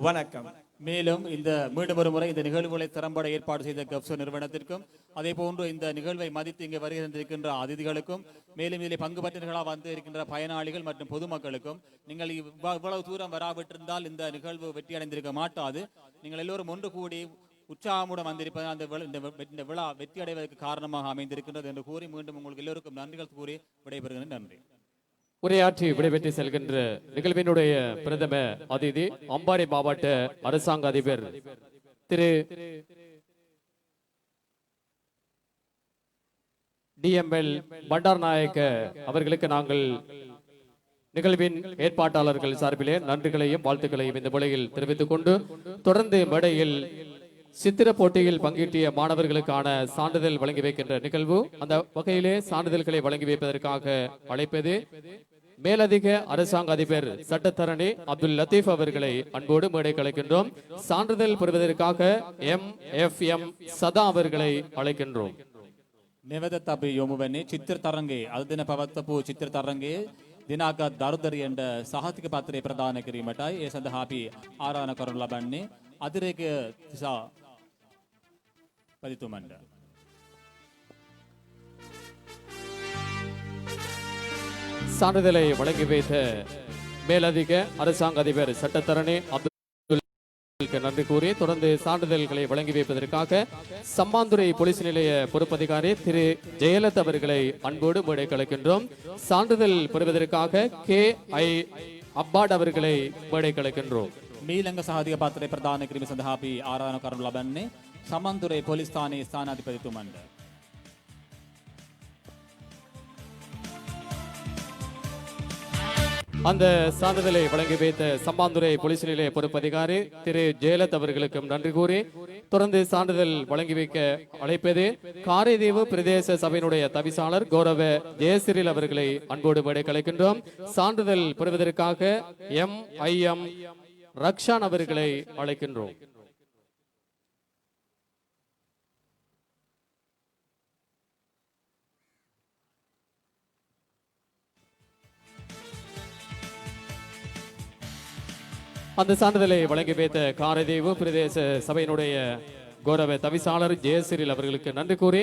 வணக்கம். மேலும் இந்த மீண்டும் ஒரு முறை இந்த நிகழ்வுகளை திறம்பட ஏற்பாடு செய்த கப்சோ நிறுவனத்திற்கும் அதே போன்று இந்த நிகழ்வை மதித்து இங்கே வருகின்ற அதிதிகளுக்கும் மேலும் இதில் பங்கு பற்றினர்களாக வந்து இருக்கின்ற பயனாளிகள் மற்றும் பொதுமக்களுக்கும் நீங்கள் இவ்வளவு தூரம் வராவிட்டிருந்தால் இந்த நிகழ்வு வெற்றி அடைந்திருக்க மாட்டாது. நீங்கள் எல்லோரும் ஒன்று கூடி உற்சாகமுடன் வந்திருப்பது இந்த விழா வெற்றி அடைவதற்கு காரணமாக அமைந்திருக்கின்றது என்று கூறி மீண்டும் உங்களுக்கு எல்லோருக்கும் நன்றிகள் கூறி விடைபெறுகிறேன். நன்றி. உரையாற்றி விடைபெற்று செல்கின்ற நிகழ்வினுடைய பிரதம அதிதி அம்பாறை மாவட்ட அரசாங்க அதிபர் திரு DML பண்டார் நாயக்க அவர்களுக்கு நாங்கள் நிகழ்வின் ஏற்பாட்டாளர்கள் சார்பிலே நன்றிகளையும் வாழ்த்துக்களையும் இந்த வேளையில் தெரிவித்துக் கொண்டு தொடர்ந்து மேடையில் சித்திர போட்டியில் பங்கேற்றிய மாணவர்களுக்கான சான்றிதழ் வழங்கி வைக்கின்ற நிகழ்வு. அந்த வகையிலே சான்றிதழ்களை வழங்கி வைப்பதற்காக அழைப்பது மேலதிக அரசாங்க அதிபர் சட்டத்தரணி அப்துல் லத்தீப் அவர்களை அன்போடு மேடை அழைக்கின்றோம். சான்றிதழ் பெறுவதற்காக MFM சதா அவர்களை அழைக்கின்றோம். මෙවදත් අපි යොමු වෙන්නේ චිත්‍ර තරංගේ අද දින පවත්වපු චිත්‍ර තරංගේ දිනාගත් දරුදරියන්ට සහතික පත්‍රය ප්‍රදාන කිරීමටයි ඒ සඳහා අපි ආරාධනා කරනු ලබන්නේ අතිරේක තිසා පදිතුමන්ට. சான்றிதழை வழங்கி வைத்த மேலதிக அரசாங்க அதிபர் சட்டத்தரணி அப்துல் நன்றி கூறி தொடர்ந்து சான்றிதழ்களை வழங்கி வைப்பதற்காக சம்மாந்துறை போலீஸ் நிலைய பொறுப்பதிகாரி திரு ஜெயலலிதா அவர்களை அன்போடு மேடை கலைக்கின்றோம். சான்றிதழ் பெறுவதற்காக KI அப்பாட் அவர்களை மேடை கலைக்கின்றோம். මීළඟ සහතික පත්‍රය ප්‍රදාන කිරීම සඳහා අපි ආරාධනා කරනු ලබන්නේ සමන්තුරේ පොලිස් ස්ථානයේ ස්ථානාධිපතිතුමන්ට. அந்த சான்றிதழை வழங்கி வைத்த சம்மாந்துறை போலீஸ் நிலைய பொறுப்பதிகாரி திரு ஜெயலலிதா அவர்களுக்கும் நன்றி கூறி தொடர்ந்து சான்றிதழ் வழங்கி வைக்க அழைப்பது காரைதீவு பிரதேச சபையினுடைய தவிசாளர் கௌரவ ஜெயசிறில் அவர்களை அன்போடு மேடை கலைக்கின்றோம். சான்றிதழ் பெறுவதற்காக MIM ரக்ஷான் அவர்களை அழைக்கின்றோம். அந்த சான்றிதழை வழங்கி வைத்த காரைதீவு பிரதேச சபையினுடைய கௌரவ தவிசாளர் ஜெயசிறில் அவர்களுக்கு நன்றி கூறி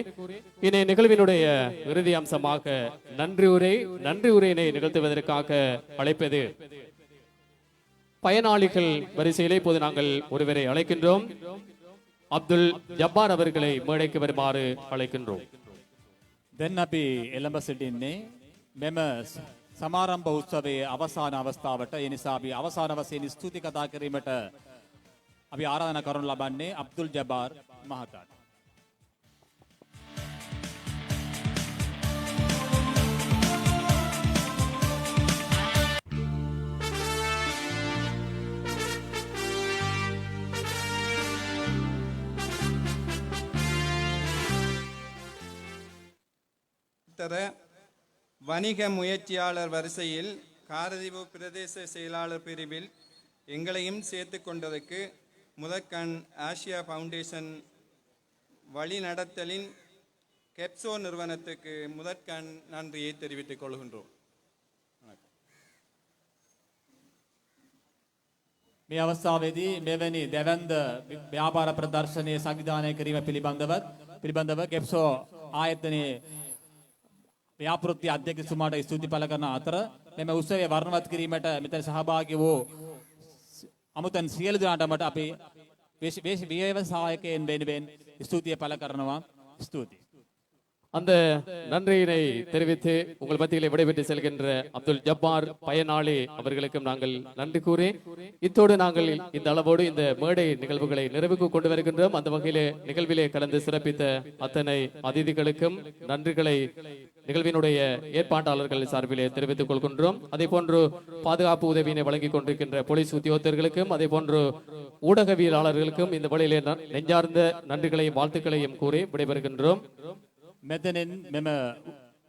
இன்றைய நிகழ்வினுடைய இறுதி அம்சமாக நன்றி உரையினை நிகழ்த்துவதற்காக அழைப்பது பயனாளிகள் வரிசையிலே இப்போது நாங்கள் ஒருவரை அழைக்கின்றோம். அப்துல் ஜப்பார் அவர்களை மேடைக்கு வருமாறு அழைக்கின்றோம். දැන් අපි එළඹ සිටින්නේ මෙම සමාරම්භ උත්සවයේ අවසාන අවස්ථාවට. ඒ නිසා අපි අවසාන වශයෙන් ස්තුති කතා කිරීමට අපි ආරාධනා කරනු ලබන්නේ අබ්දුල් ජබාර් මහතාට. வணிக முயற்சியாளர் வரிசையில் காரதீவு பிரதேச செயலாளர் பிரிவில் எங்களையும் சேர்த்து கொண்டதற்கு முதற்கண் ஆசியா ஃபவுண்டேஷன் வழிநடத்தலின் கெப்சோ நிறுவனத்துக்கு முதற்கண் நன்றியை தெரிவித்துக் கொள்கின்றோம். මේ අවස්ථාවේදී මෙවැනි දැවැන්ද ව්‍යාපාර ප්‍රදර්ශනයේ සංවිධානය කිරීම පිළිබඳව ගෙප්සෝ ආයතනයේ ව්‍යාපෘති අධ්‍යක්ෂතුමාට ස්තුති පළ කරන අතර මෙම උත්සවය වර්ණවත් කිරීමට මෙතන සහභාගී වූ අමුතන් සියලු දෙනාටම අපි ව්‍යවසායකයන් වෙනුවෙන් ස්තුතිය පළ කරනවා. ස්තුතියි. அந்த நன்றியினை தெரிவித்து உங்கள் மத்தியிலே விடைபெற்று செல்கின்ற அப்துல் ஜப்பார் பயனாளி அவர்களுக்கும் நாங்கள் நன்றி கூறி இத்தோடு நாங்கள் இந்த அளவோடு இந்த மேடை நிகழ்வுகளை நிறைவுக்கு கொண்டு வருகின்றோம். அந்த வகையிலே நிகழ்விலே கலந்து சிறப்பித்த அத்தனை அதிதிகளுக்கும் நன்றிகளை நிகழ்வினுடைய ஏற்பாட்டாளர்கள் சார்பிலே தெரிவித்துக் கொள்கின்றோம். அதே போன்று பாதுகாப்பு உதவியினை வழங்கிக் கொண்டிருக்கின்ற போலீஸ் உத்தியோகத்தர்களுக்கும் அதே போன்று ஊடகவியலாளர்களுக்கும் இந்த வழியிலே நெஞ்சார்ந்த நன்றிகளையும் வாழ்த்துக்களையும் கூறி விடைபெறுகின்றோம். මෙතනින් මෙම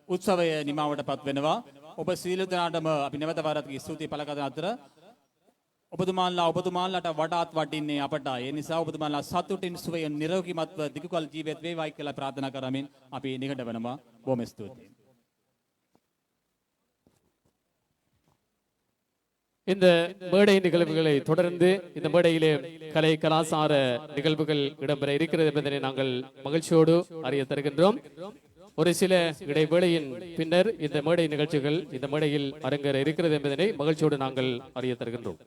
උත්සවය නිමාවට පත් වෙනවා. ඔබ සියලු දෙනාටම අපි නැවත වරක් ස්තුති පළ කරන අතර ඔබතුමාලට වඩාත් වටින්නේ අපට. ඒ නිසා ඔබතුමාලා සතුටින් සුවයෙන් නිරෝගීමත්ව දිගුකල් ජීවත් වේවායි කියලා ප්‍රාර්ථනා කරමින් අපි නිහඬ වෙනවා. බොහොම ස්තුතියි. இந்த மேடை நிகழ்வுகளை தொடர்ந்து இந்த மேடையிலே கலை கலாசார நிகழ்வுகள் இடம்பெற இருக்கிறது என்பதனை நாங்கள் மகிழ்ச்சியோடு அறிய தருகின்றோம். ஒரு சில இடைவேளையின் பின்னர் இந்த மேடை நிகழ்ச்சிகள் இந்த மேடையில் அரங்கேற இருக்கிறது என்பதனை மகிழ்ச்சியோடு நாங்கள் அறிய தருகின்றோம்.